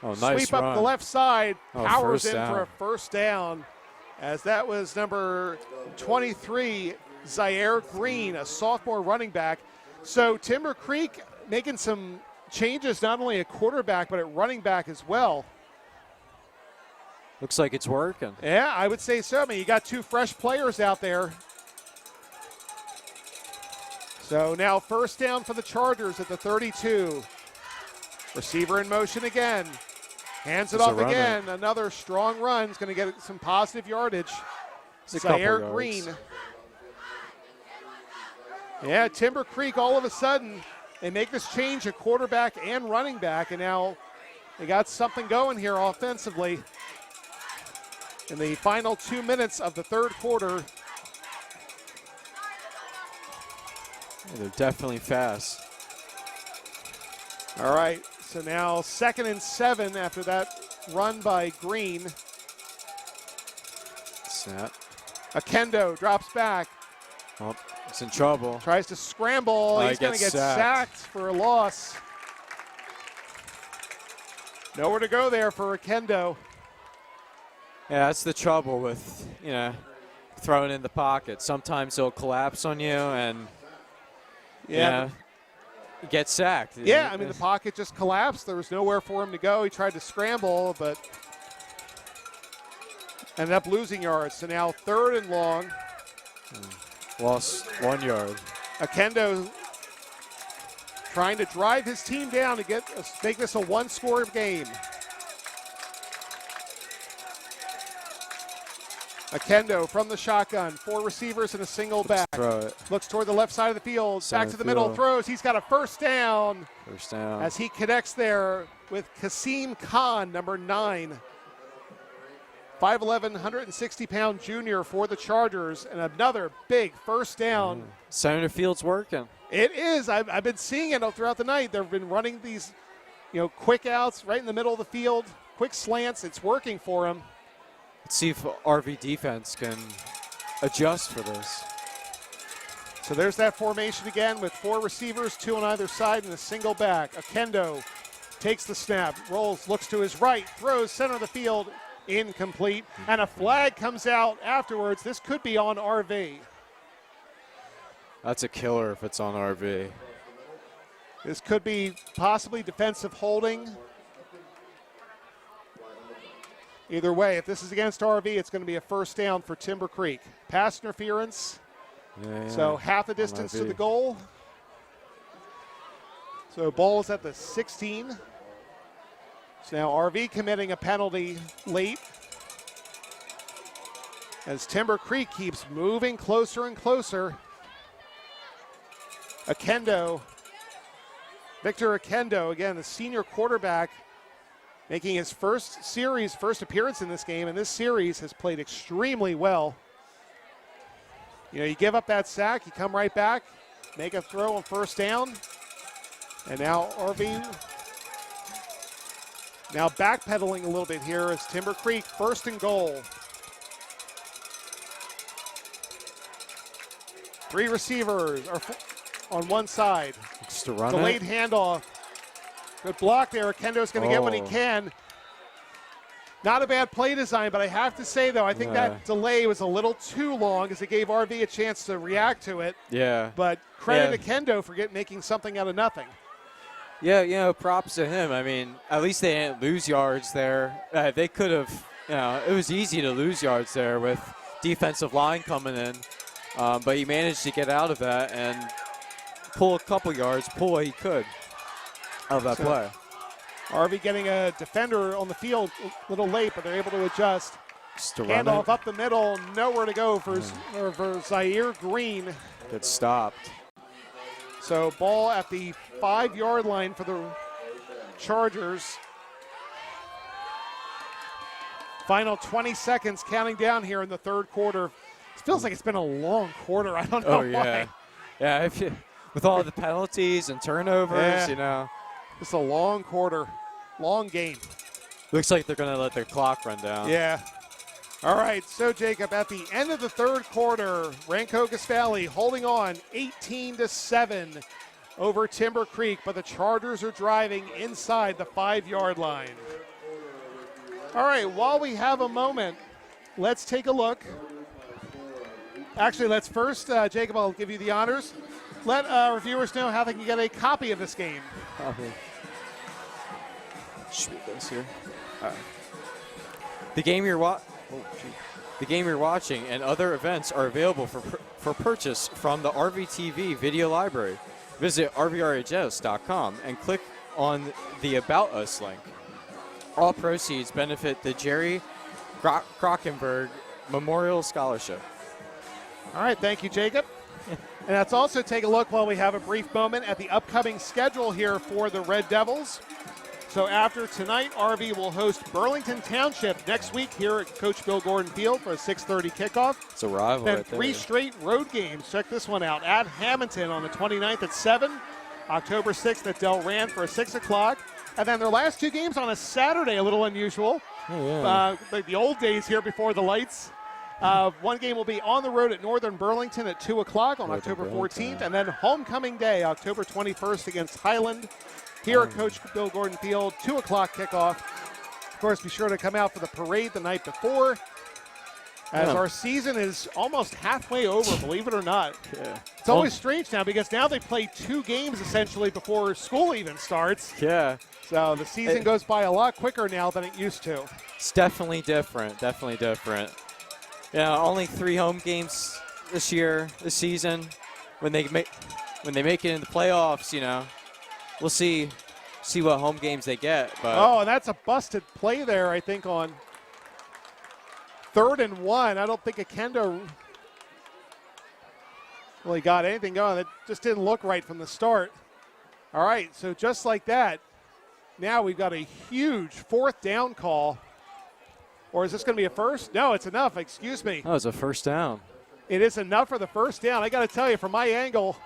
Oh, nice Sweep up the left side, powers in down. for a first down, as that was number 23, Zaire Green, a sophomore running back. So Timber Creek making some changes, not only at quarterback, but at running back as well. Looks like it's working. Yeah, I would say so. I mean, you got two fresh players out there. So now first down for the Chargers at the 32. Receiver in motion again. Hands it off again. Another strong run. Is going to get some positive yardage. Zaire Green. Yeah, Timber Creek all of a sudden, they make this change at quarterback and running back, and now they got something going here offensively. In the final 2 minutes of the third quarter. Yeah, they're definitely fast. All right, so now 2nd and 7 after that run by Green. Snap. Akendo drops back. Oh, it's in trouble. Tries to scramble. He's going to get sacked for a loss. Nowhere to go there for Akendo. Yeah, that's the trouble with, you know, throwing in the pocket. Sometimes he'll collapse on you, and yeah. get sacked. Yeah, I mean, the pocket just collapsed. There was nowhere for him to go. He tried to scramble, but ended up losing yards. So now 3rd and long. Lost 1 yard. Akendo trying to drive his team down to make this a one-score game. Akendo from the shotgun, 4 receivers and a single back. Throw it. Looks toward the left side of the field, back to the middle, field. throws. He's got a first down. First down. As he connects there with Kasim Khan, number 9. 5'11", 160-pound junior for the Chargers, and another big first down. Center field's working. It is. I've been seeing it throughout the night. They've been running these, quick outs right in the middle of the field, quick slants. It's working for him. Let's see if RV defense can adjust for this. So there's that formation again with 4 receivers, 2 on either side, and a single back. Akendo takes the snap, rolls, looks to his right, throws center of the field, incomplete, and a flag comes out afterwards. This could be on RV. That's a killer if it's on RV. This could be possibly defensive holding. Either way, if this is against RV, it's going to be a first down for Timber Creek. Pass interference. Yeah. So half the distance to the goal. So ball is at the 16. So now RV committing a penalty late. As Timber Creek keeps moving closer and closer. Akendo, Victor Akendo, again, the senior quarterback, making his first appearance in this game, and this series has played extremely well. You give up that sack, you come right back, make a throw on first down, and now RV now backpedaling a little bit here as Timber Creek 1st and goal. 3 receivers are on one side. Looks to run Delayed it. handoff. Good block there. Akendo's going to get what he can. Not a bad play design, but I have to say, though, I think that delay was a little too long as it gave RV a chance to react to it. Yeah. But credit Akendo for making something out of nothing. Yeah, props to him. I mean, at least they didn't lose yards there. They could have, it was easy to lose yards there with defensive line coming in. But he managed to get out of that and pull a couple yards, pull what he could out of that play. RV getting a defender on the field a little late, but they're able to adjust. Handoff up the middle, nowhere to go for Zaire Green. Gets stopped. So ball at the 5-yard line for the Chargers. Final 20 seconds counting down here in the 3rd quarter. It feels like it's been a long quarter. I don't know why. Yeah, with all the penalties and turnovers, It's a long quarter, long game. Looks like they're going to let their clock run down. Yeah. All right, so Jacob, at the end of the 3rd quarter, Rancocas Valley holding on 18-7 over Timber Creek, but the Chargers are driving inside the 5-yard line. All right, while we have a moment, let's take a look. Actually, let's first, Jacob, I'll give you the honors. Let our viewers know how they can get a copy of this game. Should be this here. The game you're watching and other events are available for purchase from the Rvtv video library. Visit rvrhs.com and click on the About Us link. All proceeds benefit the Jerry Krockenberg Memorial Scholarship. All right, thank you, Jacob. And let's also take a look while we have a brief moment at the upcoming schedule here for the Red Devils. So after tonight, RV will host Burlington Township next week here at Coach Bill Gordon Field for a 6:30 kickoff. It's a rival Then right there. 3 straight road games. Check this one out. At Hamilton on the 29th at 7, October 6th at Delran for a 6 o'clock. And then their last 2 games on a Saturday, a little unusual. Like the old days here before the lights. One game will be on the road at Northern Burlington at 2 o'clock on October 14th. And then homecoming day, October 21st against Highland here at Coach Bill Gordon Field, 2 o'clock kickoff. Of course, be sure to come out for the parade the night before, as our season is almost halfway over, believe it or not. Yeah. It's always strange now because now they play 2 games essentially before school even starts. Yeah. So the season goes by a lot quicker now than it used to. It's definitely different. Definitely different. Yeah, only 3 home games this season. When they make it in the playoffs, you know, we'll see what home games they get. But oh, and that's a busted play there, I think, on 3rd and 1. I don't think Akendo really got anything going. It just didn't look right from the start. All right, so just like that, now we've got a huge 4th down call. Or is this going to be a first? No, it's enough. Excuse me. that was a first down. It is enough for the first down. I got to tell you, from my angle,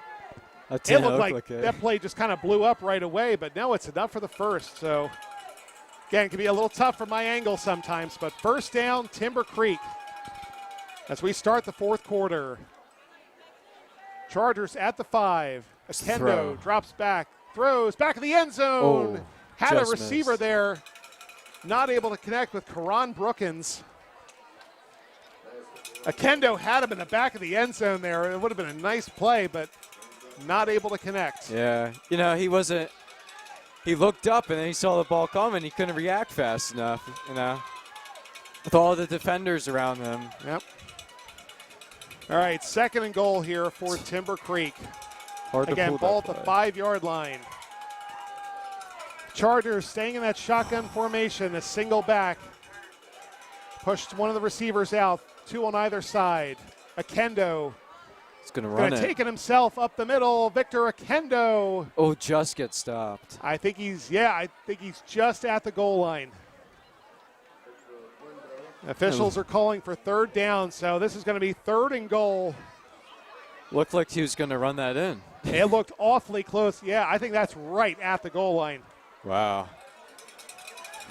That it didn't looked look like it. that play just kind of blew up right away. But no, it's enough for the first. So, again, it can be a little tough from my angle sometimes. But first down, Timber Creek, as we start the 4th quarter. Chargers at the 5. Akendo Throw. drops back, throws back in the end zone. Oh, Had a just receiver missed. there, not able to connect with Karan Brookins. Akendo had him in the back of the end zone there. It would have been a nice play, but not able to connect. Yeah, you know, he looked up and then he saw the ball coming. He couldn't react fast enough, you know, with all the defenders around him. Yep. All right, 2nd and goal here for Timber Creek. Hard to Again, pull ball that at the play. 5-yard line. Chargers staying in that shotgun formation, a single back. Pushed one of the receivers out, 2 on either side. Akendo He's going to going run to it. take it himself up the middle. Victor Akendo. Oh, just gets stopped. I think he's just at the goal line. Officials are calling for 3rd down, so this is going to be 3rd and goal. Looked like he was going to run that in. It looked awfully close. Yeah, I think that's right at the goal line. Wow.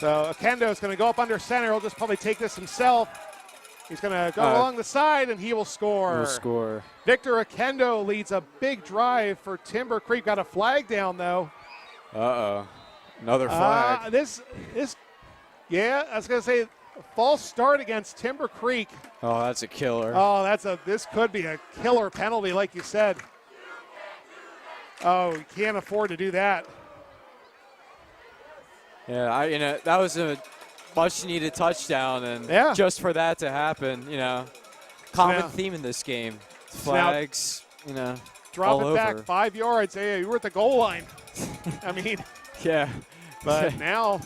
So Akendo is going to go up under center. He'll just probably take this himself. He's going to go along the side, and he will score. He'll score. Victor Akendo leads a big drive for Timber Creek. Got a flag down, though. Uh-oh. Another flag. Yeah, I was going to say, false start against Timber Creek. Oh, that's a killer. Oh, this could be a killer penalty, like you said. Oh, you can't afford to do that. Yeah, that was a much-needed touchdown, and just for that to happen, common theme in this game. Flags, Drop all it over. back 5 yards. Hey, you were at the goal line. I mean, yeah. but now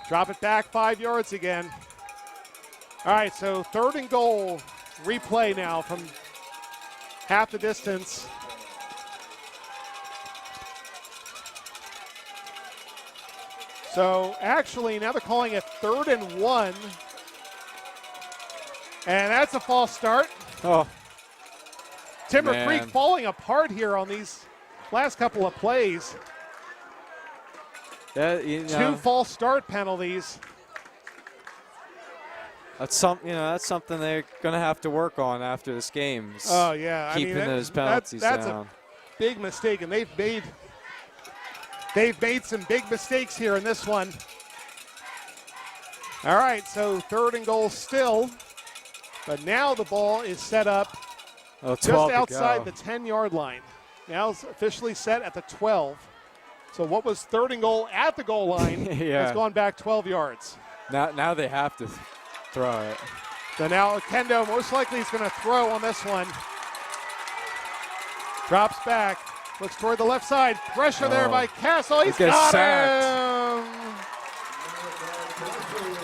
drop it back 5 yards again. All right, so 3rd and goal. Replay now from half the distance. So actually now they're calling it 3rd and 1. And that's a false start. Oh. Timber Man. Creek falling apart here on these last couple of plays. Yeah, 2 false start penalties. That's something they're gonna have to work on after this game. Oh yeah, keeping those penalties that's down. A big mistake, and they've made some big mistakes here in this one. All right, so 3rd and goal still, but now the ball is set up just outside the 10-yard line. Now it's officially set at the 12. So what was 3rd and goal at the goal line has gone back 12 yards. Now they have to throw it. So now Akendo most likely is going to throw on this one. Drops back, looks toward the left side. Pressure there by Castle. He's got him.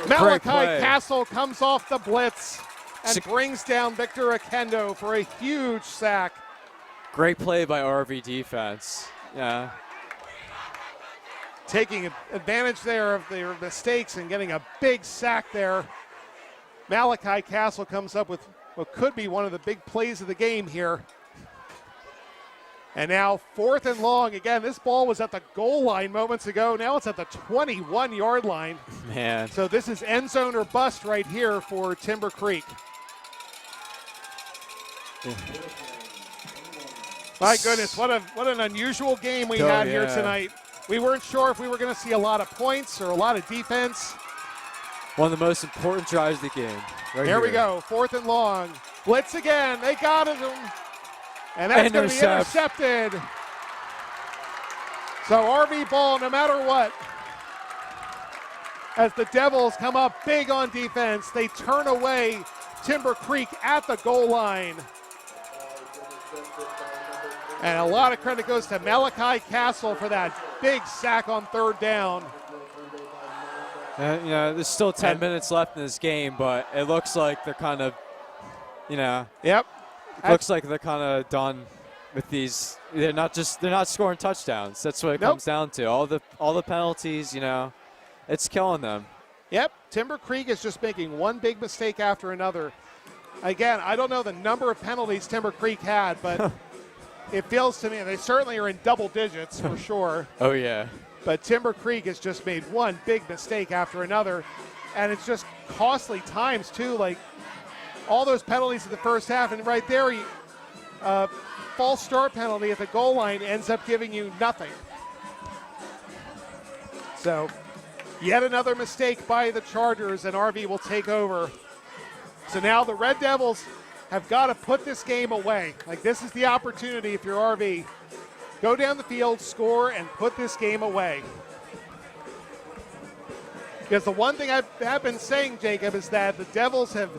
Malachi Castle comes off the blitz and brings down Victor Akendo for a huge sack. Great play by RV defense. Yeah. Taking advantage there of their mistakes and getting a big sack there. Malachi Castle comes up with what could be one of the big plays of the game here. And now 4th and long. Again, this ball was at the goal line moments ago. Now it's at the 21-yard line. Man. So this is end zone or bust right here for Timber Creek. My goodness, what an unusual game we had here tonight. We weren't sure if we were going to see a lot of points or a lot of defense. One of the most important drives of the game. Here we go, 4th and long. Blitz again, they got it. And that's going to be intercepted. So RV ball, no matter what, as the Devils come up big on defense, they turn away Timber Creek at the goal line. And a lot of credit goes to Malachi Castle for that big sack on third down. And, there's still 10 minutes left in this game, but it looks like they're kind of, Yep. Looks like they're kind of done with these. They're not scoring touchdowns. That's what it comes down to. All the penalties, it's killing them. Yep. Timber Creek is just making one big mistake after another. Again, I don't know the number of penalties Timber Creek had, but it feels to me, and they certainly are in double digits for sure. Oh, yeah. But Timber Creek has just made one big mistake after another, and it's just costly times, too. Like, all those penalties in the first half, and right there, false start penalty at the goal line ends up giving you nothing. So, yet another mistake by the Chargers, and RV will take over. So now the Red Devils have got to put this game away. Like, this is the opportunity if you're RV. Go down the field, score, and put this game away. Because the one thing I have been saying, Jacob, is that the Devils have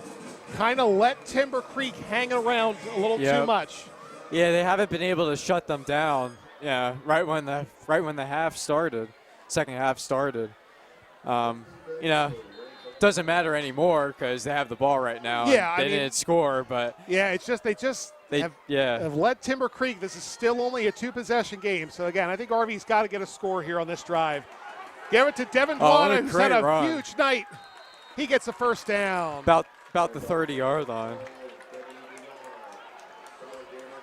kind of let Timber Creek hang around a little too much. Yeah, they haven't been able to shut them down. Yeah, right when the half started, second half started. Doesn't matter anymore because they have the ball right now. Yeah, they didn't score, but yeah, it's just they have let Timber Creek. This is still only a 2-possession game, so again, I think RV's got to get a score here on this drive. Give it to Devin Dwana, who's had a huge night. He gets a first down. About the 30-yard line.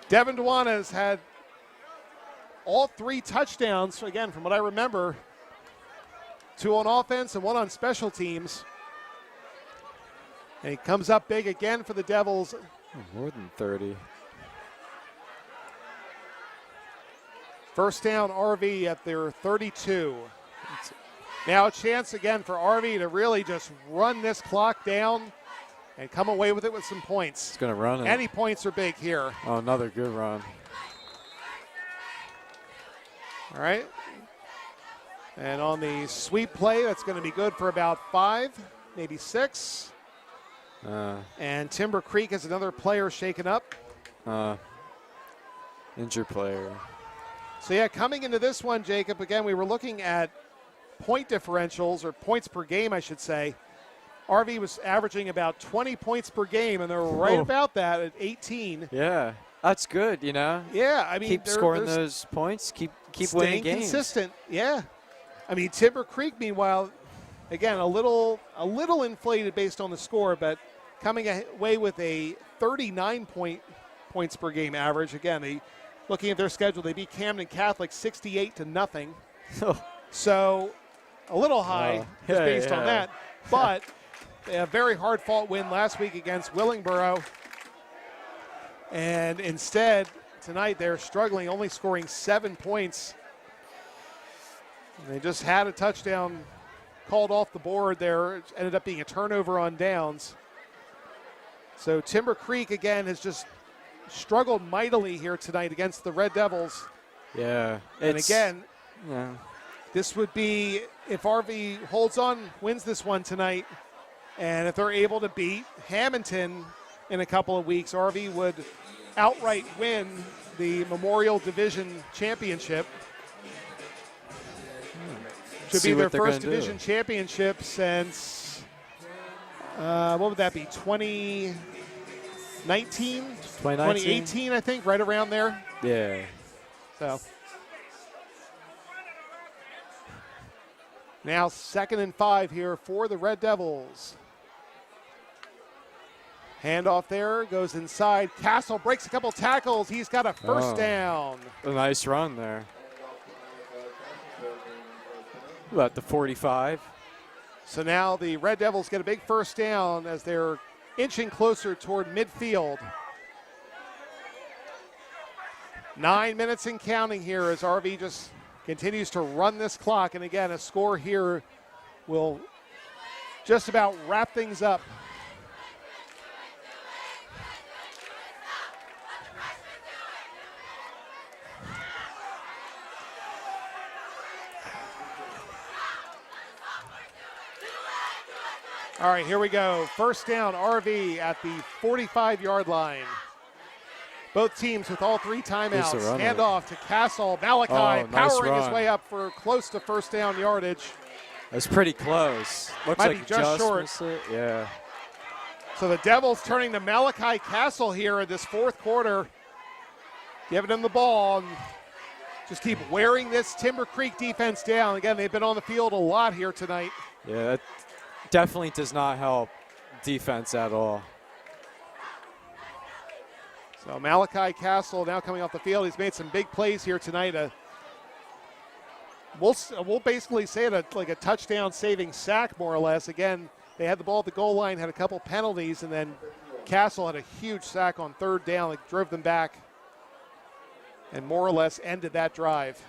Devin Dwana has had all 3 touchdowns, again, from what I remember, 2 on offense and 1 on special teams. And he comes up big again for the Devils. More than 30. First down, RV at their 32. Now a chance again for RV to really just run this clock down and come away with it with some points. He's going to run it. Any points are big here. Oh, another good run. All right. And on the sweep play, that's going to be good for about 5, maybe 6. And Timber Creek has another player shaken up. Injured player. So, yeah, coming into this one, Jacob, again, we were looking at point differentials, or points per game, I should say. RV was averaging about 20 points per game, and they're right about that at 18. Yeah, that's good, Yeah, I mean, keep scoring those points, keep winning games. Consistent, yeah. I mean, Timber Creek, meanwhile, again, a little inflated based on the score, but coming away with a 39 points per game average. Again, looking at their schedule, they beat Camden Catholic 68-0. So a little high just based on that. But a very hard-fought win last week against Willingboro. And instead, tonight they're struggling, only scoring 7 points. They just had a touchdown called off the board there. It ended up being a turnover on downs. So Timber Creek, again, has just struggled mightily here tonight against the Red Devils. Yeah. And again, this would be, if RV holds on, wins this one tonight, and if they're able to beat Hamilton in a couple of weeks, RV would outright win the Memorial Division Championship. Should be their first division championship since, what would that be, 2019? 2018, I think, right around there. Yeah. So now 2nd and 5 here for the Red Devils. Handoff there, goes inside. Castle breaks a couple tackles. He's got a first down. A nice run there. About the 45. So now the Red Devils get a big first down as they're inching closer toward midfield. 9 minutes and counting here as RV just continues to run this clock. And again, a score here will just about wrap things up. All right, here we go. First down, RV at the 45-yard line. Both teams with all 3 timeouts. Hand off to Castle. Malachi powering his way up for close to first down yardage. That's pretty close. Looks Might like be just short. Yeah. So the Devils turning to Malachi Castle here in this fourth quarter. Giving him the ball and just keep wearing this Timber Creek defense down. Again, they've been on the field a lot here tonight. Yeah, that definitely does not help defense at all. So Malachi Castle now coming off the field. He's made some big plays here tonight. We'll basically say it like a touchdown saving sack, more or less. Again, they had the ball at the goal line, had a couple penalties, and then Castle had a huge sack on third down that drove them back and more or less ended that drive.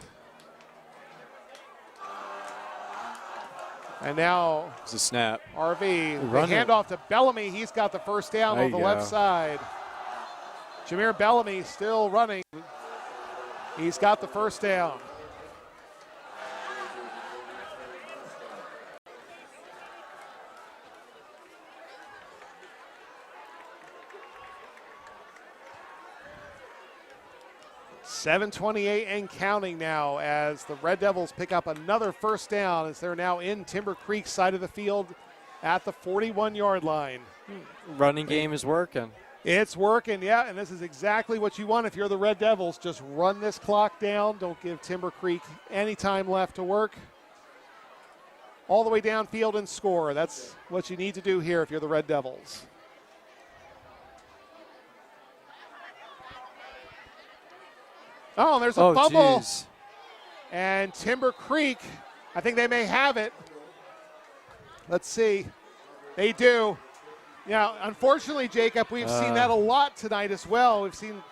And now it's a snap. RV, the handoff to Bellamy. He's got the first down on the left side. Jameer Bellamy still running. He's got the first down. .728 and counting now as the Red Devils pick up another first down as they're now in Timber Creek side of the field at the 41-yard line. Running game is working. It's working, yeah, and this is exactly what you want if you're the Red Devils. Just run this clock down. Don't give Timber Creek any time left to work. All the way downfield and score. That's what you need to do here if you're the Red Devils. Oh, and there's a fumble. Geez. And Timber Creek, I think they may have it. Let's see. They do. Now, unfortunately, Jacob, we've seen that a lot tonight as well. We've seen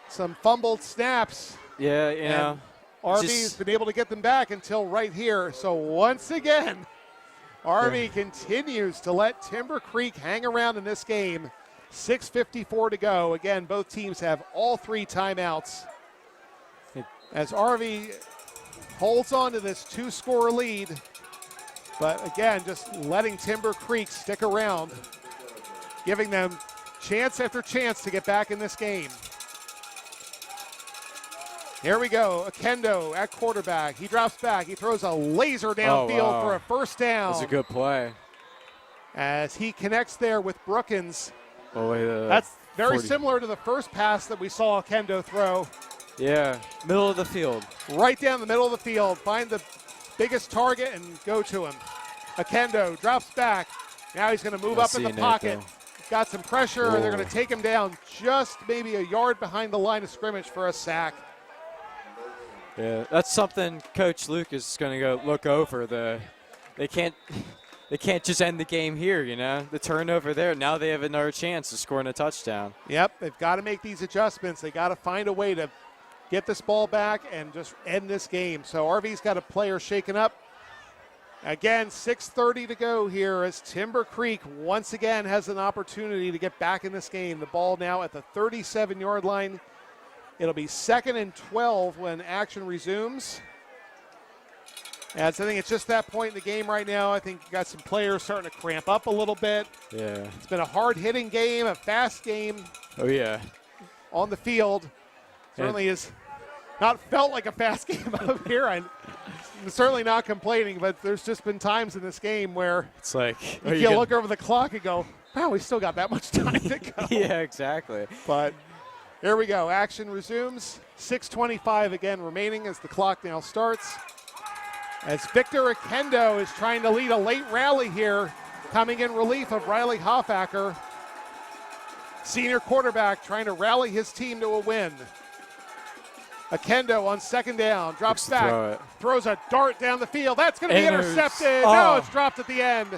some fumbled snaps. Yeah, you know. RV's been able to get them back until right here. So once again, RV continues to let Timber Creek hang around in this game. 6:54 to go. Again, both teams have all 3 timeouts. As RV holds on to this 2-score lead. But again, just letting Timber Creek stick around, giving them chance after chance to get back in this game. Here we go, Akendo at quarterback. He drops back, he throws a laser downfield for a first down. That's a good play. As he connects there with Brookins. That's very similar to the first pass that we saw Akendo throw. Yeah, middle of the field. Right down the middle of the field, find the biggest target and go to him. Akendo drops back. Now he's going to move up in the pocket. Got some pressure, and they're going to take him down just maybe a yard behind the line of scrimmage for a sack. Yeah, that's something Coach Luke is going to go look over. They can't just end the game here, you know. The turnover there, now they have another chance of scoring a touchdown. Yep, they've got to make these adjustments. They got to find a way to get this ball back and just end this game. So RV's got a player shaken up. Again, 6:30 to go here as Timber Creek once again has an opportunity to get back in this game. The ball now at the 37-yard line. It'll be 2nd and 12 when action resumes. And so I think it's just that point in the game right now. I think you got some players starting to cramp up a little bit. Yeah. It's been a hard-hitting game, a fast game. Oh, yeah. On the field. Certainly has not felt like a fast game up here. I'm certainly not complaining, but there's just been times in this game where it's like you look over the clock and go, wow, we still got that much time to go. Yeah, exactly. But here we go. Action resumes. 6:25 again remaining as the clock now starts. As Victor Akendo is trying to lead a late rally here, coming in relief of Riley Hoffacker. Senior quarterback trying to rally his team to a win. Akendo on 2nd down, drops back, throws a dart down the field. That's going to be intercepted. No, it's dropped at the end.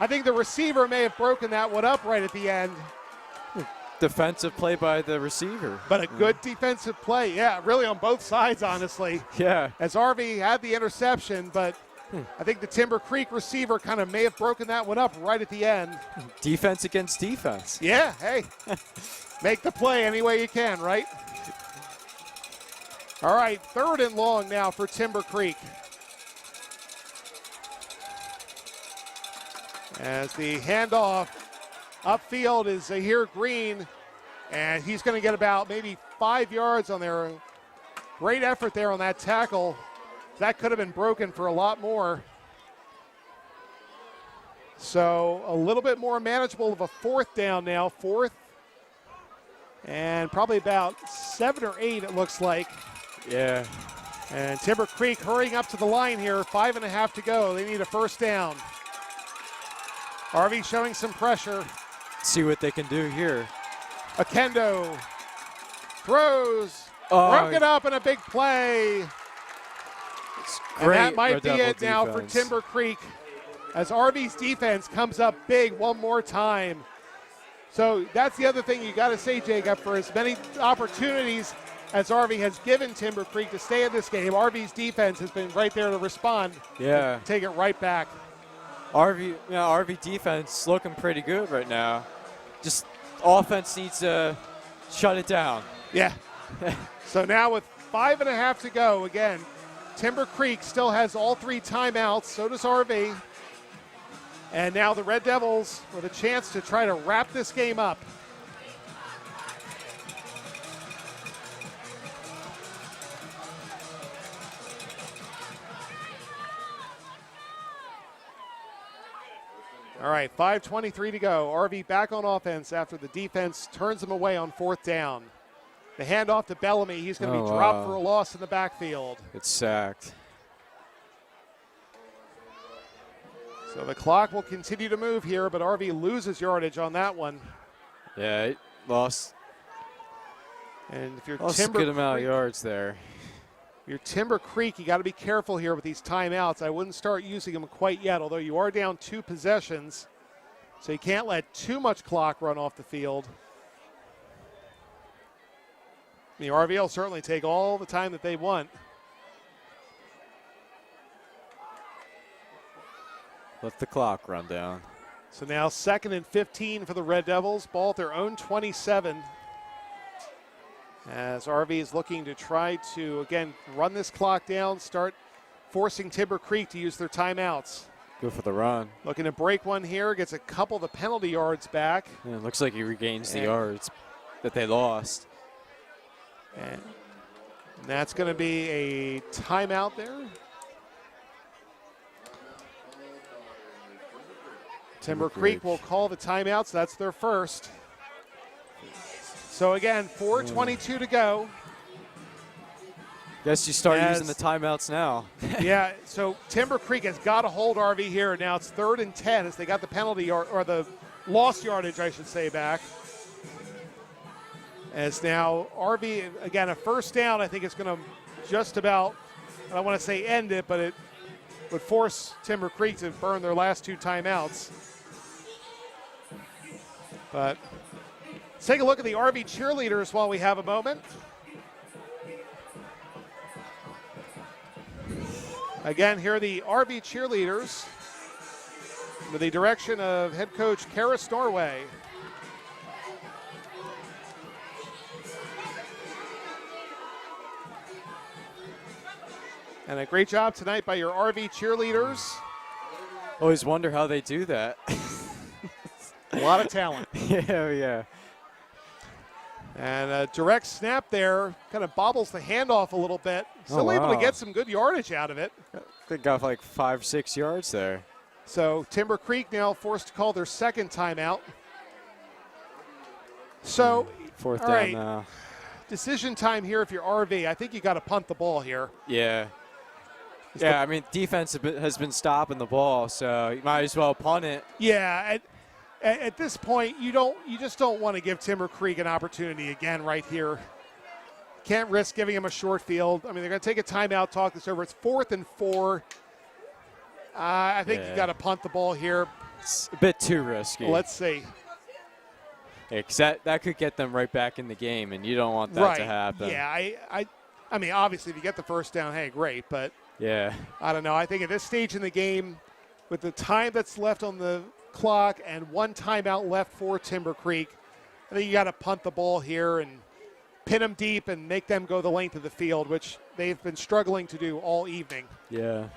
I think the receiver may have broken that one up right at the end. Defensive play by the receiver. But a good defensive play, yeah, really on both sides, honestly. Yeah. As RV had the interception, but I think the Timber Creek receiver kind of may have broken that one up right at the end. Defense against defense. Yeah, hey, make the play any way you can, right? All right, 3rd and long now for Timber Creek. As the handoff upfield is Zahir Green, and he's going to get about maybe 5 yards on there. Great effort there on that tackle. That could have been broken for a lot more. So a little bit more manageable of a 4th down now. 4th and probably about 7 or 8 it looks like. Yeah. And Timber Creek hurrying up to the line here. 5.5 to go. They need a 1st down. Rv showing some pressure. See what they can do here. Akendo throws. Oh, Broken up in a big play. And that might be it now for Timber Creek as Rv's defense comes up big one more time. So that's the other thing you got to say, Jacob, for as many opportunities as Rv has given Timber Creek to stay in this game, Rv's defense has been right there to respond. Yeah. Take it right back. Rv defense looking pretty good right now. Just offense needs to shut it down. Yeah. So now with 5.5 to go, again, Timber Creek still has all 3 timeouts. So does Rv. And now the Red Devils with a chance to try to wrap this game up. All right, 5:23 to go. Rv back on offense after the defense turns them away on 4th down. The handoff to Bellamy. He's going to be dropped for a loss in the backfield. It's sacked. So the clock will continue to move here, but Rv loses yardage on that one. Yeah, it lost. And if you're Lost a good amount of yards there. Your Timber Creek, you got to be careful here with these timeouts. I wouldn't start using them quite yet, although you are down 2 possessions. So you can't let too much clock run off the field. The Rv will certainly take all the time that they want. Let the clock run down. So now 2nd and 15 for the Red Devils. Ball at their own 27. As Rv is looking to try to, again, run this clock down, start forcing Timber Creek to use their timeouts. Go for the run. Looking to break one here, gets a couple of the penalty yards back. Yeah, it looks like he regains the yards that they lost. And that's going to be a timeout there. Timber Creek will call the timeouts. That's their first. So again, 4:22 to go. Guess you start using the timeouts now. Yeah, so Timber Creek has got to hold Rv here. Now it's 3rd and 10 as they got the penalty or the lost yardage, I should say, back. As now Rv, again, a 1st down, I think it's going to just about, I don't want to say end it, but it would force Timber Creek to burn their last 2 timeouts. But let's take a look at the Rv cheerleaders while we have a moment. Again, here are the Rv cheerleaders under the direction of head coach Karis Norway. And a great job tonight by your Rv cheerleaders. Always wonder how they do that. A lot of talent. Yeah. And a direct snap there, kind of bobbles the handoff a little bit. Still able to get some good yardage out of it. They got like 5-6 yards there. So Timber Creek now forced to call their 2nd timeout. So, 4th all down right, now. decision time here if you're Rv. I think you got to punt the ball here. Yeah. Yeah, I mean, defense has been stopping the ball, so you might as well punt it. Yeah, at this point, you just don't want to give Timber Creek an opportunity again right here. Can't risk giving him a short field. I mean, they're going to take a timeout, talk this over. It's 4th and 4. I think you got to punt the ball here. It's a bit too risky. Let's see. Yeah, 'cause that could get them right back in the game, and you don't want that to happen. Yeah, I mean, obviously, if you get the 1st down, hey, great. But yeah, I don't know. I think at this stage in the game, with the time that's left on the clock and 1 timeout left for Timber Creek, I think you got to punt the ball here and pin them deep and make them go the length of the field, which they've been struggling to do all evening. Yeah.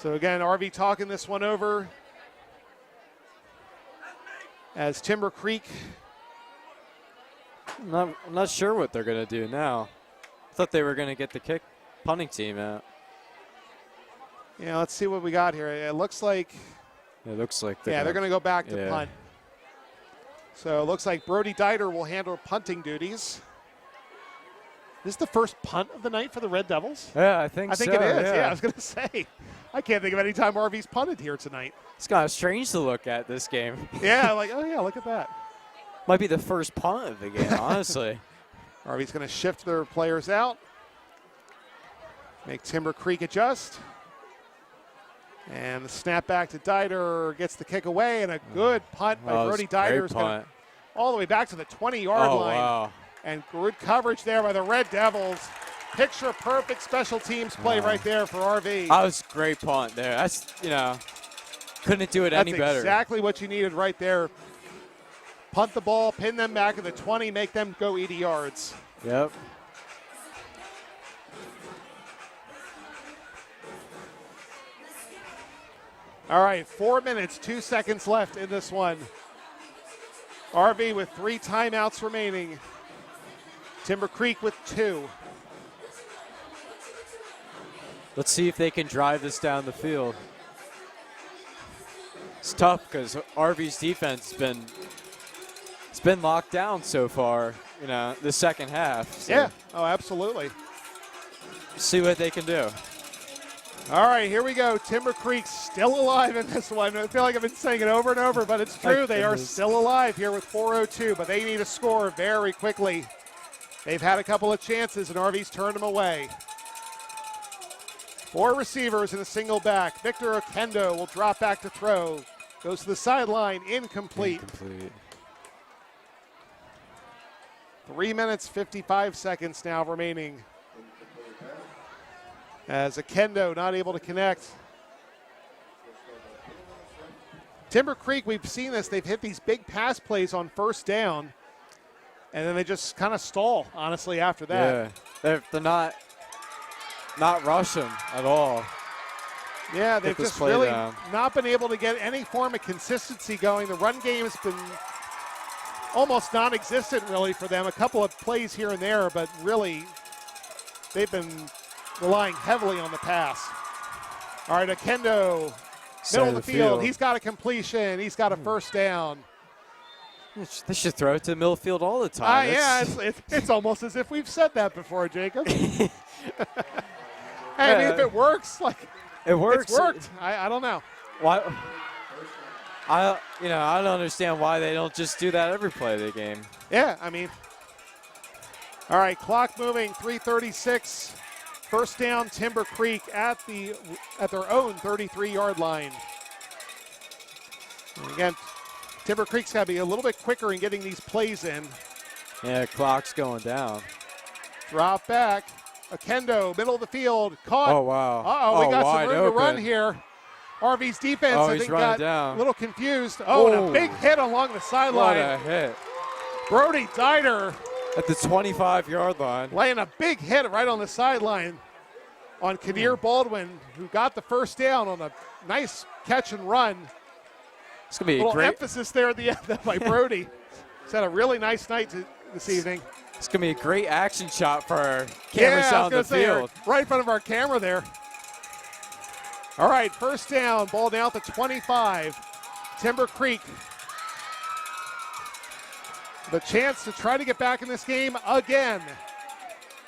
So again, RV talking this one over as Timber Creek. I'm not sure what they're going to do now. I thought they were going to get the punting team out. Yeah, let's see what we got here. It looks like. It looks like They're going to go back to punt. So it looks like Brody Dieter will handle punting duties. This is the first punt of the night for the Red Devils? Yeah, I think so. I think it is. Yeah, I was going to say. I can't think of any time RV's punted here tonight. It's kind of strange to look at this game. Yeah, like, oh, yeah, look at that. Might be the first punt of the game, honestly. RV's going to shift their players out. Make Timber Creek adjust. And the snap back to Dieter gets the kick away, and a good punt by Brody Dieter is going all the way back to the 20-yard line. Wow. And good coverage there by the Red Devils. Picture perfect special teams play right there for RV. That was a great punt there. That's, couldn't do it any better. That's exactly what you needed right there. Punt the ball, pin them back at the 20, make them go 80 yards. Yep. All right, 4 minutes, 2 seconds left in this one. RV with 3 timeouts remaining. Timber Creek with 2. Let's see if they can drive this down the field. It's tough because RV's defense has been locked down so far, the second half. So Yeah, oh, absolutely. see what they can do. All right, here we go. Timber Creek still alive in this one. I feel like I've been saying it over and over, but it's true. They are still alive here with 4:02, but they need a score very quickly. They've had a couple of chances, and RV's turned them away. 4 receivers and a single back. Victor Okendo will drop back to throw. Goes to the sideline, incomplete. 3 minutes, 55 seconds now remaining. As Okendo not able to connect. Timber Creek, we've seen this. They've hit these big pass plays on first down, and then they just kind of stall, honestly, after that. Yeah, they're not rushing at all. Yeah, they've just really not been able to get any form of consistency going. The run game has been almost non-existent, really, for them. A couple of plays here and there, but really they've been relying heavily on the pass. All right, Okendo, middle of the field. He's got a completion. He's got a first down. They should throw it to the middle field all the time. Yeah, it's almost as if we've said that before, Jacob. I mean, if it works, it works. It's worked. I don't know. Why? I don't understand why they don't just do that every play of the game. Yeah, I mean. All right, clock moving, 3:36. First down, Timber Creek at their own 33-yard line. And again, Timber Creek's got to be a little bit quicker in getting these plays in. Yeah, clock's going down. Drop back. Okendo, middle of the field, caught. Oh, wow. Uh-oh, we got some room open to run here. RV's defense, I think, got down. a little confused. Oh, and a big hit along the sideline. What a hit. Brody Dieter. At the 25-yard line. Laying a big hit right on the sideline on Kadir Baldwin, who got the first down on a nice catch and run. It's going to be a little emphasis there at the end by Brody. He's had a really nice night this evening. It's going to be a great action shot for our cameras on the field. Right in front of our camera there. All right, first down, ball down at the 25. Timber Creek. The chance to try to get back in this game again.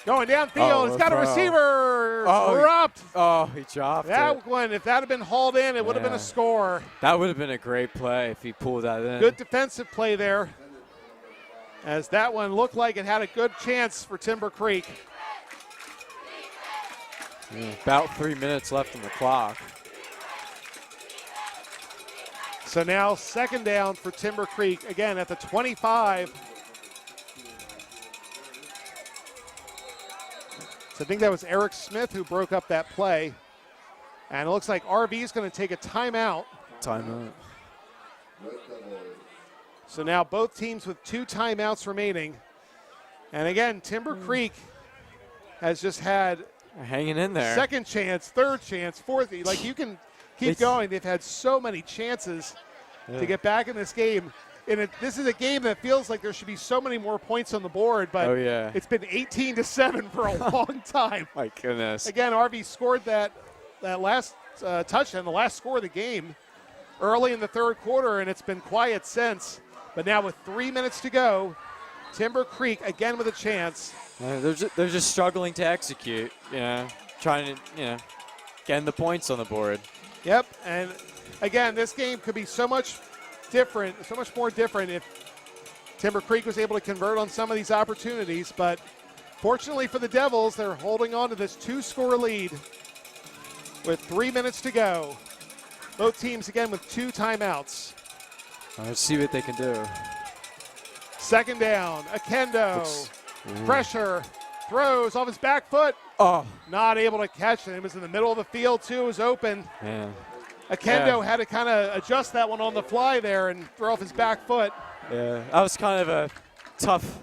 Going downfield, he's got a receiver dropped. He dropped that one. If that had been hauled in, it would have been a score. That would have been a great play if he pulled that in. Good defensive play there, as that one looked like it had a good chance for Timber Creek. About 3 minutes left on the clock. So now second down for Timber Creek, again at the 25. So I think that was Eric Smith who broke up that play. And it looks like RV is going to take a timeout. So now both teams with 2 timeouts remaining. And again, Timber Creek has just had Hanging in there. Second chance, third chance, fourth. Like, you can keep going. They've had so many chances to get back in this game. And this is a game that feels like there should be so many more points on the board, but it's been 18-7 for a long time. My goodness. Again, RV scored that last touchdown, the last score of the game, early in the third quarter, and it's been quiet since. But now with 3 minutes to go, Timber Creek again with a chance. They're just struggling to execute, trying to, getting the points on the board. Yep, and again, this game could be so much different, so much more different if Timber Creek was able to convert on some of these opportunities. But fortunately for the Devils, they're holding on to this 2-score lead with 3 minutes to go. Both teams again with 2 timeouts. Let's see what they can do. Second down, Akendo, pressure, throws off his back foot. Oh. Not able to catch it. It was in the middle of the field too, it was open. Man. Akendo had to kind of adjust that one on the fly there and throw off his back foot. Yeah, that was kind of a tough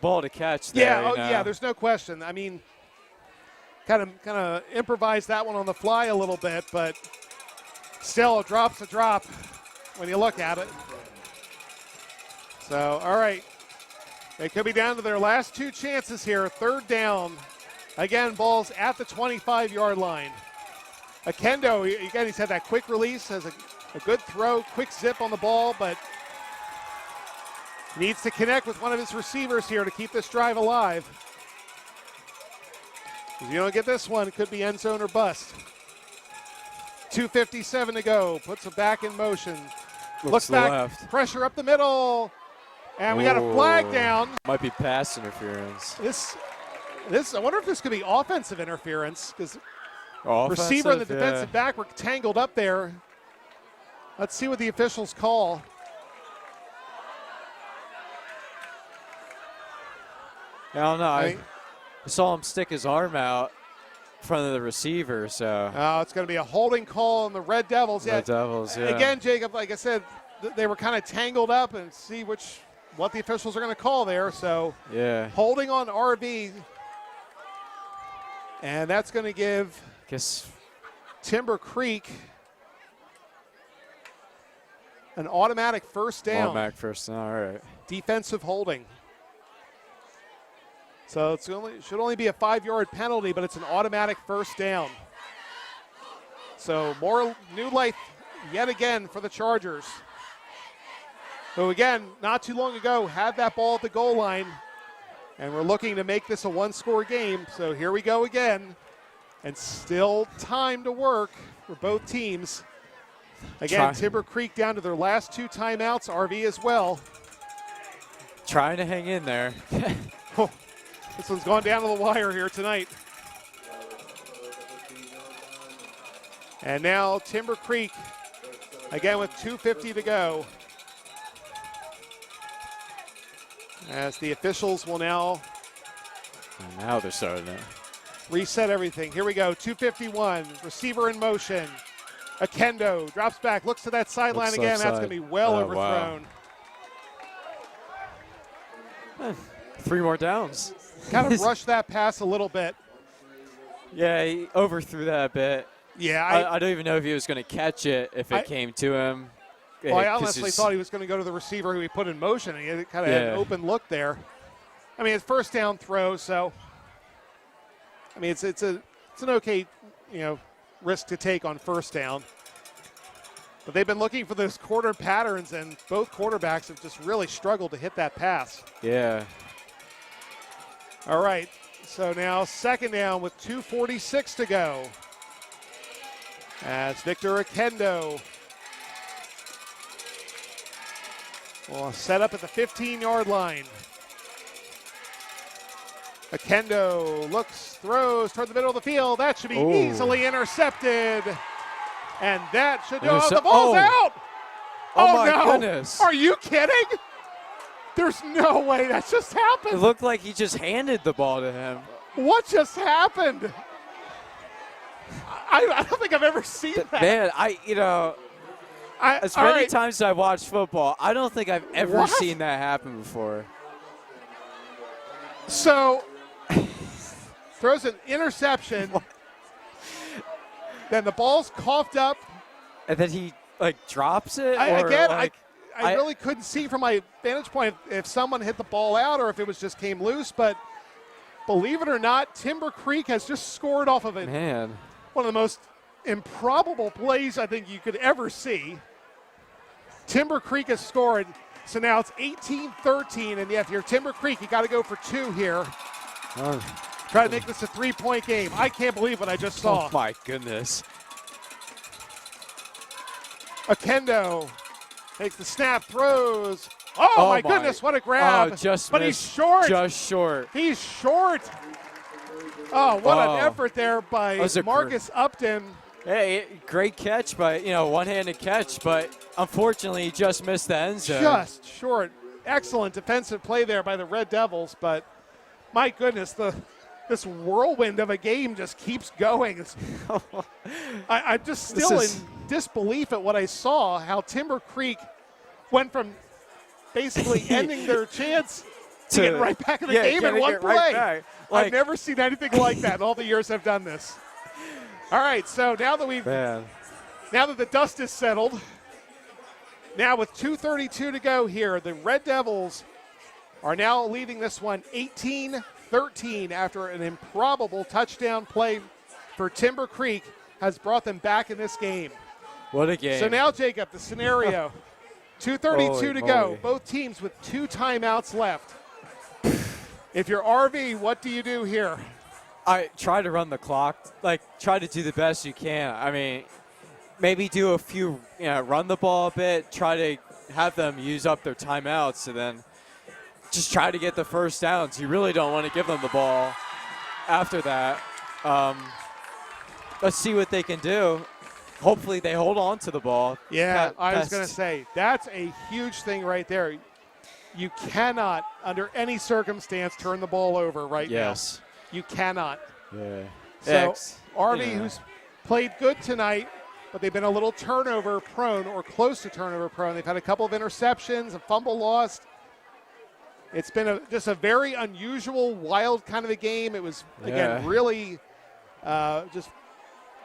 ball to catch there. Yeah, there's no question. I mean, kind of improvised that one on the fly a little bit, but still a drop's a drop when you look at it. So, all right. They could be down to their last 2 chances here. Third down. Again, ball's at the 25-yard line. Akendo, again, he's had that quick release, has a good throw, quick zip on the ball, but needs to connect with one of his receivers here to keep this drive alive. If you don't get this one, it could be end zone or bust. 2:57 to go, puts it back in motion. Looks back, left. Pressure up the middle, and we got a flag down. Might be pass interference. This, I wonder if this could be offensive interference, because receiver and the defensive back were tangled up there. Let's see what the officials call. I don't know. I saw him stick his arm out in front of the receiver, so. Oh, it's going to be a holding call on the Red Devils. Red Devils, yeah. Again, Jacob, like I said, they were kind of tangled up, and see what the officials are going to call there. So, holding on RV, and that's going to give Timber Creek an automatic first down. Automatic first down, all right. Defensive holding. So it should only be a 5-yard penalty, but it's an automatic first down. So more new life yet again for the Chargers, who again, not too long ago, had that ball at the goal line, and we're looking to make this a 1-score game. So here we go again, and still time to work for both teams. Again, Timber Creek down to their last 2 timeouts, RV as well. Trying to hang in there. This one's gone down to the wire here tonight. And now Timber Creek, again with 2:50 to go. As the officials will now they're starting to reset everything. Here we go, 2:51, receiver in motion. Akendo drops back, looks to that sideline again. Offside. That's going to be well overthrown. Wow. 3 more downs. Kind of rushed that pass a little bit. Yeah, he overthrew that a bit. Yeah, I don't even know if he was going to catch it if it came to him. Well, I honestly thought he was going to go to the receiver who he put in motion. He kind of had an open look there. I mean, it's first down throw, so I mean it's an okay, risk to take on first down. But they've been looking for those quarter patterns, and both quarterbacks have just really struggled to hit that pass. Yeah. All right, so now second down with 2:46 to go. As Victor Akendo will set up at the 15-yard line. Akendo looks, throws toward the middle of the field. That should be easily intercepted. And that should go out. The ball's out. Oh my no. goodness. Are you kidding? There's no way that just happened. It looked like he just handed the ball to him. What just happened? I don't think I've ever seen that. Man, as many times as I watched football, I don't think I've ever seen that happen before. So, throws an interception. Then the ball's coughed up. And then he drops it. I I really couldn't see from my vantage point if someone hit the ball out or if it was just came loose. But believe it or not, Timber Creek has just scored off of it. Man, One of the most improbable plays I think you could ever see. Timber Creek has scored. So now it's 18-13, and if you're Timber Creek, you got to go for 2 here. Try to make this a 3-point game. I can't believe what I just saw. oh my goodness. Akendo takes the snap, throws. Oh my goodness, what a grab. Oh, just but missed. he's short. Just short. He's short. Oh, what an effort there by Marcus Upton. Hey, great catch, one-handed catch, but unfortunately he just missed the end zone. Just short. Excellent defensive play there by the Red Devils, but my goodness, this whirlwind of a game just keeps going. I'm just still in disbelief at what I saw, how Timber Creek went from basically ending their chance to get right back in the game in one play. Right I've never seen anything like that in all the years I've done this. All right, so now that the dust is settled, now with 2:32 to go here, the Red Devils are now leading this one 18-13 after an improbable touchdown play for Timber Creek has brought them back in this game. What a game. So now, Jacob, the scenario, 2:32 to go, moly. both teams with 2 timeouts left. If you're RV, what do you do here? I try to run the clock, try to do the best you can. I mean, maybe do a few, run the ball a bit, try to have them use up their timeouts, and then just try to get the first downs. You really don't want to give them the ball after that. Let's see what they can do. Hopefully they hold on to the ball. Yeah, I was going to say, that's a huge thing right there. You cannot, under any circumstance, turn the ball over right now. You cannot. Yeah. So RV, who's played good tonight, but they've been a little turnover prone or close to turnover prone. They've had a couple of interceptions, a fumble lost. It's been just a very unusual, wild kind of a game. It was, again, really just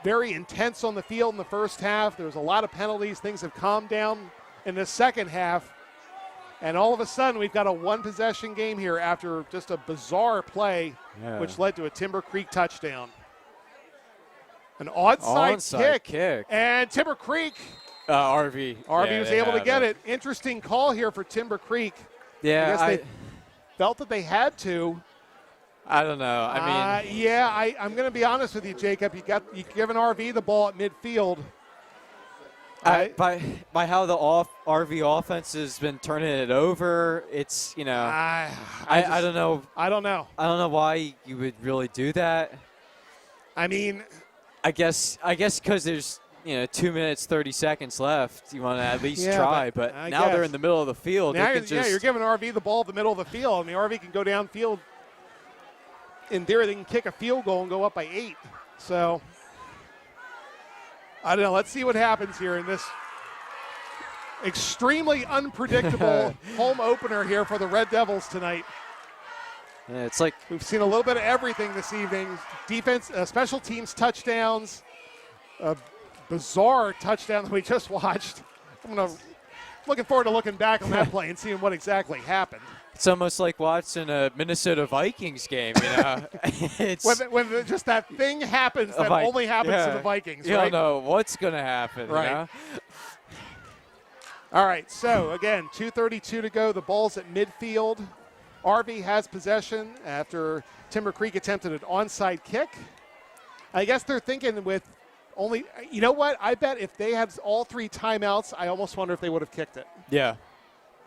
very intense on the field in the first half. There was a lot of penalties. Things have calmed down in the second half. And all of a sudden, we've got a one-possession game here after just a bizarre play, which led to a Timber Creek touchdown. An onside kick. And Timber Creek. RV. RV was able to get it. Interesting call here for Timber Creek. Yeah. I guess they felt that they had to. I don't know. I mean. I'm going to be honest with you, Jacob. You given RV the ball at midfield. By how the RV offense has been turning it over, it's I don't know. I don't know. I don't know why you would really do that. I mean, I guess because there's 2 minutes 30 seconds left. You want to at least try, but now they're in the middle of the field. Now you're giving RV the ball at the middle of the field. I mean, RV can go downfield. In theory, they can kick a field goal and go up by 8. So. I don't know. Let's see what happens here in this extremely unpredictable home opener here for the Red Devils tonight. Yeah, it's like we've seen a little bit of everything this evening. Defense, special teams touchdowns, a bizarre touchdown that we just watched. Looking forward to looking back on that play and seeing what exactly happened. It's almost like watching a Minnesota Vikings game, It's when just that thing happens that only happens to the Vikings, you right? don't know what's going to happen, right? All right, so again, 2:32 to go. The ball's at midfield. RV has possession after Timber Creek attempted an onside kick. I guess they're thinking with only, you know what? I bet if they had all 3 timeouts, I almost wonder if they would have kicked it. Yeah.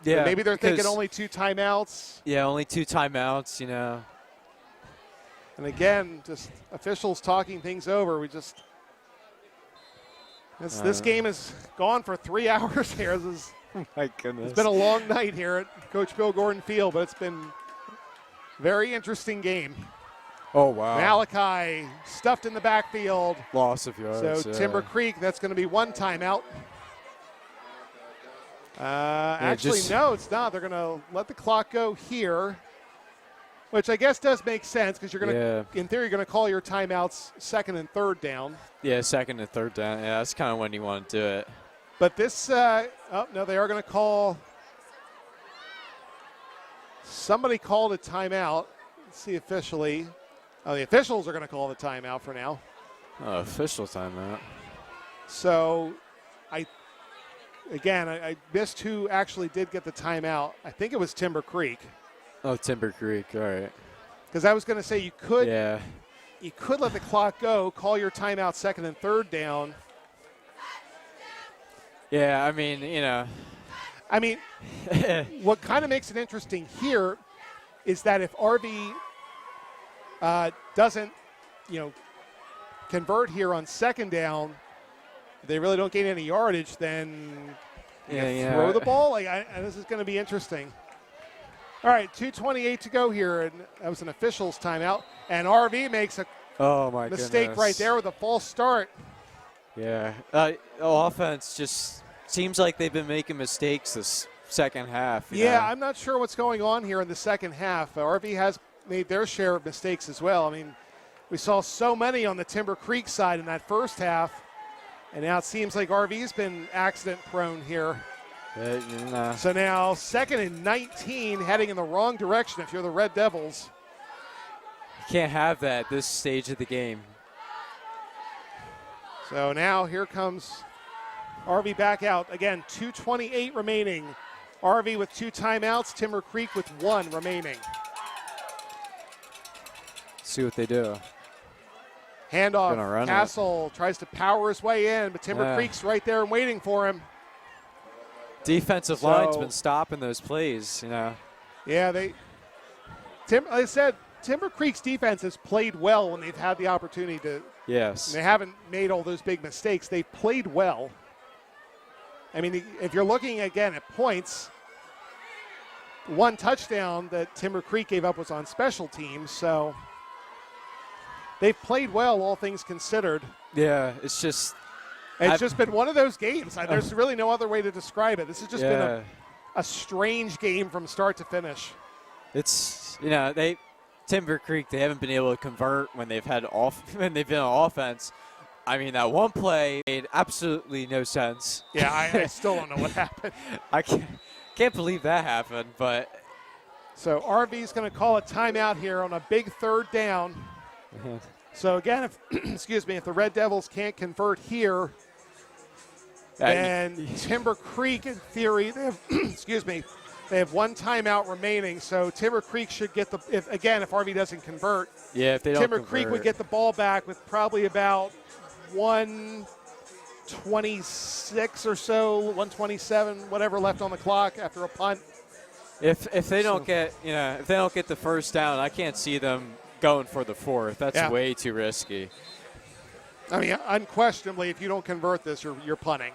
Yeah, maybe they're thinking only 2 timeouts. Yeah, only 2 timeouts, And again, just officials talking things over. This game is gone for 3 hours here. My goodness. It's been a long night here at Coach Bill Gordon Field, but it's been a very interesting game. Oh, wow. Malachi stuffed in the backfield. Loss of yards. So Timber Creek, that's going to be 1 timeout. No, it's not. They're going to let the clock go here. Which I guess does make sense because you're going to, Yeah. in theory, going to call your timeouts second and third down. Yeah, second and third down. Yeah, that's kind of when you want to do it. But this, oh, no, they are going to call. Somebody called a timeout. Let's see officially. Oh, the officials are going to call the timeout for now. Oh, official timeout. So, I missed who actually did get the timeout. I think it was Timber Creek. Oh, Timber Creek. All right. Because I was going to say you could let the clock go, call your timeout second and third down. Yeah, I mean, What kind of makes it interesting here is that if RV doesn't, convert here on second down, they really don't gain any yardage, then throw the ball. This is going to be interesting. All right, 2:28 to go here, and that was an official's timeout. And RV makes a mistake right there with a false start. Yeah, offense just seems like they've been making mistakes this second half. you know? I'm not sure what's going on here in the second half. RV has made their share of mistakes as well. I mean, we saw so many on the Timber Creek side in that first half, and now it seems like RV's been accident-prone here. So now 2nd and 19, heading in the wrong direction if you're the Red Devils. You can't have that at this stage of the game. So now here comes RV back out. Again, 2:28 remaining. RV with 2 timeouts, Timber Creek with 1 remaining. See what they do. Gonna Handoff, run Castle tries to power his way in, but Timber Creek's right there and waiting for him. Defensive line's been stopping those plays, Yeah, like I said, Timber Creek's defense has played well when they've had the opportunity to. Yes. They haven't made all those big mistakes. They've played well. I mean, if you're looking again at points, 1 touchdown that Timber Creek gave up was on special teams, so they've played well, all things considered. Yeah, it's just. It's just been one of those games. There's really no other way to describe it. This has just been a strange game from start to finish. It's Timber Creek, they haven't been able to convert when they've been on offense. I mean, that one play made absolutely no sense. Yeah, I still don't know what happened. I can't believe that happened, but. So RV's going to call a timeout here on a big 3rd down. So again, if the Red Devils can't convert here, then Timber Creek, in theory, they have, they have 1 timeout remaining. So Timber Creek should get if RV doesn't convert, if they don't Timber Creek would get the ball back with probably about 1:26 or so, 1:27, whatever left on the clock after a punt. If they don't get the first down, I can't see them going for the 4th. That's way too risky. I mean, unquestionably, if you don't convert this, you're punting.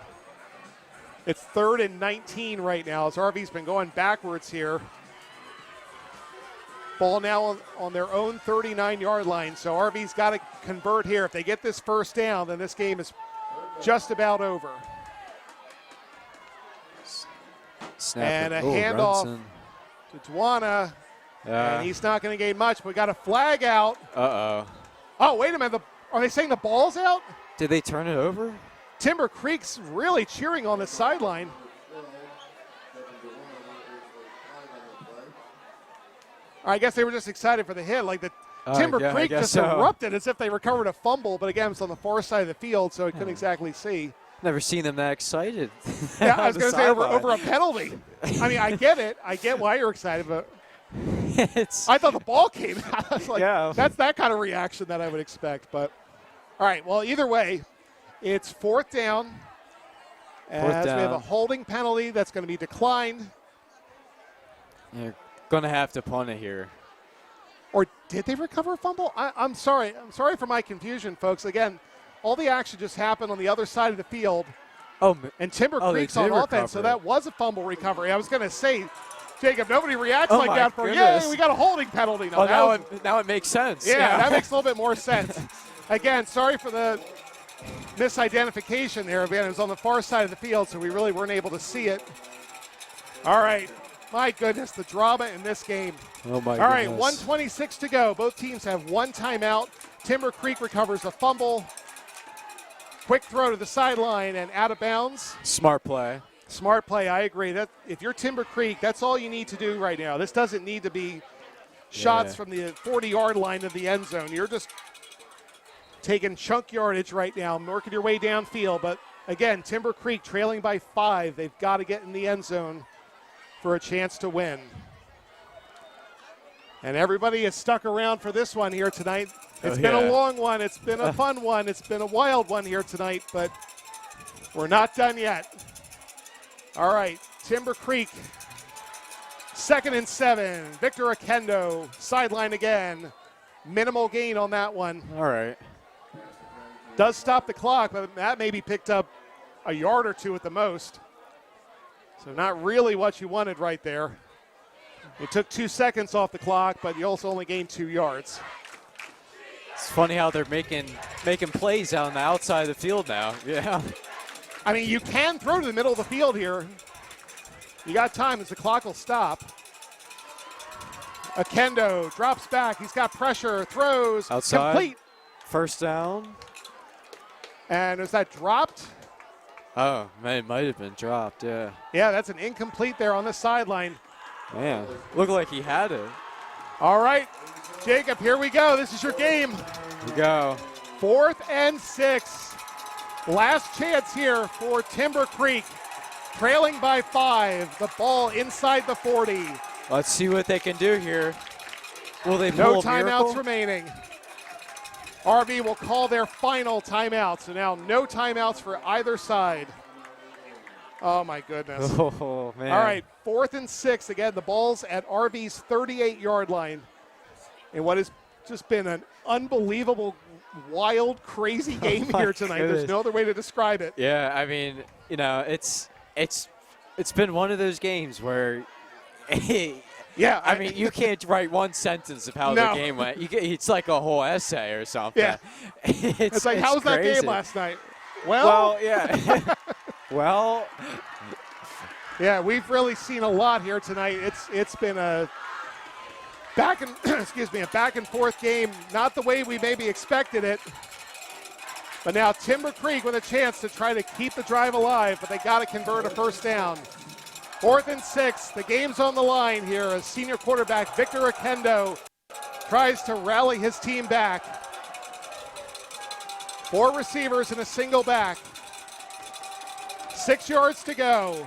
It's 3rd and 19 right now as RV's been going backwards here. Ball now on their own 39-yard line, so RV's got to convert here. If they get this first down, then this game is just about over. And a handoff to Dwana, and he's not going to gain much. We got a flag out. Uh-oh. Oh, wait a minute. Are they saying the ball's out? Did they turn it over? Timber Creek's really cheering on the sideline. I guess they were just excited for the hit. Like Timber Creek just erupted as if they recovered a fumble, but again, it's on the far side of the field, so I couldn't exactly see. Never seen them that excited. Yeah, I was going to say over a penalty. I mean, I get it. I get why you're excited, but I thought the ball came out. I was like, that's that kind of reaction that I would expect. But all right, well, either way, it's 4th down. As we have a holding penalty that's going to be declined. You're going to have to punt it here. Or did they recover a fumble? I'm sorry. I'm sorry for my confusion, folks. Again, all the action just happened on the other side of the field. And Timber Creek's on offense, so that was a fumble recovery. I was going to say, Jacob, nobody reacts like that for, we got a holding penalty. No, now it makes sense. Yeah, that makes a little bit more sense. Again, sorry for the misidentification there. Again, it was on the far side of the field, so we really weren't able to see it. All right, My goodness, the drama in this game. Oh, my All right, goodness. 1:26 to go. Both teams have one timeout. Timber Creek recovers a fumble. Quick throw to the sideline and out of bounds. Smart play. Smart play, I agree. That if you're Timber Creek, that's all you need to do right now. This doesn't need to be shots from the 40-yard line of the end zone. You're just taking chunk yardage right now, working your way downfield. But again, Timber Creek trailing by 5. They've got to get in the end zone for a chance to win. And everybody is stuck around for this one here tonight. It's been a long one. It's been a fun one. It's been a wild one here tonight, but we're not done yet. All right, Timber Creek, 2nd and 7. Victor Akendo, sideline again. Minimal gain on that one. All right. Does stop the clock, but that maybe picked up a yard or two at the most. So not really what you wanted right there. It took 2 seconds off the clock, but you also only gained 2 yards. It's funny how they're making plays out on the outside of the field now. Yeah. I mean, you can throw to the middle of the field here. You got time as the clock will stop. Akendo drops back. He's got pressure, throws, Outside. complete. First down. And is that dropped? Oh, man, it might have been dropped, yeah. Yeah, that's an incomplete there on the sideline. Man, looked like he had it. All right, Jacob, here we go. This is your game. Here we go. 4th and 6. Last chance here for Timber Creek. Trailing by 5. The ball inside the 40. Let's see what they can do here. Will they pull No a miracle? timeouts remaining. RV will call their final timeout. So now no timeouts for either side. Oh, my goodness. Oh, man. All right, 4th and 6. Again, the ball's at RV's 38-yard line. And what has just been an unbelievable, wild, crazy game here tonight. Goodness. There's no other way to describe it. Yeah, I mean, you know, it's been one of those games where Yeah, I mean, you can't write one sentence of how No. the game went. It's like a whole essay or something. Yeah. It's like, how was that crazy. game last night? Well, yeah. Well, yeah, we've really seen a lot here tonight. It's been a back and a back and forth game, not the way we maybe expected it. But now Timber Creek with a chance to try to keep the drive alive, but they got to convert a first down. 4th and 6. The game's on the line here as senior quarterback Victor Akendo tries to rally his team back. 4 receivers and a single back. 6 yards to go.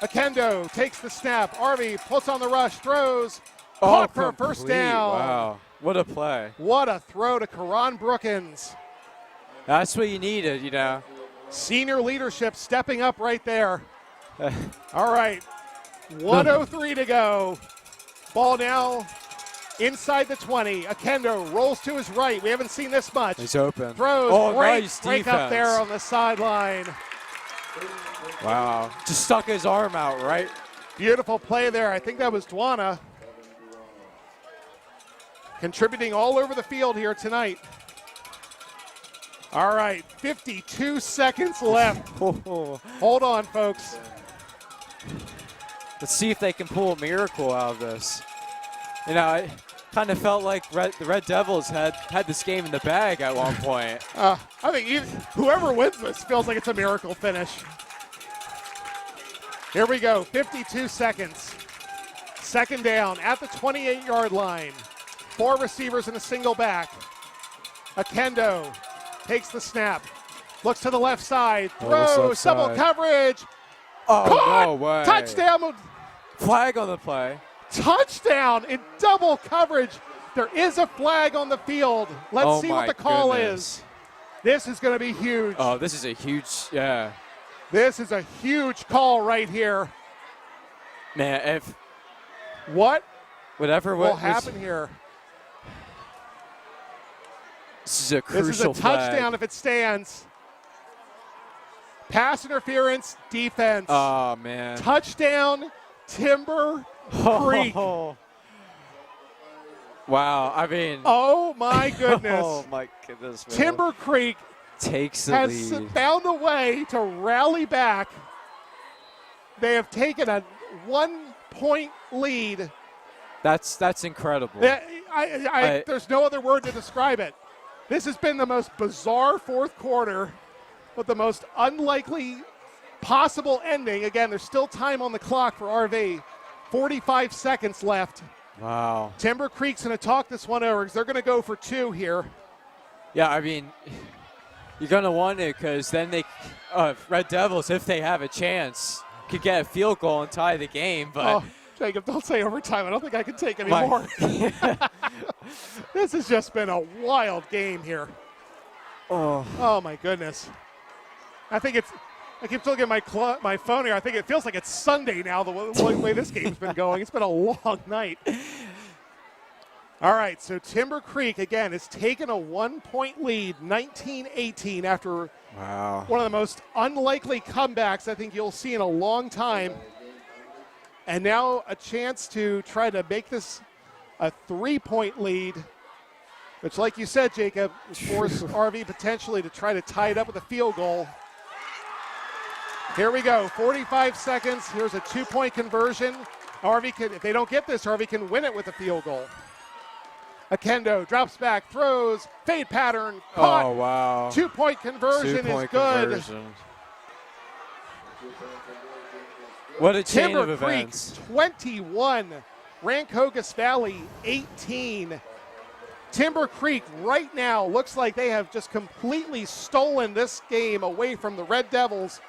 Akendo takes the snap. Arvey puts on the rush, throws, caught for a first complete. down. Wow, what a play. What a throw to Karan Brookins. That's what you needed, you know. Senior leadership stepping up right there. All right, 1:03 to go. Ball now inside the 20. Akendo rolls to his right. We haven't seen this much. He's open. Throws, oh, great nice break up defense. there on the sideline. Wow, just stuck his arm out, right? Beautiful play there. I think that was Dwana. Contributing all over the field here tonight. All right, 52 seconds left. Hold on, folks. Let's see if they can pull a miracle out of this. You know, it kind of felt like the Red Devils had this game in the bag at one point. I think whoever wins this feels like it's a miracle finish. Here we go, 52 seconds. 2nd down at the 28-yard line. 4 receivers and a single back. Akendo takes the snap, looks to the left side, throws, double coverage. Oh, Caught! no way. Touchdown. Flag on the play. Touchdown in double coverage. There is a flag on the field. Let's see what the call is. This is going to be huge. Oh, this is a huge, yeah. This is a huge call right here. Man, if whatever will happen here. This is a crucial This is a touchdown flag. if it stands. Pass interference, defense. Oh, man. Touchdown, Timber Creek. Oh. Wow, I mean. Oh, my goodness. Oh, my goodness, man. Timber Creek takes the has lead. found a way to rally back. They have taken a 1 point lead. That's incredible. There's no other word to describe it. This has been the most bizarre fourth quarter with the most unlikely possible ending. Again, there's still time on the clock for RV. 45 seconds left. Wow. Timber Creek's going to talk this one over because they're going to go for 2 here. Yeah, I mean, you're going to want it because then Red Devils, if they have a chance, could get a field goal and tie the game. But Jacob, don't say overtime. I don't think I can take any more. This has just been a wild game here. Oh my goodness. I keep looking at my phone here. I think it feels like it's Sunday now, the way this game's been going. It's been a long night. All right, so Timber Creek, again, has taken a 1-point lead, 19-18, after one of the most unlikely comebacks I think you'll see in a long time. And now a chance to try to make this a 3-point lead, which, like you said, Jacob, force RV potentially to try to tie it up with a field goal. Here we go, 45 seconds. Here's a 2-point conversion. RV can, if they don't get this, RV can win it with a field goal. Akendo drops back, throws, fade pattern, caught. Oh, wow. 2-point conversion is good. Conversion. What a chain Timber of events. Creek, 21. Rancocas Valley, 18. Timber Creek right now looks like they have just completely stolen this game away from the Red Devils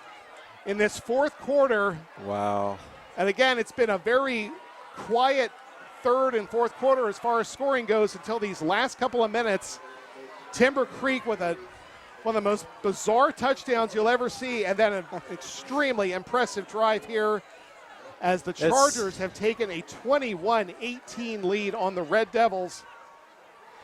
in this fourth quarter. Wow. And again, it's been a very quiet third and fourth quarter as far as scoring goes until these last couple of minutes. Timber Creek with one of the most bizarre touchdowns you'll ever see, and then an extremely impressive drive here as the Chargers have taken a 21-18 lead on the Red Devils.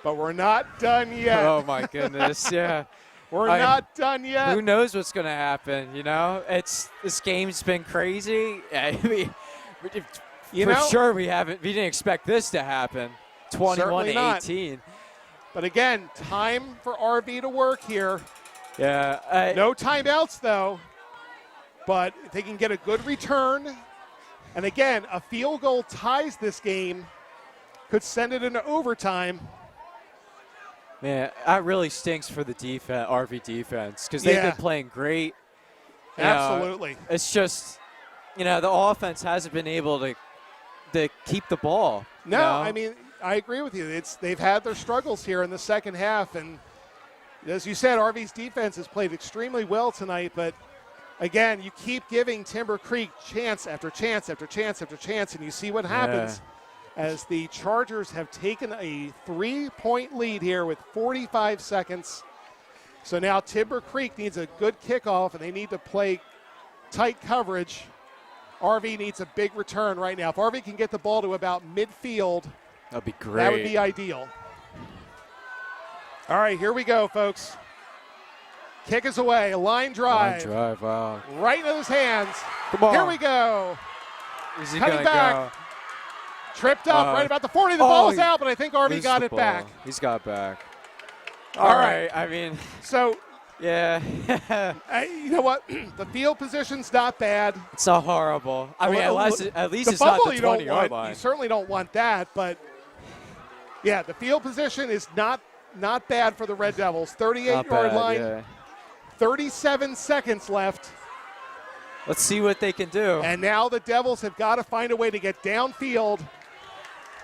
But we're not done yet. Oh, my goodness, yeah. We're not done yet. Who knows what's going to happen, you know? This game's been crazy. I mean, sure we didn't expect this to happen. 21-18. But again, time for RV to work here. Yeah. No timeouts, though. But if they can get a good return, and again, a field goal ties this game, could send it into overtime. Man, that really stinks for the defense, RV defense, because they've been playing great. Absolutely. It's just, the offense hasn't been able to keep the ball. No, I mean, I agree with you. They've had their struggles here in the second half, and as you said, RV's defense has played extremely well tonight, but again, you keep giving Timber Creek chance after chance after chance after chance, and you see what happens as the Chargers have taken a 3-point lead here with 45 seconds. So now Timber Creek needs a good kickoff, and they need to play tight coverage. RV needs a big return right now. If RV can get the ball to about midfield, that'd be great. That would be ideal. All right, here we go, folks. Kick is away, a line drive. Wow. Right into his hands. Come on. Here we go. Is he Cutting gonna back. go? Tripped up right about the 40. The ball's out, but I think RV got it ball. back. He's got it back. All right. I mean, so. Yeah. You know what? The field position's not bad. It's not horrible. I mean, at least it's not the 20-yard line. You certainly don't want that, but yeah, the field position is not bad for the Red Devils. 38-yard line. Yeah. 37 seconds left. Let's see what they can do. And now the Devils have got to find a way to get downfield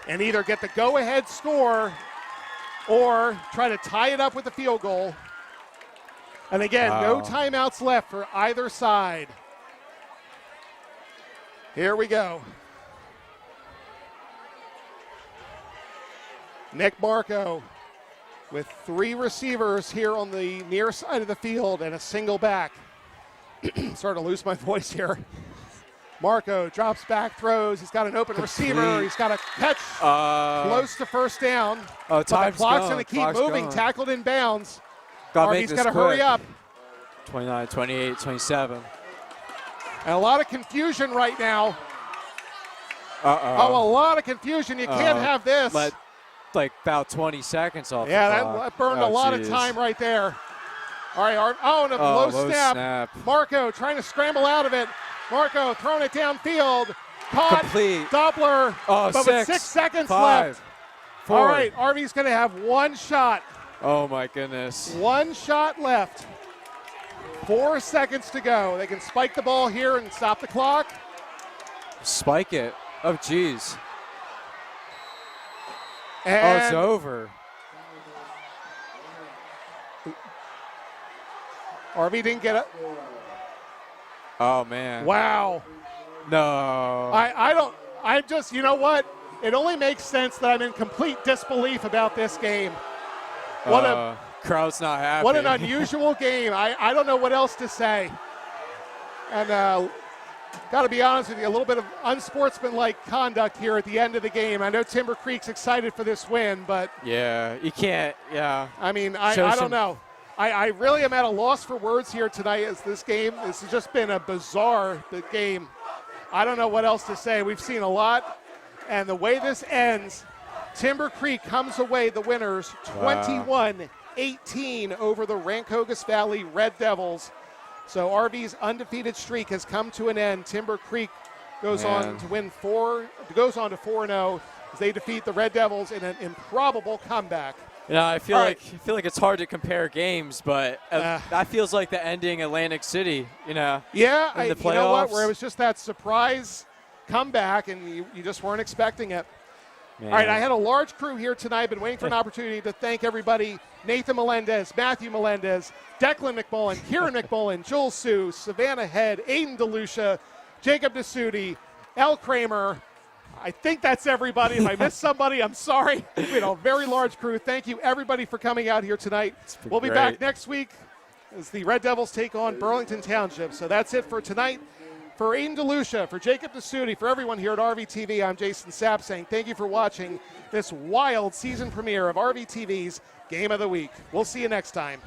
and either get the go-ahead score or try to tie it up with a field goal. And again, no timeouts left for either side. Here we go. Nick Marco with 3 receivers here on the near side of the field and a single back. Starting to lose my voice here. Marco drops back, throws. He's got an open receiver. He's got a catch close to first down. But the clock's going to keep moving. Tackled in bounds. He's got to hurry up. 29, 28, 27. And a lot of confusion right now. Uh-oh. Oh, a lot of confusion. You can't have this. Like about 20 seconds off the clock. That burned a lot of time right there. All right, and a low snap. Marco trying to scramble out of it. Marco throwing it downfield. caught. Complete. Doppler. Oh, but with 6 seconds 5, left. 4. All right, RV's going to have one shot. Oh, my goodness. One shot left. 4 seconds to go. They can spike the ball here and stop the clock. Spike it. Oh, geez. And Oh, it's over. RV didn't get it. Oh, man. Wow. No. I just, you know what? It only makes sense that I'm in complete disbelief about this game. Crowd's not happy. What an unusual game. I don't know what else to say. And got to be honest with you, a little bit of unsportsmanlike conduct here at the end of the game. I know Timber Creek's excited for this win, but Yeah, you can't. Yeah. I mean, I don't know. I really am at a loss for words here tonight as this has just been a bizarre game. I don't know what else to say. We've seen a lot, and the way this ends, Timber Creek comes away the winners 21-18 over the Rancocas Valley Red Devils. So RV's undefeated streak has come to an end. Timber Creek goes on to 4-0 as they defeat the Red Devils in an improbable comeback. You know, I feel like it's hard to compare games, but that feels like the ending Atlantic City. You know. Yeah, in the playoffs. You know what? Where it was just that surprise comeback, and you just weren't expecting it. Man. All right, I had a large crew here tonight. Been waiting for an opportunity to thank everybody: Nathan Melendez, Matthew Melendez, Declan McMullen, Kieran McMullen, Joel Sue, Savannah Head, Aiden DeLucia, Jacob DeSuti, Al Kramer. I think that's everybody. If I missed somebody, I'm sorry. We had a very large crew. Thank you, everybody, for coming out here tonight. We'll be back next week as the Red Devils take on Burlington Township. So that's it for tonight. For Aiden DeLucia, for Jacob DeSuti, for everyone here at Rvtv, I'm Jason Sapp saying thank you for watching this wild season premiere of Rvtv's Game of the Week. We'll see you next time.